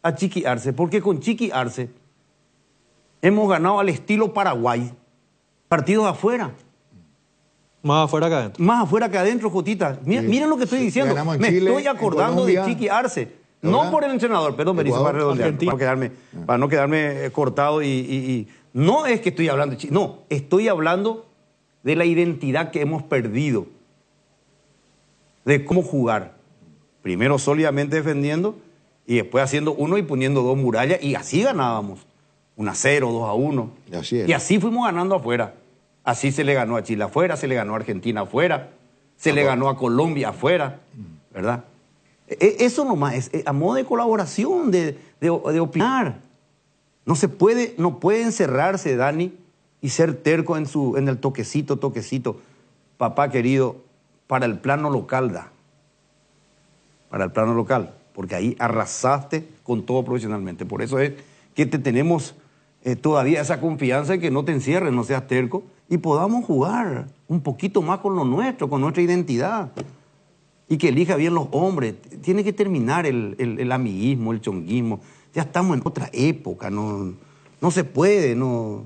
a Chiqui Arce, porque con Chiqui Arce hemos ganado al estilo Paraguay. Partidos afuera. Más afuera que adentro. Más afuera que adentro, Jotita. Miren lo que estoy diciendo. Me Chile, estoy acordando de Chiqui Arce. No por el entrenador, perdón, Berizzo, para redondear, para no quedarme cortado y no es que estoy hablando de Chiqui, no, estoy hablando de la identidad que hemos perdido, de cómo jugar. Primero sólidamente defendiendo y después haciendo 1 y poniendo 2 murallas y así ganábamos. 1-0, 2-1. Y así fuimos ganando afuera. Así se le ganó a Chile afuera, se le ganó a Argentina afuera, se le ganó a Colombia afuera, ¿verdad? Eso nomás es a modo de colaboración, de opinar. No puede encerrarse, Dani, y ser terco en el toquecito. Papá querido, para el plano local da. Para el plano local, porque ahí arrasaste con todo profesionalmente. Por eso es que te tenemos todavía esa confianza de que no te encierres, no seas terco, y podamos jugar un poquito más con lo nuestro, con nuestra identidad. Y que elija bien los hombres. Tiene que terminar el amiguismo, el chonguismo. Ya estamos en otra época, no se puede, Yo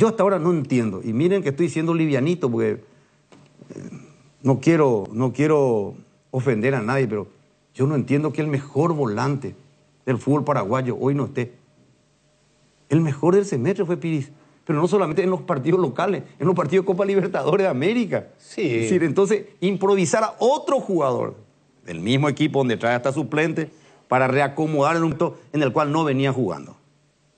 hasta ahora no entiendo. Y miren que estoy siendo livianito porque no quiero ofender a nadie, pero yo no entiendo que el mejor volante del fútbol paraguayo hoy no esté. El mejor del semestre fue Piris. Pero no solamente en los partidos locales, en los partidos de Copa Libertadores de América. Sí. Es decir, entonces, improvisar a otro jugador del mismo equipo donde trae hasta suplente para reacomodar en un momento en el cual no venía jugando.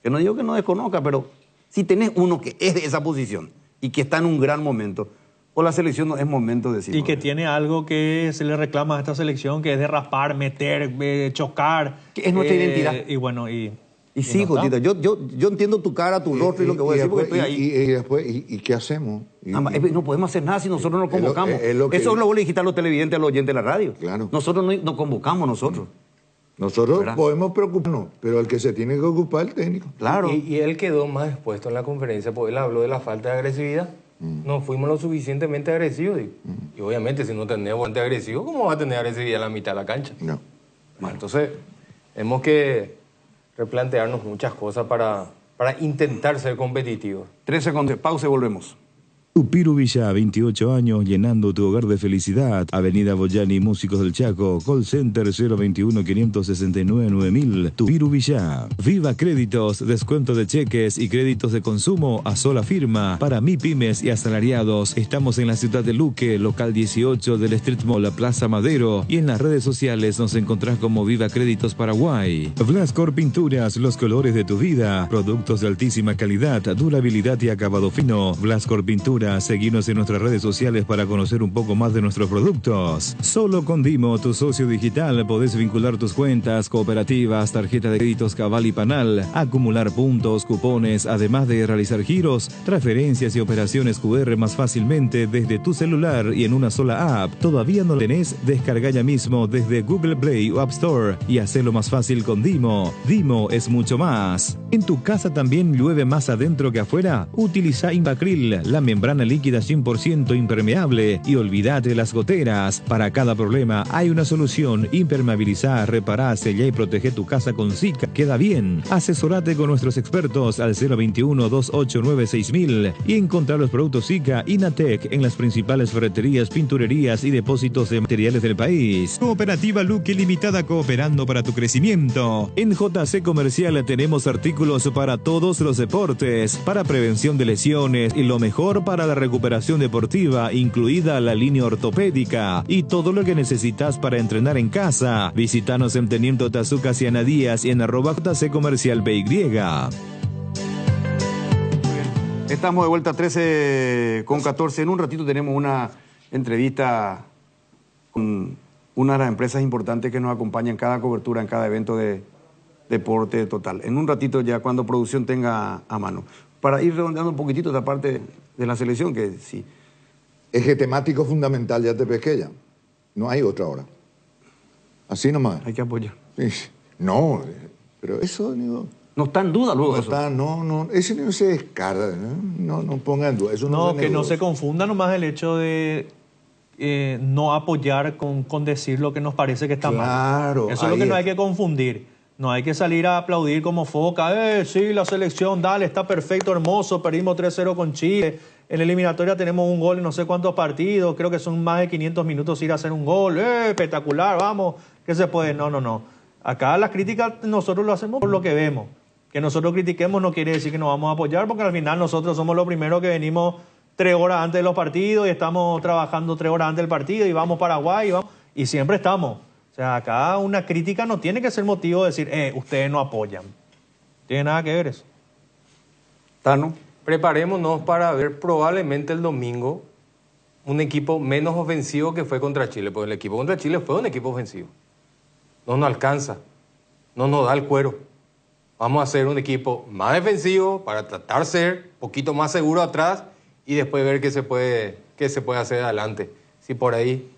Que no digo que no desconozca, pero si tenés uno que es de esa posición y que está en un gran momento, o la selección no es momento de decirlo. Y que tiene algo que se le reclama a esta selección, que es de raspar, meter, chocar. Que es nuestra identidad. Y bueno, y sí, Jotita, yo entiendo tu cara, tu rostro y lo que voy a decir, porque estoy ahí. Y después, ¿qué hacemos? No podemos hacer nada si nosotros no convocamos. Eso es lo que le dijiste a los televidentes, a los oyentes de la radio. Claro. Nosotros no convocamos nosotros. Nosotros podemos preocuparnos, pero el que se tiene que ocupar es el técnico. Claro. Y él quedó más expuesto en la conferencia, porque él habló de la falta de agresividad. No fuimos lo suficientemente agresivos. Y obviamente, si no tenemos bastante agresivo, ¿cómo va a tener agresividad en la mitad de la cancha? No. Bueno, entonces, tenemos que replantearnos muchas cosas para intentar ser competitivos. 3 segundos, pausa y volvemos. Tupiru Villa, 28 años, llenando tu hogar de felicidad. Avenida Boyani, Músicos del Chaco. Call Center 021-569-9000. Tupiru Villa. Viva Créditos, descuento de cheques y créditos de consumo a sola firma. Para MIPYMES y asalariados. Estamos en la ciudad de Luque, local 18 del Street Mall, Plaza Madero. Y en las redes sociales nos encontrás como Viva Créditos Paraguay. Blascor Pinturas, los colores de tu vida. Productos de altísima calidad, durabilidad y acabado fino. Blascor Pinturas. Ahora, seguinos en nuestras redes sociales para conocer un poco más de nuestros productos. Solo con Dimo, tu socio digital, podés vincular tus cuentas, cooperativas, tarjeta de créditos Cabal y Panal, acumular puntos, cupones, además de realizar giros, transferencias y operaciones QR más fácilmente desde tu celular y en una sola app. ¿Todavía no lo tenés? Descarga ya mismo desde Google Play o App Store y hacelo más fácil con Dimo. Dimo es mucho más. ¿En tu casa también llueve más adentro que afuera? Utiliza Impacril, la membrana líquida 100% impermeable, y olvídate de las goteras. Para cada problema hay una solución. Impermeabilizá, repará, sellá y protege tu casa con Zika. Queda bien. Asesorate con nuestros expertos al 021-289-6000 y encontrá los productos Zika Inatec en las principales ferreterías, pinturerías y depósitos de materiales del país. Cooperativa Luque Limitada, cooperando para tu crecimiento. En JC Comercial tenemos artículos para todos los deportes, para prevención de lesiones y lo mejor para la recuperación deportiva, incluida la línea ortopédica y todo lo que necesitas para entrenar en casa. Visítanos en Teniente Tazuca Ciana Díaz y en @JC Comercial BY. Estamos de vuelta 13:14. En un ratito tenemos una entrevista con una de las empresas importantes que nos acompaña en cada cobertura, en cada evento de Deporte Total. En un ratito ya cuando producción tenga a mano. Para ir redondeando un poquitito esta parte de la selección, que sí. Eje temático fundamental, ya te pesqué ya. No hay otra hora. Así nomás. Hay que apoyar. No, pero eso... No está en duda luego no eso. Ese no se descarga, no ponga en duda. Eso No, se que no se confunda nomás el hecho de no apoyar con decir lo que nos parece que está mal. Eso es lo que no hay que confundir. No hay que salir a aplaudir como foca. Sí, la selección, dale, está perfecto, hermoso. Perdimos 3-0 con Chile. En la eliminatoria tenemos un gol en no sé cuántos partidos. Creo que son más de 500 minutos ir a hacer un gol. Espectacular, vamos. ¿Qué se puede? No. Acá las críticas nosotros lo hacemos por lo que vemos. Que nosotros critiquemos no quiere decir que nos vamos a apoyar, porque al final nosotros somos los primeros que venimos 3 horas antes de los partidos y estamos trabajando 3 horas antes del partido y vamos a Paraguay y siempre estamos. O sea, acá una crítica no tiene que ser motivo de decir, ustedes no apoyan. No tiene nada que ver eso. Tano, preparémonos para ver probablemente el domingo un equipo menos ofensivo que fue contra Chile, porque el equipo contra Chile fue un equipo ofensivo. No nos alcanza, no nos da el cuero. Vamos a hacer un equipo más defensivo para tratar de ser un poquito más seguro atrás y después ver qué se puede hacer adelante. Si por ahí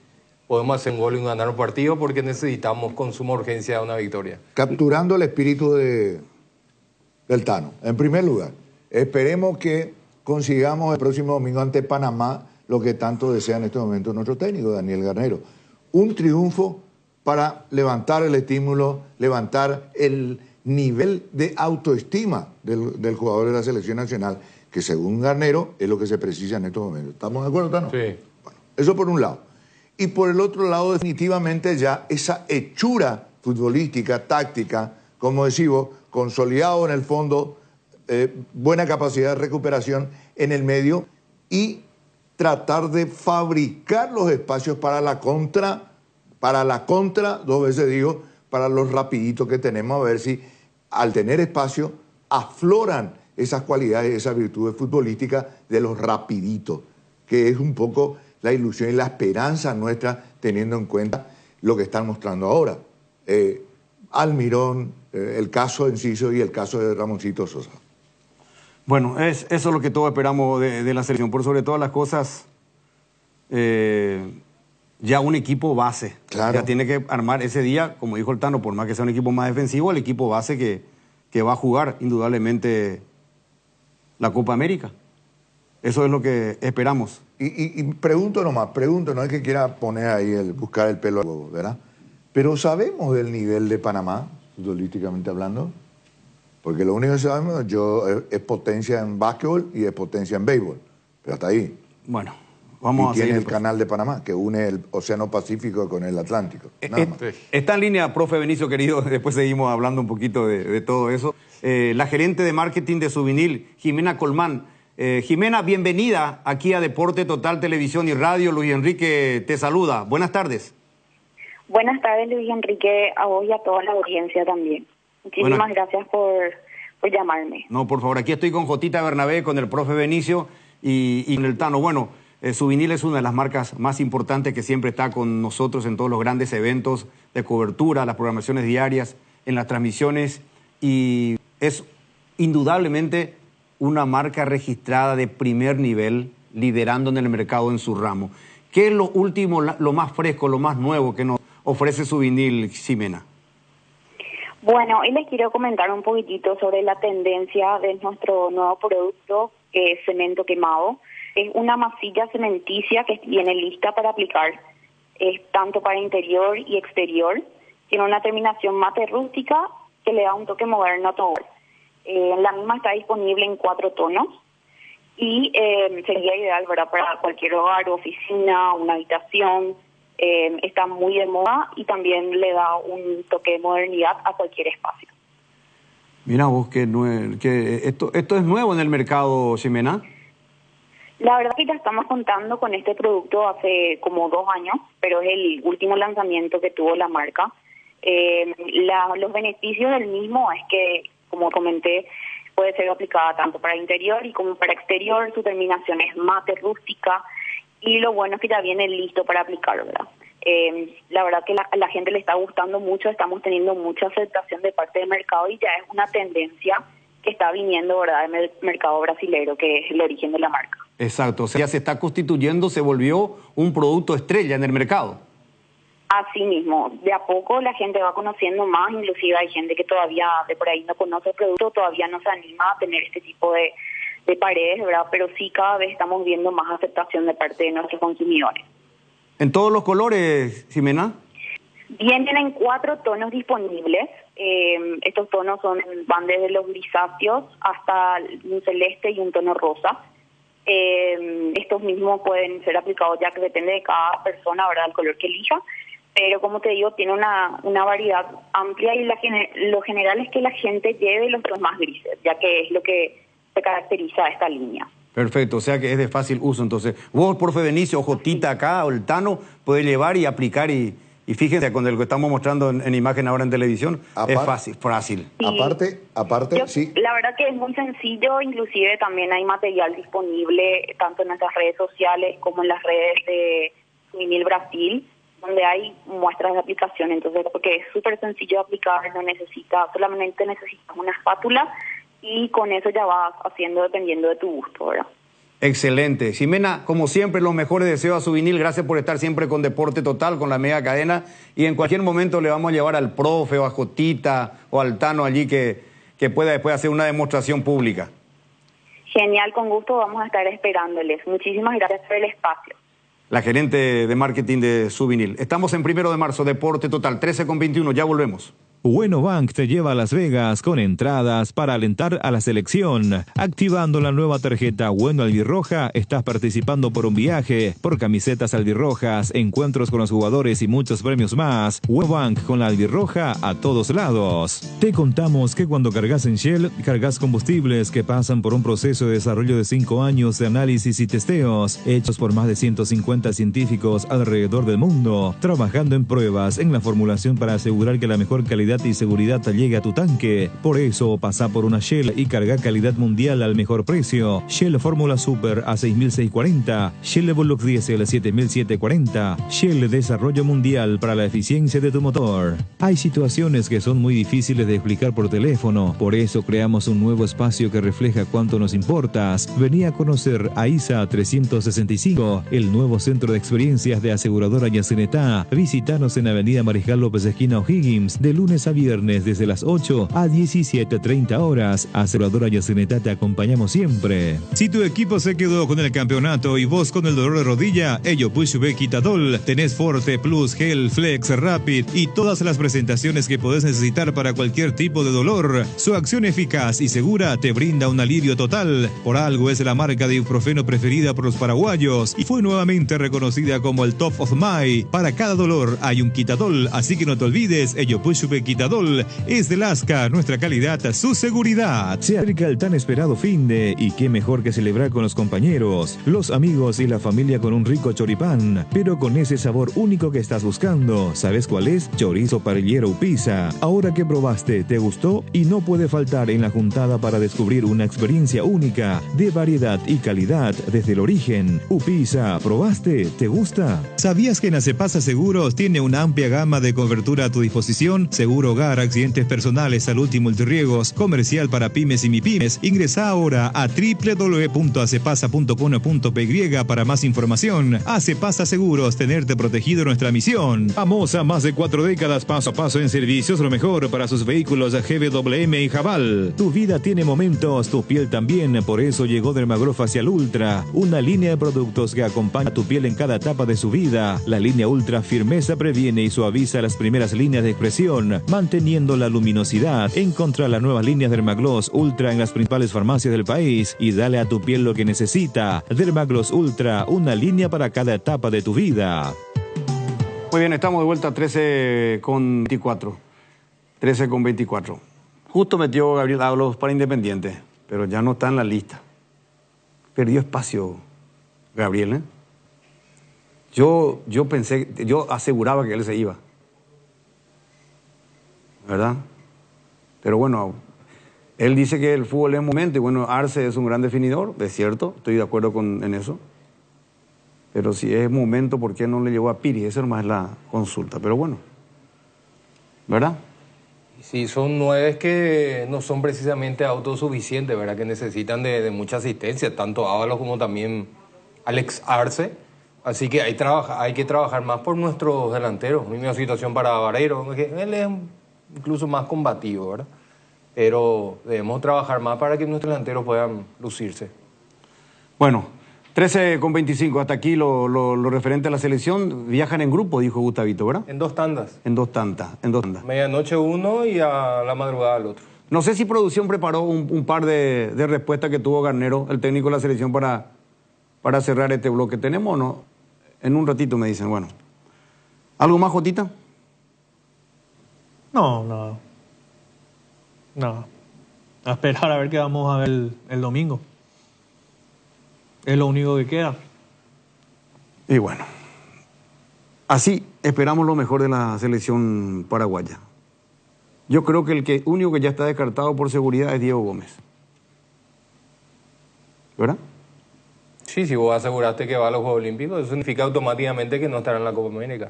podemos hacer un gol y ganar un partido, porque necesitamos con suma urgencia una victoria. Capturando el espíritu del Tano. En primer lugar, esperemos que consigamos el próximo domingo ante Panamá lo que tanto desea en este momento nuestro técnico, Daniel Garnero. Un triunfo para levantar el estímulo, levantar el nivel de autoestima del jugador de la selección nacional, que según Garnero es lo que se precisa en estos momentos. ¿Estamos de acuerdo, Tano? Sí. Bueno, eso por un lado. Y por el otro lado, definitivamente ya esa hechura futbolística, táctica, como decimos, consolidado en el fondo, buena capacidad de recuperación en el medio y tratar de fabricar los espacios para la contra, 2 veces digo, para los rapiditos que tenemos, a ver si al tener espacio afloran esas cualidades, esas virtudes futbolísticas de los rapiditos, que es un poco la ilusión y la esperanza nuestra, teniendo en cuenta lo que están mostrando ahora. Almirón, el caso de Enciso y el caso de Ramoncito Sosa. Bueno, eso es lo que todos esperamos de la selección. Por sobre todas las cosas, ya un equipo base. Claro. Ya tiene que armar ese día, como dijo el Tano, por más que sea un equipo más defensivo, el equipo base que va a jugar indudablemente la Copa América. Eso es lo que esperamos. Y pregunto nomás, no es que quiera poner ahí buscar el pelo al huevo, ¿verdad? Pero sabemos del nivel de Panamá, futbolísticamente hablando, porque lo único que sabemos es potencia en básquetbol y es potencia en béisbol, pero hasta ahí. Bueno, vamos a tiene seguir el canal de Panamá, que une el Océano Pacífico con el Atlántico. Nada más. Está en línea, profe Benicio, querido, después seguimos hablando un poquito de todo eso. La gerente de marketing de Suvinil, Jimena Colmán. Jimena, bienvenida aquí a Deporte Total Televisión y Radio. Luis Enrique te saluda. Buenas tardes. Buenas tardes, Luis Enrique, a vos y a toda la audiencia también. Muchísimas gracias por llamarme. No, por favor, aquí estoy con Jotita Bernabé, con el profe Benicio. y en el Tano. Bueno, Souvenir es una de las marcas más importantes que siempre está con nosotros en todos los grandes eventos de cobertura, las programaciones diarias, en las transmisiones, y es indudablemente una marca registrada de primer nivel, liderando en el mercado en su ramo. ¿Qué es lo último, lo más fresco, lo más nuevo que nos ofrece Souvenir, Ximena? Bueno, hoy les quiero comentar un poquitito sobre la tendencia de nuestro nuevo producto, que es cemento quemado. Es una masilla cementicia que viene lista para aplicar, es tanto para interior y exterior. Tiene una terminación mate rústica que le da un toque moderno a todo. La misma está disponible en 4 tonos y sería ideal, ¿verdad?, para cualquier hogar, oficina, una habitación. Está muy de moda y también le da un toque de modernidad a cualquier espacio. Mira vos, que esto es nuevo en el mercado, Ximena. La verdad que ya estamos contando con este producto hace como 2 años, pero es el último lanzamiento que tuvo la marca. Los beneficios del mismo es que, como comenté, puede ser aplicada tanto para interior y como para exterior. Su terminación es mate rústica y lo bueno es que ya viene listo para aplicar, ¿verdad? La verdad que a la gente le está gustando mucho, estamos teniendo mucha aceptación de parte del mercado y ya es una tendencia que está viniendo, ¿verdad?, del mercado brasilero, que es el origen de la marca. Exacto, o sea, ya se está constituyendo, se volvió un producto estrella en el mercado. Así mismo, de a poco la gente va conociendo más, inclusive hay gente que todavía de por ahí no conoce el producto, todavía no se anima a tener este tipo de paredes, ¿verdad? Pero sí cada vez estamos viendo más aceptación de parte de nuestros consumidores. ¿En todos los colores, Ximena? Vienen en 4 tonos disponibles. Estos tonos van desde los grisáceos hasta un celeste y un tono rosa. Estos mismos pueden ser aplicados, ya que depende de cada persona, ¿verdad?, el color que elija. Pero como te digo, tiene una variedad amplia y lo general es que la gente lleve los tonos más grises, ya que es lo que se caracteriza a esta línea. Perfecto, o sea que es de fácil uso. Entonces, vos, profe Benicio, Jotita acá, o el Tano, puede llevar y aplicar y fíjense, con el que estamos mostrando en imagen ahora en televisión, es fácil. Sí. Aparte, sí. La verdad que es muy sencillo, inclusive también hay material disponible tanto en nuestras redes sociales como en las redes de Souvenir Brasil, donde hay muestras de aplicación. Entonces, porque es súper sencillo de aplicar, solamente necesitas una espátula y con eso ya vas haciendo dependiendo de tu gusto, ¿verdad? Excelente. Ximena, como siempre, los mejores deseos a Souvenir. Gracias por estar siempre con Deporte Total, con la mega cadena. Y en cualquier momento le vamos a llevar al profe o a Jotita o al Tano allí que pueda después hacer una demostración pública. Genial, con gusto vamos a estar esperándoles. Muchísimas gracias por el espacio. La gerente de marketing de Souvenir. Estamos en 1 de marzo, Deporte Total, 13:21. Ya volvemos. Bueno Bank te lleva a Las Vegas con entradas para alentar a la selección. Activando la nueva tarjeta Bueno Albirroja, estás participando por un viaje, por camisetas albirrojas, encuentros con los jugadores y muchos premios más. Bueno Bank con la albirroja a todos lados. Te contamos que cuando cargas en Shell, cargas combustibles que pasan por un proceso de desarrollo de 5 años de análisis y testeos, hechos por más de 150 científicos alrededor del mundo, trabajando en pruebas en la formulación para asegurar que la mejor calidad y seguridad llegue a tu tanque. Por eso pasa por una Shell y carga calidad mundial al mejor precio. Shell Fórmula Super a 6.640, Shell Evolux Diesel 7.740, Shell Desarrollo Mundial para la eficiencia de tu motor. Hay situaciones que son muy difíciles de explicar por teléfono, por eso creamos un nuevo espacio que refleja cuánto nos importas. Vení a conocer a ISA 365, el nuevo centro de experiencias de aseguradora Yacenetá. Visítanos en Avenida Mariscal López esquina O'Higgins, de lunes a viernes desde las 8 a 17:30 horas. Aseguradora Yacenetá, te acompañamos siempre. Si tu equipo se quedó con el campeonato y vos con el dolor de rodilla, ello Pushbe Quitadol, tenés Forte Plus, Gel, Flex, Rapid y todas las presentaciones que podés necesitar para cualquier tipo de dolor. Su acción eficaz y segura te brinda un alivio total. Por algo es la marca de ibuprofeno preferida por los paraguayos y fue nuevamente reconocida como el Top of Mind. Para cada dolor hay un Quitadol, así que no te olvides, ello Pushbe Quitadol. Quitadol es de Lasca, nuestra calidad, su seguridad. Se acerca el tan esperado finde y qué mejor que celebrar con los compañeros, los amigos y la familia con un rico choripán, pero con ese sabor único que estás buscando. ¿Sabes cuál es? Chorizo parrillero Upisa. Ahora que probaste, ¿te gustó? Y no puede faltar en la juntada para descubrir una experiencia única de variedad y calidad desde el origen. Upisa, ¿probaste? ¿Te gusta? ¿Sabías que en Acepasa Seguros tiene una amplia gama de cobertura a tu disposición? Seguro hogar, accidentes personales, salud y multirriegos, comercial para pymes y mipymes. Ingresa ahora a www.acepasa.com.py para más información. Acepasa Seguros, tenerte protegido, nuestra misión. Famosa más de 4 décadas, paso a paso en servicios, lo mejor para sus vehículos GWM y Jabal. Tu vida tiene momentos, tu piel también, por eso llegó Dermagrow Facial Ultra, una línea de productos que acompaña a tu piel en cada etapa de su vida. La línea Ultra Firmeza previene y suaviza las primeras líneas de expresión, manteniendo la luminosidad. Encontrá las nuevas líneas Dermagloss Ultra en las principales farmacias del país y dale a tu piel lo que necesita. Dermagloss Ultra, una línea para cada etapa de tu vida. Muy bien, estamos de vuelta a 13:24. 13:24. Justo metió Gabriel Ábalos para Independiente, pero ya no está en la lista. Perdió espacio Gabriel, ¿eh? Yo aseguraba que él se iba, ¿verdad? Pero bueno, él dice que el fútbol es momento, y bueno, Arce es un gran definidor, es cierto, estoy de acuerdo en eso. Pero si es momento, ¿por qué no le llevó a Piri? Esa nomás es la consulta, pero bueno, ¿verdad? Sí, son 9 que no son precisamente autosuficientes, ¿verdad? Que necesitan de mucha asistencia, tanto Ábalos como también Alex Arce. Así que hay que trabajar más por nuestros delanteros. Misma situación para Vareiro, que él es incluso más combativo, ¿verdad? Pero debemos trabajar más para que nuestros delanteros puedan lucirse. Bueno, 13:25, hasta aquí lo referente a la selección. Viajan en grupo, dijo Gustavito, ¿verdad? En 2 tandas. En dos tandas. Medianoche uno y a la madrugada el otro. No sé si producción preparó un par de respuestas que tuvo Garnero, el técnico de la selección, para cerrar este bloque. ¿Tenemos o no? En un ratito me dicen, bueno. ¿Algo más, Jotita? No. A esperar a ver qué vamos a ver el domingo. Es lo único que queda. Y bueno, así esperamos lo mejor de la selección paraguaya. Yo creo que el único que ya está descartado por seguridad es Diego Gómez. ¿Verdad? Sí, si vos aseguraste que va a los Juegos Olímpicos, eso significa automáticamente que no estará en la Copa América.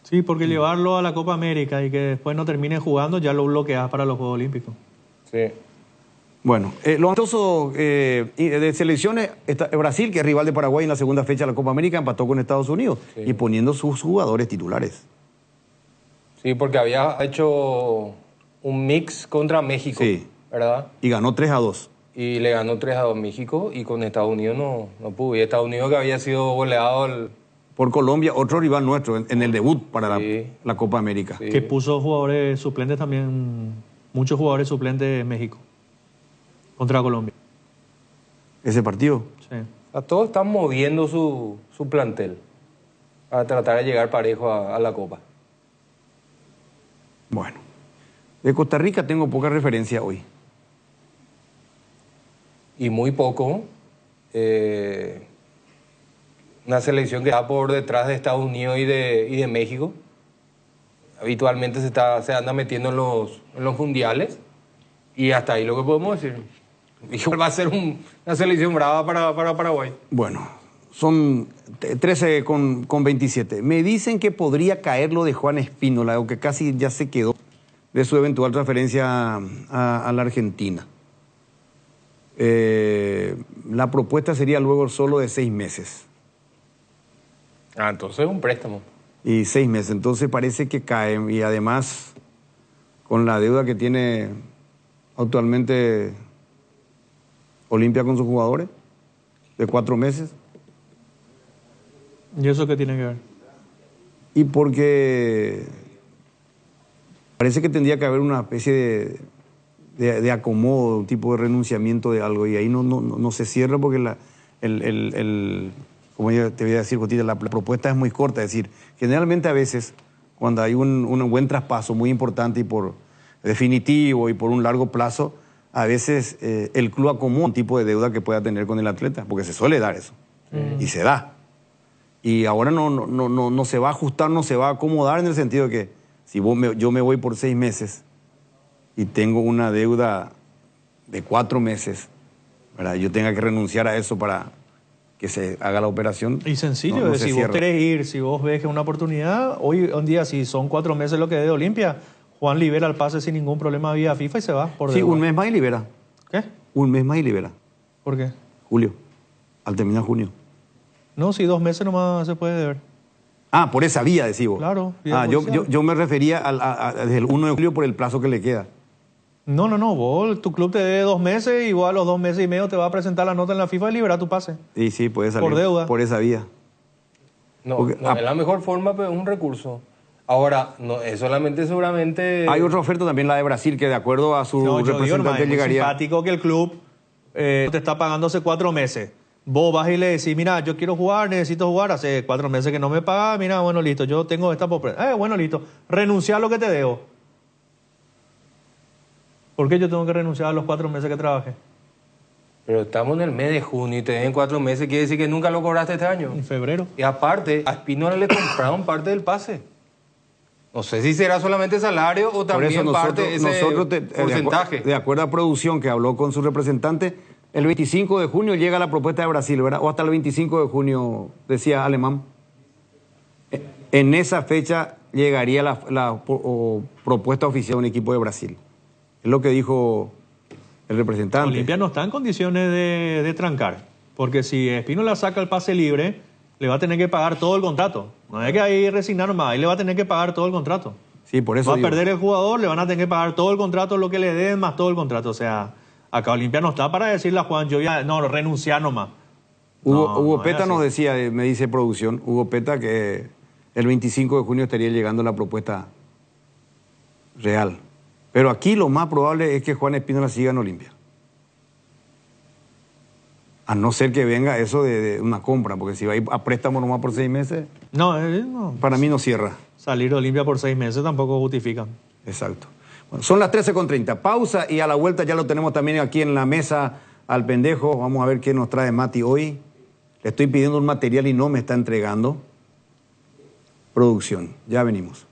Sí, porque llevarlo a la Copa América y que después no termine jugando, ya lo bloqueas para los Juegos Olímpicos. Sí. Bueno, lo amistoso de selecciones, Brasil, que es rival de Paraguay en la segunda fecha de la Copa América, empató con Estados Unidos y poniendo sus jugadores titulares. Sí, porque había hecho un mix contra México, ¿verdad? Y ganó 3-2. Y le ganó 3-2 México y con Estados Unidos no pudo. Y Estados Unidos que había sido goleado por Colombia, otro rival nuestro en el debut para la Copa América. Que puso jugadores suplentes también, muchos jugadores suplentes en México contra Colombia. ¿Ese partido? Sí. O sea, todos están moviendo su plantel para tratar de llegar parejo a la Copa. Bueno, de Costa Rica tengo poca referencia hoy. Y muy poco. Una selección que está por detrás de Estados Unidos y de México. Habitualmente se anda metiendo en los mundiales. Y hasta ahí lo que podemos decir. Igual va a ser una selección brava para Paraguay. Bueno, son 13:27. Me dicen que podría caer lo de Juan Espínola, o que casi ya se quedó de su eventual transferencia a la Argentina. La propuesta sería luego solo de 6 meses. Entonces es un préstamo. Y 6 meses, entonces parece que cae. Y además, con la deuda que tiene actualmente Olimpia con sus jugadores, de 4 meses. ¿Y eso qué tiene que ver? Y porque parece que tendría que haber una especie de acomodo, un tipo de renunciamiento de algo, y ahí no se cierra porque como yo te voy a decir, Jotita, la propuesta es muy corta. Es decir, generalmente a veces cuando hay un buen traspaso muy importante y por definitivo y por un largo plazo, a veces el club acomoda un tipo de deuda que pueda tener con el atleta, porque se suele dar eso, y se da. Y ahora no se va a ajustar, no se va a acomodar en el sentido de que si yo me voy por 6 meses y tengo una deuda de 4 meses, ¿verdad? Yo tenga que renunciar a eso para que se haga la operación. Y sencillo, si vos querés ir, si vos ves que es una oportunidad, hoy en día si son 4 meses lo que dé Olimpia, Juan libera el pase sin ningún problema vía FIFA y se va por deuda. Sí, un mes más y libera. ¿Qué? Un mes más y libera. ¿Por qué? Julio, al terminar junio. No, si 2 meses nomás se puede deber. Ah, por esa vía, decís vos. Claro. Yo me refería desde el 1 de julio por el plazo que le queda. No, vos, tu club te debe 2 meses y vos a los 2 meses y medio te va a presentar la nota en la FIFA y liberar tu pase. Sí, puede salir. Por deuda. Por esa vía. No, es la mejor forma, pero es un recurso. Ahora, no es solamente seguramente... Hay otra oferta también, la de Brasil, que de acuerdo a su representante llegaría... Es simpático que el club te está pagando hace 4 meses. Vos vas y le decís, mira, yo quiero jugar, necesito jugar, hace 4 meses que no me pagas, mira, bueno, listo, yo tengo esta propuesta. Bueno, listo, renuncia a lo que te debo. ¿Por qué yo tengo que renunciar a los 4 meses que trabajé? Pero estamos en el mes de junio y te den 4 meses, quiere decir que nunca lo cobraste este año. En febrero. Y aparte, a Espínola le compraron parte del pase. No sé si será solamente salario o también parte de ese porcentaje. De acuerdo a producción que habló con su representante, el 25 de junio llega la propuesta de Brasil, ¿verdad? O hasta el 25 de junio, decía Alemán. En esa fecha llegaría la propuesta oficial de un equipo de Brasil. Es lo que dijo el representante. Olimpia no está en condiciones de trancar, porque si Espínola saca el pase libre, le va a tener que pagar todo el contrato. No hay que ahí resignar nomás, ahí le va a tener que pagar todo el contrato. Sí, por eso va a perder el jugador, le van a tener que pagar todo el contrato, lo que le den, más todo el contrato. O sea, acá Olimpia no está para decirle a Juan, yo ya, renunciar nomás. Hugo Peta nos decía, me dice producción, Hugo Peta, que el 25 de junio estaría llegando la propuesta real. Pero aquí lo más probable es que Juan Espínola siga en Olimpia. A no ser que venga eso de una compra, porque si va a ir a préstamo nomás por 6 meses... No. Para mí no cierra. Salir de Olimpia por 6 meses tampoco justifica. Exacto. Bueno, son las 13:30. Pausa y a la vuelta ya lo tenemos también aquí en la mesa al pendejo. Vamos a ver qué nos trae Mati hoy. Le estoy pidiendo un material y no me está entregando. Producción. Ya venimos.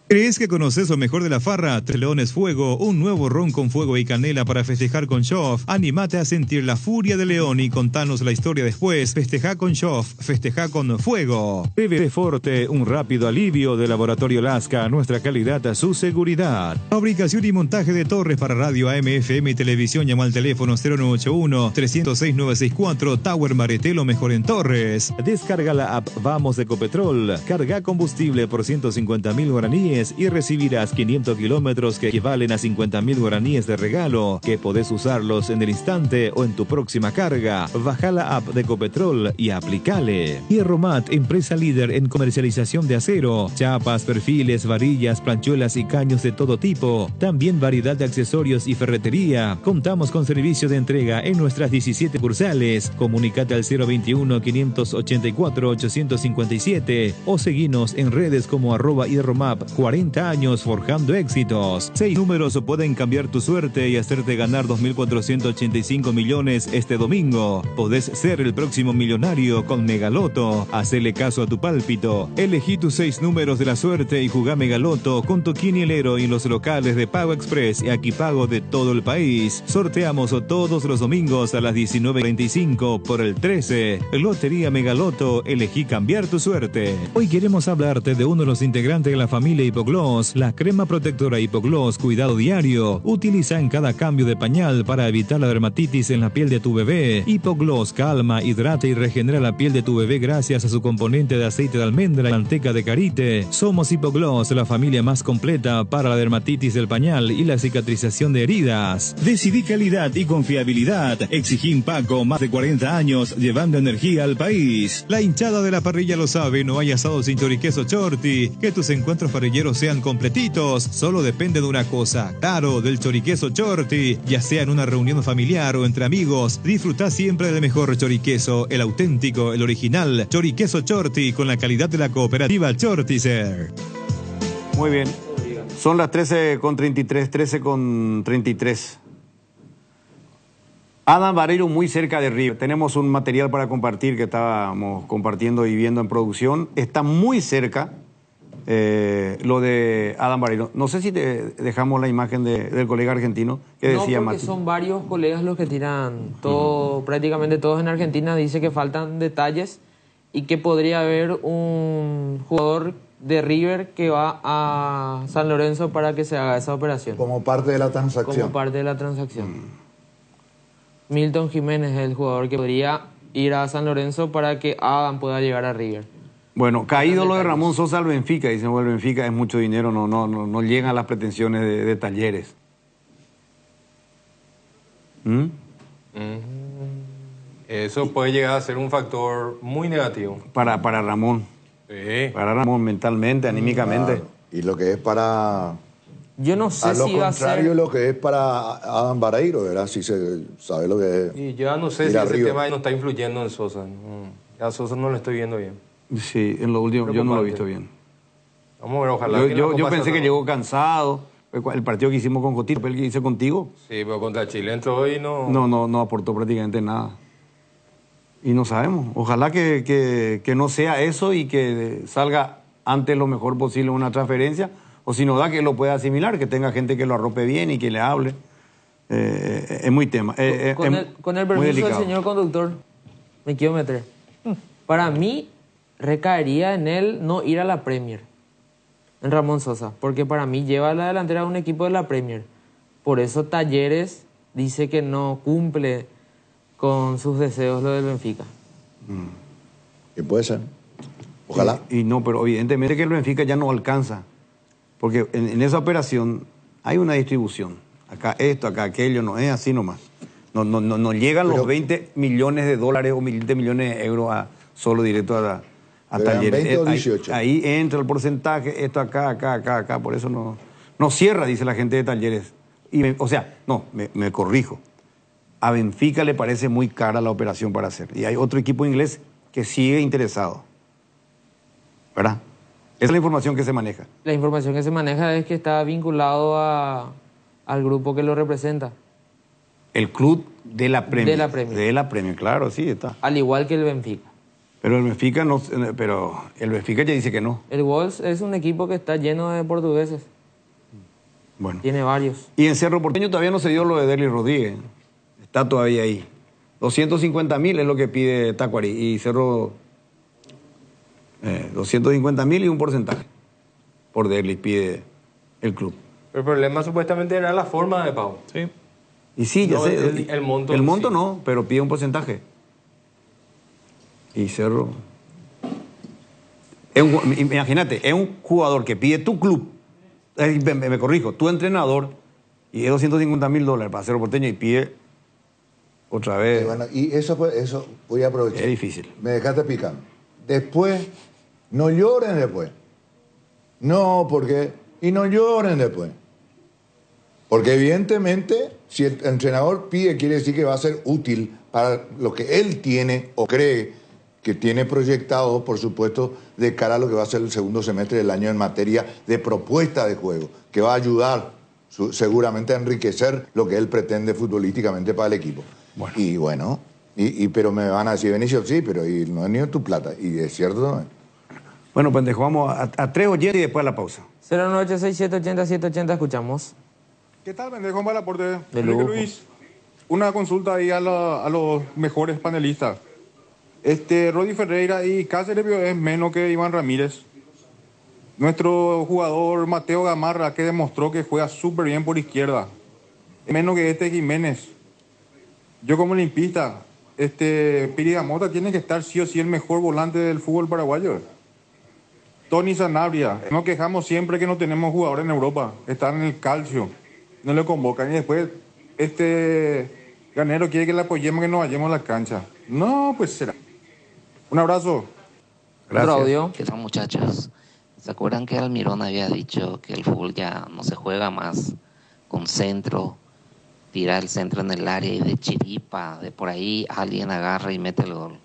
¿Crees que conoces lo mejor de la farra? 3 Leones Fuego, un nuevo ron con fuego y canela para festejar con Shoff. Anímate a sentir la furia de León y contanos la historia después. Festeja con Shoff, festeja con fuego. PVC Forte, un rápido alivio de Laboratorio Lasca, nuestra calidad a su seguridad. Fabricación y montaje de torres para radio AM, FM y televisión. Llama al teléfono 0981-306-964. Tower Maretelo, mejor en torres. Descarga la app Vamos de Ecopetrol. Carga combustible por 150.000 guaraníes y recibirás 500 kilómetros que equivalen a 50.000 guaraníes de regalo, que podés usarlos en el instante o en tu próxima carga. Baja la app de Ecopetrol y aplicale. Hierromat, empresa líder en comercialización de acero, chapas, perfiles, varillas, planchuelas y caños de todo tipo. También variedad de accesorios y ferretería. Contamos con servicio de entrega en nuestras 17 sucursales. Comunicate al 021-584-857 o seguinos en redes como @hierromap. 40 años forjando éxitos. 6 números pueden cambiar tu suerte y hacerte ganar 2.485 millones este domingo. Podés ser el próximo millonario con Megaloto. Hacele caso a tu pálpito. Elegí tus 6 números de la suerte y jugá Megaloto con tu quinielero y en los locales de Pago Express y Aquipago de todo el país. Sorteamos todos los domingos a las 19:25 por el 13. Lotería Megaloto, elegí cambiar tu suerte. Hoy queremos hablarte de uno de los integrantes de la familia Hipogloss, la crema protectora Hipogloss Cuidado Diario. Utiliza en cada cambio de pañal para evitar la dermatitis en la piel de tu bebé. Hipogloss calma, hidrata y regenera la piel de tu bebé gracias a su componente de aceite de almendra y manteca de karité. Somos Hipogloss, la familia más completa para la dermatitis del pañal y la cicatrización de heridas. Decidí calidad y confiabilidad. Exigí Impaco, más de 40 años llevando energía al país. La hinchada de la parrilla lo sabe, no hay asado sin choriqueso Chorti. Que tus encuentros parrilleros sean completitos, solo depende de una cosa, claro, del choriqueso Chorti. Ya sea en una reunión familiar o entre amigos, disfruta siempre del mejor choriqueso, el auténtico, el original, choriqueso Chorti, con la calidad de la cooperativa Chortizer. Muy bien. Son las 13:33. Adam Vareiro muy cerca de River. Tenemos un material para compartir que estábamos compartiendo y viendo en producción. Está muy cerca lo de Adam Vareiro. No sé si te dejamos la imagen del colega argentino que decía No, porque Mati. son varios colegas los que tiran. Todo, prácticamente todos en Argentina dice que faltan detalles y que podría haber un jugador de River que va a San Lorenzo para que se haga esa operación. Como parte de la transacción. Como parte de la transacción. Milton Jiménez es el jugador que podría ir a San Lorenzo para que Adam pueda llegar a River. Bueno, caído lo de Ramón Sosa al Benfica. Dicen, bueno, el Benfica es mucho dinero, no llegan a las pretensiones de Talleres. Eso puede llegar a ser un factor muy negativo. Para Ramón. Sí. Para Ramón mentalmente, anímicamente. Claro. Y lo que es para... Yo no sé a lo si va a contrario, ser... lo que es para Adam Vareiro, ¿verdad? Si se sabe lo que es. Y yo no sé si ese tema no está influyendo en Sosa. A Sosa no lo estoy viendo bien. Sí, en lo último yo no lo he visto bien. Vamos a ver, ojalá. Yo pensé que llegó cansado. El partido que hicimos con Cotito, el que hice contigo. Sí, pero contra Chile entró y no... No aportó prácticamente nada. Y no sabemos. Ojalá que no sea eso y que salga antes lo mejor posible una transferencia. O si no da, que lo pueda asimilar, que tenga gente que lo arrope bien y que le hable. Es muy tema. Con el permiso del señor conductor, me quiero meter. Para mí, recaería en él no ir a la Premier, en Ramón Sosa, porque para mí lleva a la delantera de un equipo de la Premier. Por eso Talleres dice que no cumple con sus deseos lo del Benfica. Que puede ser. Ojalá. Y no, pero evidentemente que el Benfica ya no alcanza. Porque en esa operación hay una distribución. Acá esto, acá aquello, no es así nomás. No llegan los 20 millones de dólares o 20 millones de euros solo directo a Talleres. 20 o 18. Ahí entra el porcentaje, esto acá. Por eso no cierra, dice la gente de Talleres. Me corrijo. A Benfica le parece muy cara la operación para hacer. Y hay otro equipo inglés que sigue interesado. ¿Verdad? Esa es la información que se maneja. La información que se maneja es que está vinculado al grupo que lo representa. El club de la Premier. De la Premier. De la Premier, claro, sí está. Al igual que el Benfica. Pero el Benfica no, pero el Benfica ya dice que no. El Wolves es un equipo que está lleno de portugueses. Bueno. Tiene varios. Y en Cerro Porteño todavía no se dio lo de Derly Rodríguez. Está todavía ahí. 250.000 es lo que pide Tacuary. Y Cerro... 250.000 y un porcentaje por Derly pide el club. Pero el problema supuestamente era la forma de pago. Sí. Y sí, ya no, sé. El monto. El monto sí. No, pero pide un porcentaje. Y Cerro... Imagínate, es un jugador que pide tu club, me corrijo, tu entrenador, y es $250.000 para Cerro Porteño y pide otra vez. Y bueno, y eso voy a aprovechar. Es difícil. Me dejaste picando. Después, no lloren después. No, y no lloren después. Porque evidentemente, si el entrenador pide, quiere decir que va a ser útil para lo que él tiene o cree que tiene proyectado, por supuesto, de cara a lo que va a ser el segundo semestre del año en materia de propuesta de juego, que va a ayudar seguramente a enriquecer lo que él pretende futbolísticamente para el equipo. Bueno. Y bueno, pero me van a decir, Benicio, sí, pero no es ni tu plata. Y es cierto también. Bueno, pendejo, vamos a 3 oyentes y después a la pausa. 0986-780-780, escuchamos. ¿Qué tal, pendejo? Un buen aporte. De lujo. Luis, una consulta ahí a los mejores panelistas. Rodi Ferreira y Cáceres es menos que Iván Ramírez. Nuestro jugador Mateo Gamarra, que demostró que juega súper bien por izquierda, es menos que Jiménez. Yo como limpista, Piri Gamota tiene que estar sí o sí el mejor volante del fútbol paraguayo. Tony Sanabria, nos quejamos siempre que no tenemos jugadores en Europa, están en el calcio, no le convocan y después Ganero quiere que le apoyemos, que nos vayamos a la cancha. No, pues será. Un abrazo. Gracias. ¿Qué tal, muchachos? ¿Se acuerdan que Almirón había dicho que el fútbol ya no se juega más con centro, tirar el centro en el área y de chiripa, de por ahí alguien agarra y mete el gol?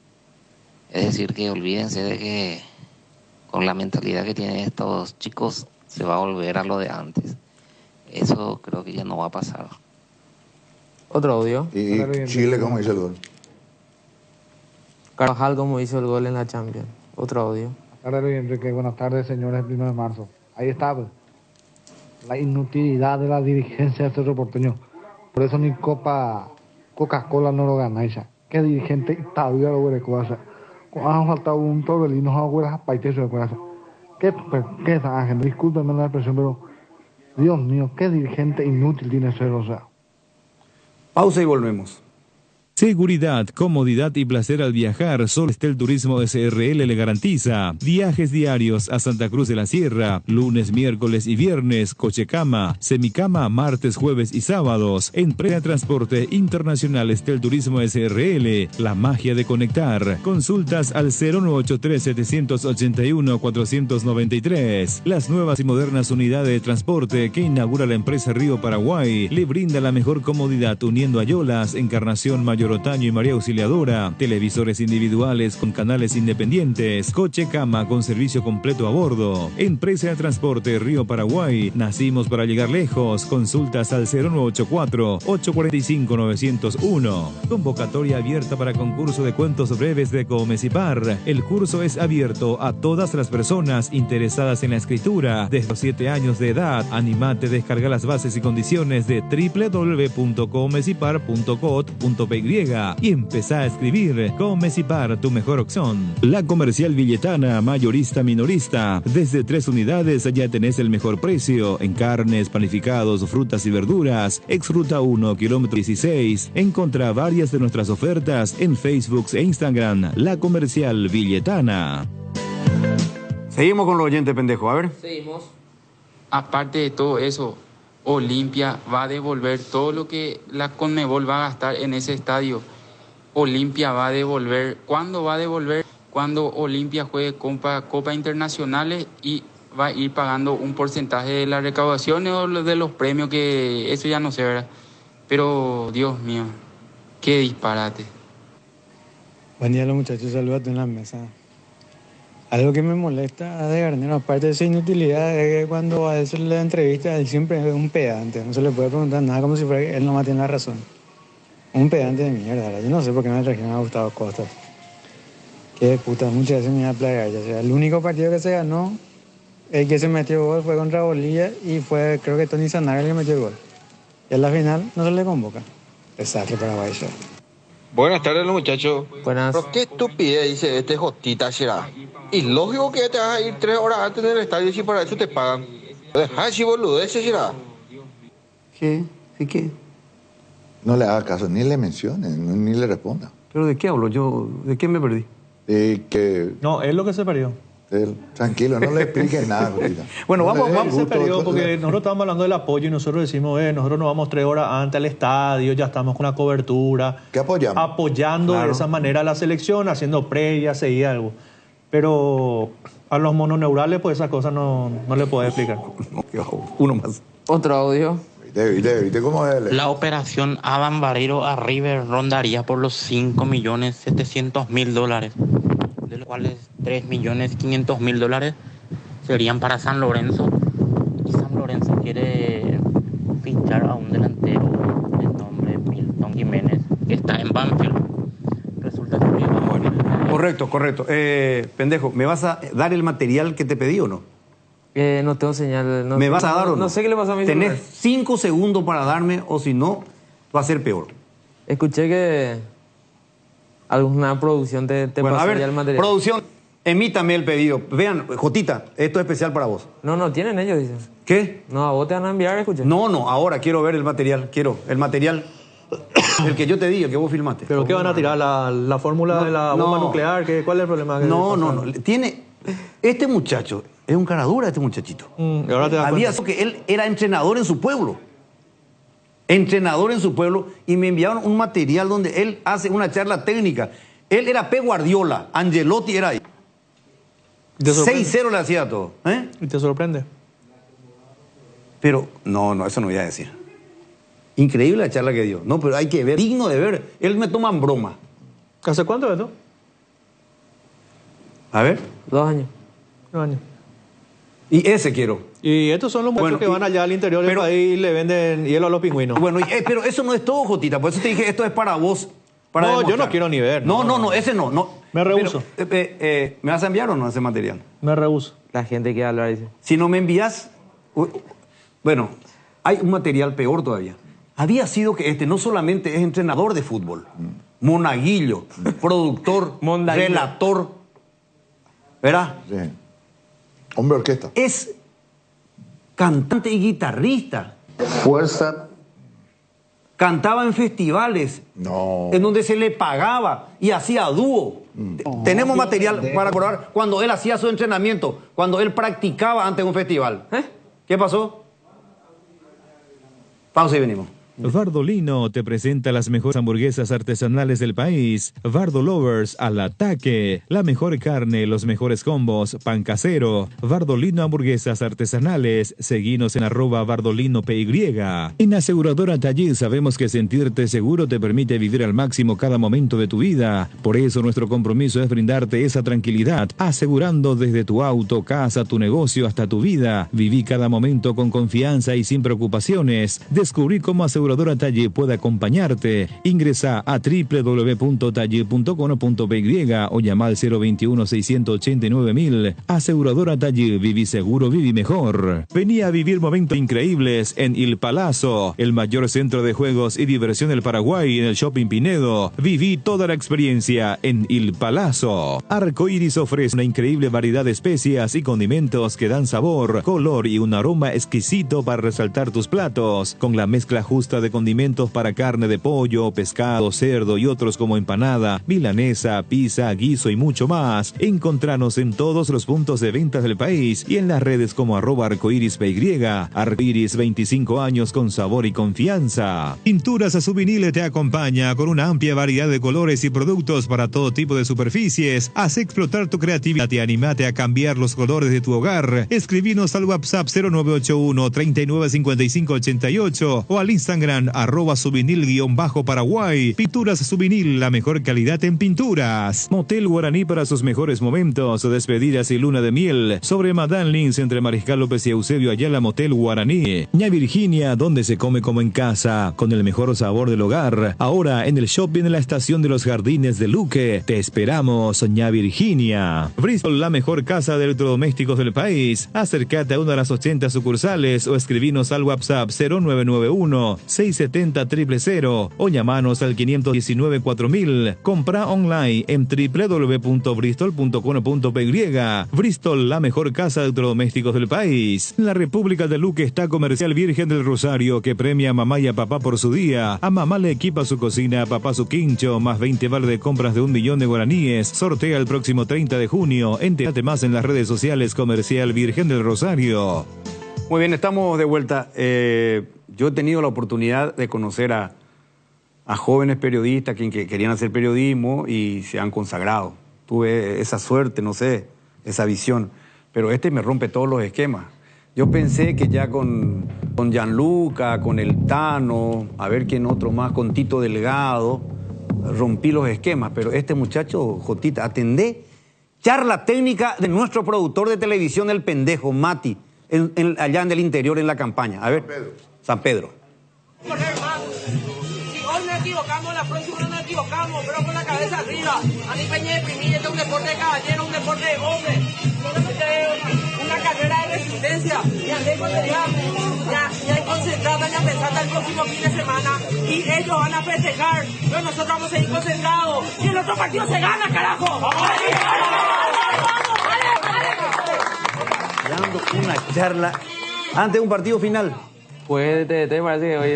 Es decir, que olvídense de que con la mentalidad que tienen estos chicos se va a volver a lo de antes. Eso creo que ya no va a pasar. Otro audio. ¿Y Chile cómo hizo el gol? Carvajal como hizo el gol en la Champions. Otro audio. Buenas tardes, Enrique. Buenas tardes, señores, el 1 de marzo. Ahí está, pues, la inutilidad de la dirigencia de Cerro Porteño. Por eso ni Coca-Cola no lo ganáis. ¿Qué dirigente está bien lo huele cosa? Ha faltado un torbellino, no huele a paite de cosa. ¿Qué es Ángel? Discúlpenme la expresión, pero Dios mío, qué dirigente inútil tiene Cerro, o sea. Pausa y volvemos. Seguridad, comodidad y placer al viajar. Solo Estel Turismo SRL le garantiza. Viajes diarios a Santa Cruz de la Sierra, lunes, miércoles y viernes, cochecama, semicama, martes, jueves y sábados. Empresa de Transporte Internacional Estel Turismo SRL, la magia de conectar. Consultas al 0983-781-493. Las nuevas y modernas unidades de transporte que inaugura la empresa Río Paraguay le brinda la mejor comodidad uniendo Ayolas, Encarnación, Mayor Otaño y María Auxiliadora, televisores individuales con canales independientes, coche cama con servicio completo a bordo. Empresa de Transporte Río Paraguay, nacimos para llegar lejos. Consultas al 0984-845-901. Convocatoria abierta para concurso de cuentos breves de Comecipar. El curso es abierto a todas las personas interesadas en la escritura desde los 7 años de edad. Animate, descarga las bases y condiciones de www.comecipar.cot.py y empezá a escribir. Comecipar, tu mejor opción. La Comercial Villetana, mayorista minorista. Desde 3 unidades ya tenés el mejor precio en carnes, panificados, frutas y verduras. Exruta 1, kilómetro 16. Encontrá varias de nuestras ofertas en Facebook e Instagram. La Comercial Villetana. Seguimos con los oyentes, pendejo. A ver. Seguimos. Aparte de todo eso, Olimpia va a devolver todo lo que la Conmebol va a gastar en ese estadio. Olimpia va a devolver. ¿Cuándo va a devolver? Cuando Olimpia juegue Copa Internacionales y va a ir pagando un porcentaje de las recaudaciones o de los premios, que eso ya no sé, ¿verdad? Pero, Dios mío, qué disparate. Buen día, los muchachos. Saludos en la mesa. Algo que me molesta de Garnero, aparte de esa inutilidad, es que cuando a eso le entrevista, él siempre es un pedante. No se le puede preguntar nada como si fuera que él nomás tiene la razón. Un pedante de mierda, ¿verdad? Yo no sé por qué me trajeron a Gustavo Costa. Qué puta, muchas veces me iba a plagar. O sea, el único partido que se ganó, el que se metió gol fue contra Bolivia y fue, creo que Tony Sanabria el que metió gol. Y en la final no se le convoca. Desastre Paraguay. Buenas tardes, los muchachos. Buenas. Pero qué estupidez dice este Jotita será. Y lógico que te vas a ir 3 horas antes del estadio si para eso te pagan. Deja de decir boludeces será. ¿Qué? ¿Y qué? No le haga caso, ni le mencione, ni le responda. ¿Pero de qué hablo? Yo, ¿de qué me perdí? Que... No, es lo que se perdió. Tranquilo, no le expliques nada. Bueno, no vamos a perdió porque nosotros estamos hablando del apoyo y nosotros decimos, nosotros nos vamos 3 horas antes al estadio, ya estamos con la cobertura. ¿Qué apoyamos? Apoyando de esa manera a la selección, haciendo previa, seguir algo. Pero a los mononeurales, pues esas cosas no le puedo explicar. Uno más. Otro audio. ¿Viste cómo es? La operación Adam Barreiro a River rondaría por los $5.700.000, de los cuales $3.500.000 serían para San Lorenzo. Y San Lorenzo quiere fichar a un delantero de nombre Milton Jiménez, que está en Banfield. Resulta que Correcto. Pendejo, ¿me vas a dar el material que te pedí o no? No tengo señal. ¿Me vas a dar o no? No sé qué le pasó a mi Tenés celular. 5 segundos para darme, o si no, va a ser peor. Escuché que alguna producción te pasó ya el material. Producción, emítame el pedido. Vean, Jotita, esto es especial para vos. No tienen ellos, dicen. ¿Qué? No, a vos te van a enviar, escuché. No, ahora quiero ver el material. El que yo te di, el que vos filmaste. ¿Pero qué van a tirar? ¿La fórmula de la bomba nuclear? ¿Cuál es el problema? No. Este muchacho, es un cara dura este muchachito. Y ahora te das Había cuenta. que él era entrenador en su pueblo. Y me enviaron un material donde él hace una charla técnica. Él era Pep Guardiola, Angelotti era ahí. 6-0 le hacía todo. ¿Y te sorprende? Pero, no, eso no voy a decir. Increíble la charla que dio. No, pero hay que ver, digno de ver. Él me toma en broma. ¿Hace cuánto esto? A ver. 2 años. 2 años. Y ese quiero. Y estos son los muchachos que van allá al interior del país y le venden hielo a los pingüinos. Bueno, pero eso no es todo, Jotita. Por eso te dije, esto es para vos. Para no, demostrar. yo no quiero ni ver. No, ese no. Me rehúso. ¿Me vas a enviar o no ese material? Me rehúso. La gente que habla dice. Si no me envías... Bueno, hay un material peor todavía. Había sido que este no solamente es entrenador de fútbol, monaguillo, productor, relator, ¿verdad? Sí. Hombre orquesta. Es cantante y guitarrista. Fuerza. Cantaba en festivales. No. En donde se le pagaba y hacía dúo. Tenemos material para acordar cuando él hacía su entrenamiento, cuando él practicaba antes de un festival. ¿Qué pasó? Pausa y venimos. Bardolino te presenta las mejores hamburguesas artesanales del país. Bardo Lovers al ataque. La mejor carne, los mejores combos, pan casero. Bardolino Hamburguesas Artesanales. Seguinos en @BardolinoPY. En Aseguradora Taller sabemos que sentirte seguro te permite vivir al máximo cada momento de tu vida. Por eso nuestro compromiso es brindarte esa tranquilidad, asegurando desde tu auto, casa, tu negocio hasta tu vida. Viví cada momento con confianza y sin preocupaciones. Descubrí cómo Aseguradora Talle puede acompañarte. Ingresa a www.talle.com.py o llama al 021-689-1000. Aseguradora Talle, viví seguro, viví mejor. Venía a vivir momentos increíbles en Il Palazzo, el mayor centro de juegos y diversión del Paraguay, en el Shopping Pinedo. Viví toda la experiencia en Il Palazzo. Arcoiris ofrece una increíble variedad de especias y condimentos que dan sabor, color y un aroma exquisito para resaltar tus platos, con la mezcla justa de condimentos para carne de pollo, pescado, cerdo y otros como empanada, milanesa, pizza, guiso y mucho más. Encontranos en todos los puntos de ventas del país y en las redes como @arcoirispy. Arcoiris, 25 años con sabor y confianza. Pinturas Souvenir te acompaña con una amplia variedad de colores y productos para todo tipo de superficies. Haz explotar tu creatividad y animate a cambiar los colores de tu hogar. Escribinos al WhatsApp 0981 395588 o al Instagram @souvenir_Paraguay. Pinturas Souvenir, la mejor calidad en pinturas. Motel Guaraní para sus mejores momentos, despedidas y luna de miel. Sobre Madame Lins entre Mariscal López y Eusebio Ayala, Motel Guaraní. Ña Virginia, donde se come como en casa, con el mejor sabor del hogar. Ahora en el shopping en la estación de los Jardines de Luque. Te esperamos, Ña Virginia. Bristol, la mejor casa de electrodomésticos del país. Acércate a una de las 80 sucursales o escribinos al WhatsApp 0991 670-000 o llamanos al 519-4000. Compra online en www.bristol.com.py. Bristol, la mejor casa de electrodomésticos del país. En la República de Luque está Comercial Virgen del Rosario, que premia a mamá y a papá por su día. A mamá le equipa su cocina, a papá su quincho, más 20 vales de compras de 1 millón de guaraníes. Sortea el próximo 30 de junio. Entérate más en las redes sociales Comercial Virgen del Rosario. Muy bien, estamos de vuelta. Yo he tenido la oportunidad de conocer a jóvenes periodistas que querían hacer periodismo y se han consagrado. Tuve esa suerte, no sé, esa visión. Pero me rompe todos los esquemas. Yo pensé que ya con Gianluca, con el Tano, a ver quién otro más, con Tito Delgado, rompí los esquemas. Pero este muchacho, Jotita, atendé charla técnica de nuestro productor de televisión, el pendejo, Mati, allá en el interior, en la campaña. A ver, San Pedro. Si hoy nos equivocamos, la próxima no nos equivocamos, pero con la cabeza arriba. A mí Peña de Primilla, este es un deporte de caballero, un deporte de hombre. Este es una carrera de resistencia. Y andé ya concentrada, ya pensando el próximo fin de semana. Y ellos van a festejar, pero nosotros vamos a seguir concentrados. Y el otro partido se gana, carajo. Dando una charla antes de un partido final. Pues te parece que hoy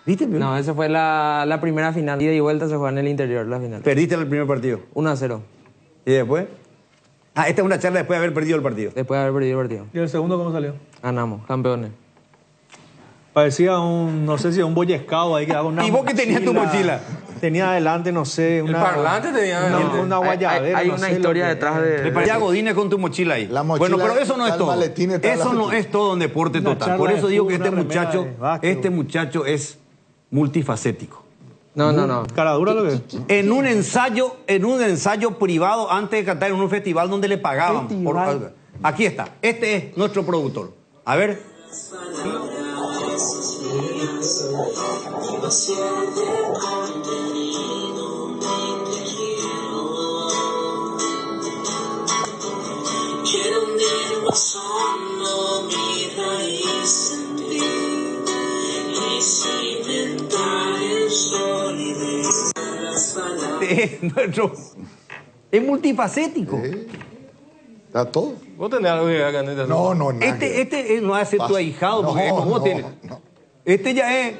¿Viste? No, esa fue la primera final. Ida y vuelta se juega en el interior, la final. ¿Perdiste el primer partido? 1-0. ¿Y después? Esta es una charla después de haber perdido el partido. Después de haber perdido el partido. ¿Y el segundo cómo salió? Ganamos, campeones. Parecía un boyescado ahí que daba una ¿Y vos qué tenías en tu mochila? Tenía adelante, no sé, El parlante tenía adelante. una guayabera. Hay una historia detrás de... Le parecía Godínez con tu mochila ahí. La mochila, bueno, pero eso no es todo. Eso no es todo en Deporte Total. Por eso digo que este muchacho es multifacético. No. Cara dura lo que... En un ensayo privado antes de cantar en un festival donde le pagaban. Aquí está. Este es nuestro productor. A ver. Quiero hundir más hondo mi raíz en ti y cimentar en solidez las palabras. Es multifacético. Está todo. ¿Vos tenés algo que haga, Caneta? No, nada. Este no hace tu ahijado, porque ¿cómo tiene? Este ya es.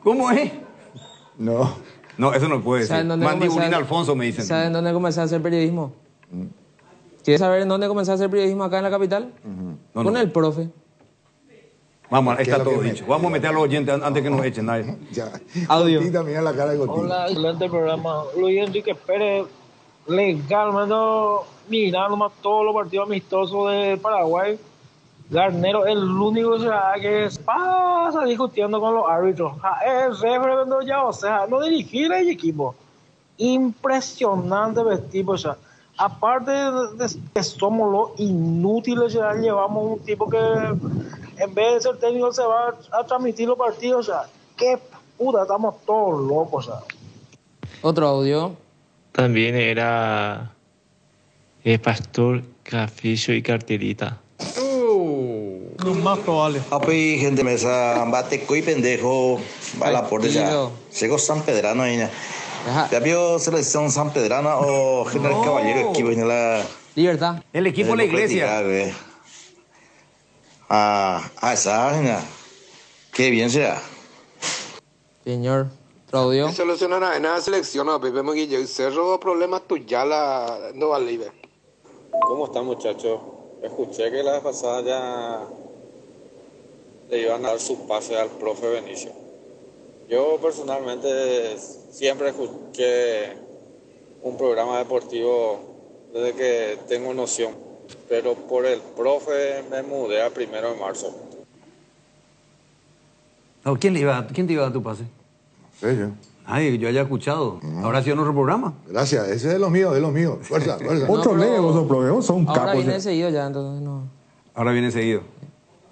¿Cómo es? No. No, eso no puede ser. Mandibulina Alfonso, me dicen. ¿Saben dónde comencé a hacer periodismo? ¿Quieres saber en dónde comencé a hacer periodismo acá en la capital? Con el profe. Vamos, está todo dicho. Vamos a meter a los oyentes antes que nos echen. Dale. Ya. Audio. Gotita, mira la cara de Gotita. Hola, excelente programa. Luis Enrique Pérez, legalmente mirando más todos los partidos amistosos de Paraguay. Garnero, el único que pasa discutiendo con los árbitros. Es referendo ya, o sea, no dirigir el equipo. Impresionante vestir, o sea. Aparte de que somos los inútiles, ya llevamos un tipo que en vez de ser técnico se va a transmitir los partidos, o sea, qué puta, estamos todos locos, o sea. Otro audio. También era pastor, cafillo y carterita. Lo más probable. Papi, gente mesa, bate y pendejo, va a la puerta ya. Llegó San Pedrano ahí, ¿no? ¿Ya vio selección San Pedrana o General Caballero equipo en la... Libertad. El equipo de la iglesia. Esa, qué bien sea. Señor, otro audio. Solucionará en la selección, no, Pepe Moguillo y Cerro, problemas tuyos, la no vale. ¿Cómo están, muchachos? Escuché que la vez pasada ya le iban a dar su pase al profe Benicio. Yo personalmente siempre escuché un programa deportivo desde que tengo noción, pero por el profe me mudé a 1 de marzo. No, ¿quién te iba a dar tu pase? Sí, yo. Ay, yo haya escuchado. Ahora sí en otro programa. Gracias, ese es de los míos, Fuerza, fuerza. Otro leo, otro programa, son capos. Ahora viene seguido ya, entonces no. Ahora viene seguido.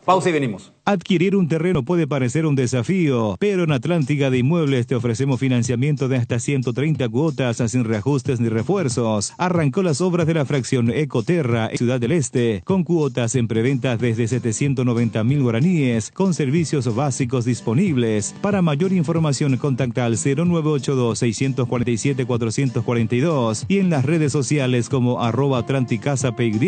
Pausa y venimos. Adquirir un terreno puede parecer un desafío, pero en Atlántica de Inmuebles te ofrecemos financiamiento de hasta 130 cuotas sin reajustes ni refuerzos. Arrancó las obras de la fracción Ecoterra en Ciudad del Este, con cuotas en preventas desde 790.000 guaraníes, con servicios básicos disponibles. Para mayor información, contacta al 0982-647-442 y en las redes sociales como @atlanticasapy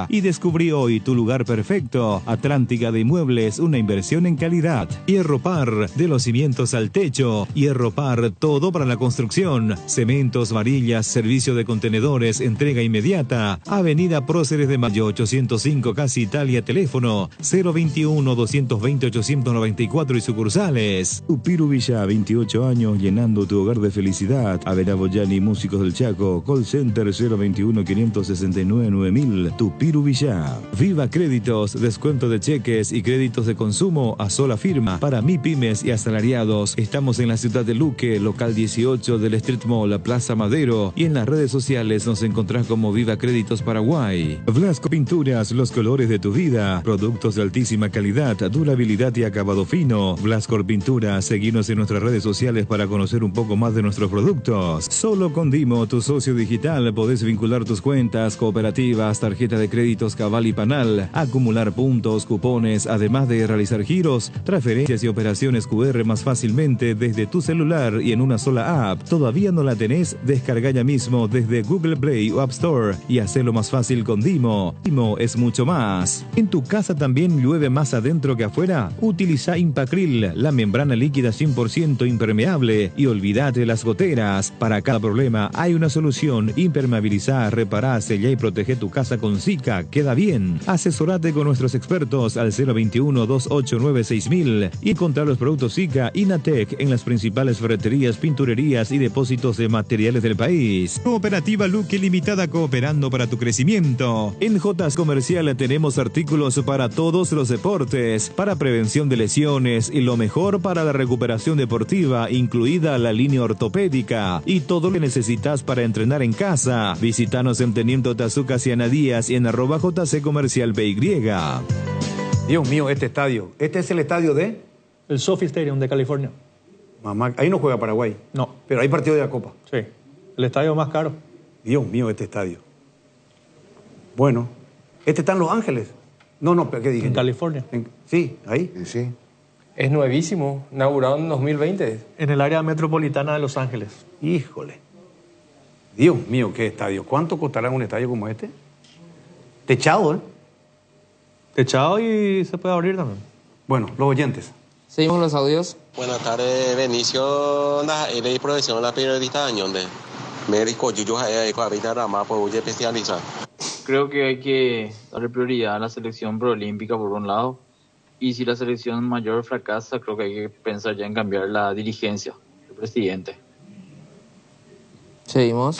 y descubrí hoy tu lugar perfecto. Atlántica de Inmuebles, una inversión en calidad. Hierro Par, de los cimientos al techo. Hierro Par, todo para la construcción. Cementos, varillas, servicio de contenedores, entrega inmediata. Avenida Próceres de Mayo 805, Casa Italia, teléfono 021-220-894 y sucursales. Tupiru Villa, 28 años, llenando tu hogar de felicidad. Avera Boyani, Músicos del Chaco, call center 021-569-9000. Tupiru Villa. Viva Créditos, descuento de cheques y créditos de consumo a sola firma para MIPYMES y asalariados. Estamos en la ciudad de Luque, local 18 del Street Mall, Plaza Madero, y en las redes sociales nos encontrás como Viva Créditos Paraguay. Blasco Pinturas, los colores de tu vida. Productos de altísima calidad, durabilidad y acabado fino. Blasco Pinturas, seguinos en nuestras redes sociales para conocer un poco más de nuestros productos. Solo con Dimo, tu socio digital, podés vincular tus cuentas, cooperativas, tarjeta de créditos Cabal y Panal, acumular puntos, cupones, además de realizar giros, transferencias y operaciones QR más fácilmente desde tu celular y en una sola app. ¿Todavía no la tenés? Descarga ya mismo desde Google Play o App Store y hacelo más fácil con Dimo. Dimo es mucho más. ¿En tu casa también llueve más adentro que afuera? Utiliza Impacril, la membrana líquida 100% impermeable, y olvídate las goteras. Para cada problema hay una solución. Impermeabilizá, repará, sellá y protege tu casa con Zika. Queda bien. Asesorate con nuestros expertos al 021-2 289-6000 y encontrar los productos SICA Inatec en las principales ferreterías, pinturerías y depósitos de materiales del país. Cooperativa Luque Limitada, cooperando para tu crecimiento. En Jotas Comercial tenemos artículos para todos los deportes, para prevención de lesiones y lo mejor para la recuperación deportiva, incluida la línea ortopédica y todo lo que necesitas para entrenar en casa. Visítanos en Teniente Tazuca Ciana Díaz y en @JC Comercial PY. Dios mío, este estadio. ¿Este es el estadio de? El SoFi Stadium de California. Mamá, ahí no juega Paraguay. No. Pero hay partido de la Copa. Sí. El estadio más caro. Dios mío, este estadio. Bueno, este está en Los Ángeles. No, ¿qué dije? En California. Sí, ahí. Sí. Es nuevísimo, inaugurado en 2020. En el área metropolitana de Los Ángeles. Híjole. Dios mío, qué estadio. ¿Cuánto costará un estadio como este? Techado, ¿eh? Techado y se puede abrir también. Bueno, los oyentes. Seguimos los audios. Buenas tardes, Benicio. Él profesión la periodista Añonde. Médico, yo ahorita rama por hoy especializar. Creo que hay que darle prioridad a la selección proolímpica por un lado. Y si la selección mayor fracasa, creo que hay que pensar ya en cambiar la dirigencia del presidente. Seguimos.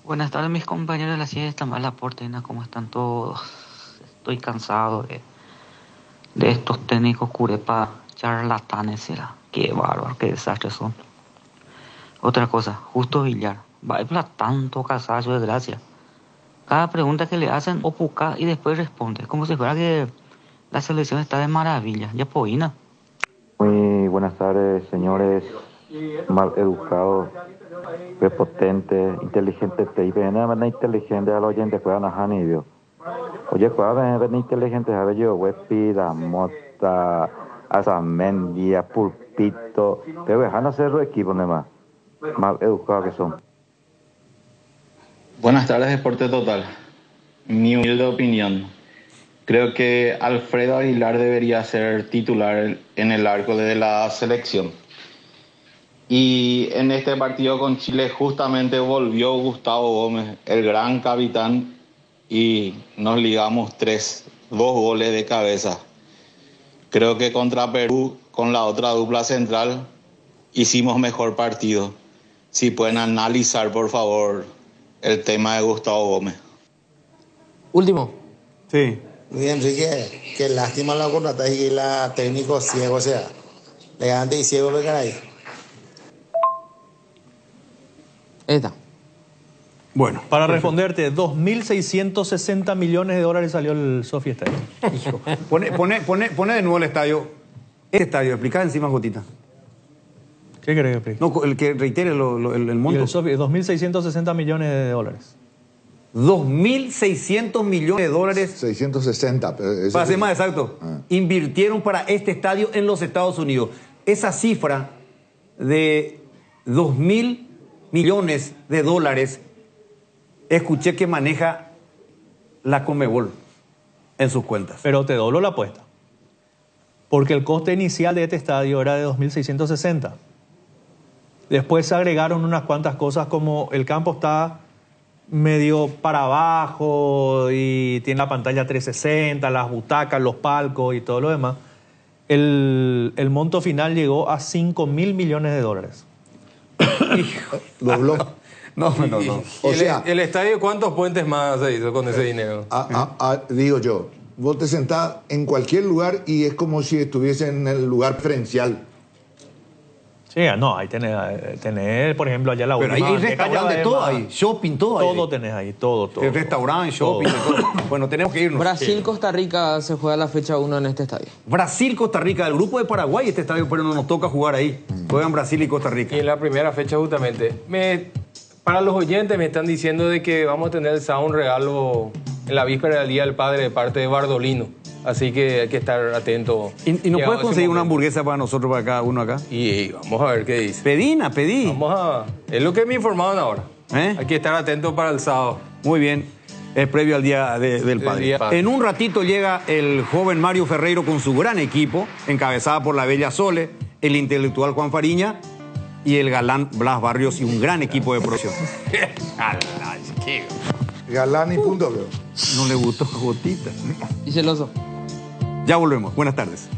Buenas tardes, mis compañeros de la siesta, mal aporte, ¿cómo están todos? Estoy cansado de estos técnicos curepa charlatanes, será. Qué bárbaro, qué desastres son. Otra cosa, Justo Villar, va a hablar tanto casazo de gracia. Cada pregunta que le hacen, opuca y después responde, como si fuera que la selección está de maravilla. Ya poina. Muy buenas tardes, señores. Mal educados, prepotentes, inteligentes. Te nada más inteligente a los oyentes que van a Hanibio. Oye, cuál es inteligente, a ver yo, Huepida, Mota, Azamendia, Pulpito. Pero dejan hacer los equipos nomás. Mal educados que son. Buenas tardes, Deporte Total. Mi humilde opinión. Creo que Alfredo Aguilar debería ser titular en el arco de la selección. Y en este partido con Chile justamente volvió Gustavo Gómez, el gran capitán, y nos ligamos 2 goles de cabeza. Creo que contra Perú, con la otra dupla central, hicimos mejor partido. Si pueden analizar, por favor, el tema de Gustavo Gómez. Último. Sí. Luis Enrique, qué lástima la contrata y la técnico ciego, o sea, elegante y ciego lo que hay. Esta. Bueno. Para responderte, 2.660 millones de dólares salió el SoFi Stadium. Pone de nuevo el estadio. Este estadio, explica encima, Jotita. ¿Qué querés que explique? No, el que reitere el monto. Y el SoFi, 2.660 millones de dólares. 2.600 millones de dólares. 660. Para ser más exacto, invirtieron para este estadio en los Estados Unidos. Esa cifra de 2.000 millones de dólares, escuché que maneja la Conmebol en sus cuentas. Pero te doblo la apuesta. Porque el coste inicial de este estadio era de 2.660. Después se agregaron unas cuantas cosas como el campo está medio para abajo y tiene la pantalla 360, las butacas, los palcos y todo lo demás. El monto final llegó a 5.000 millones de dólares. Dobló. No. O sea, ¿El estadio cuántos puentes más se hizo con ese dinero? Digo yo, vos te sentás en cualquier lugar y es como si estuviese en el lugar preferencial. Sí, no, ahí tenés, por ejemplo, allá la última. Pero hay restaurante, todo ahí, shopping, todo ahí. Todo tenés ahí, todo. El restaurante, shopping, todo. Bueno, tenemos que irnos. Brasil-Costa Rica se juega la fecha 1 en este estadio. Brasil-Costa Rica, el grupo de Paraguay, este estadio, pero no nos toca jugar ahí. Juegan Brasil y Costa Rica. Y en la primera fecha justamente. Para los oyentes me están diciendo de que vamos a tener el sábado un regalo en la víspera del Día del Padre de parte de Bardolino. Así que hay que estar atento. ¿Y nos puedes conseguir una hamburguesa para nosotros, para cada uno acá? Y vamos a ver qué dice. Pedí. Es lo que me informaron ahora. Hay que estar atento para el sábado. Muy bien. Es previo al Día del Padre. En un ratito llega el joven Mario Ferreiro con su gran equipo, encabezada por la bella Sole, el intelectual Juan Fariña y el galán Blas Barrios y un gran equipo de producción. Galán y punto. No le gustó Jotita. Y celoso. Ya volvemos. Buenas tardes.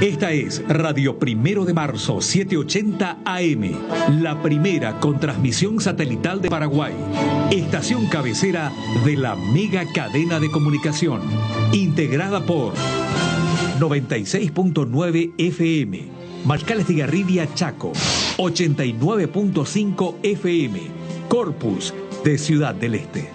Esta es Radio Primero de Marzo, 780 AM, la primera con transmisión satelital de Paraguay. Estación cabecera de la mega cadena de comunicación, integrada por 96.9 FM, Marcales de Garribia, Chaco, 89.5 FM, Corpus, de Ciudad del Este.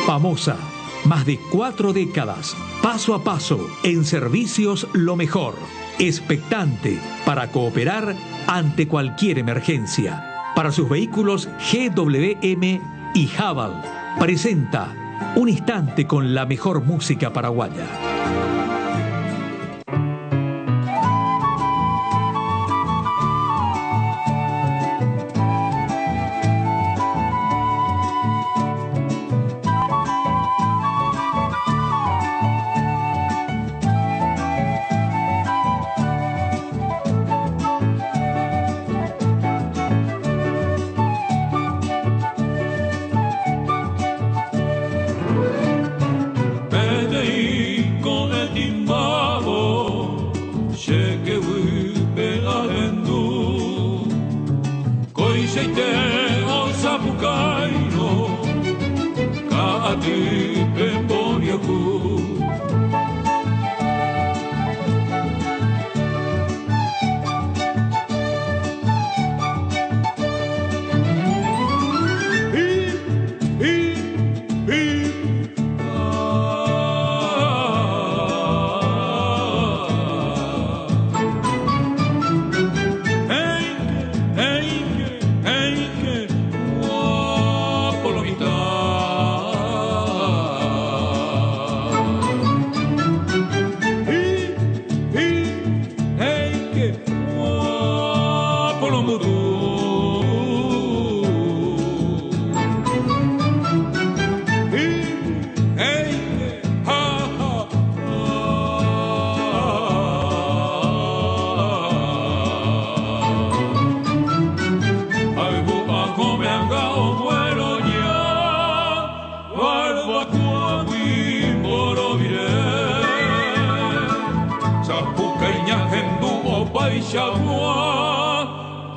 Famosa, más de 4 décadas, paso a paso, en servicios lo mejor, expectante para cooperar ante cualquier emergencia. Para sus vehículos GWM y Haval, presenta Un Instante con la mejor música paraguaya.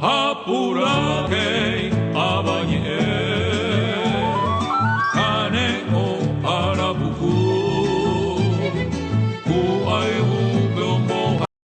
Apurate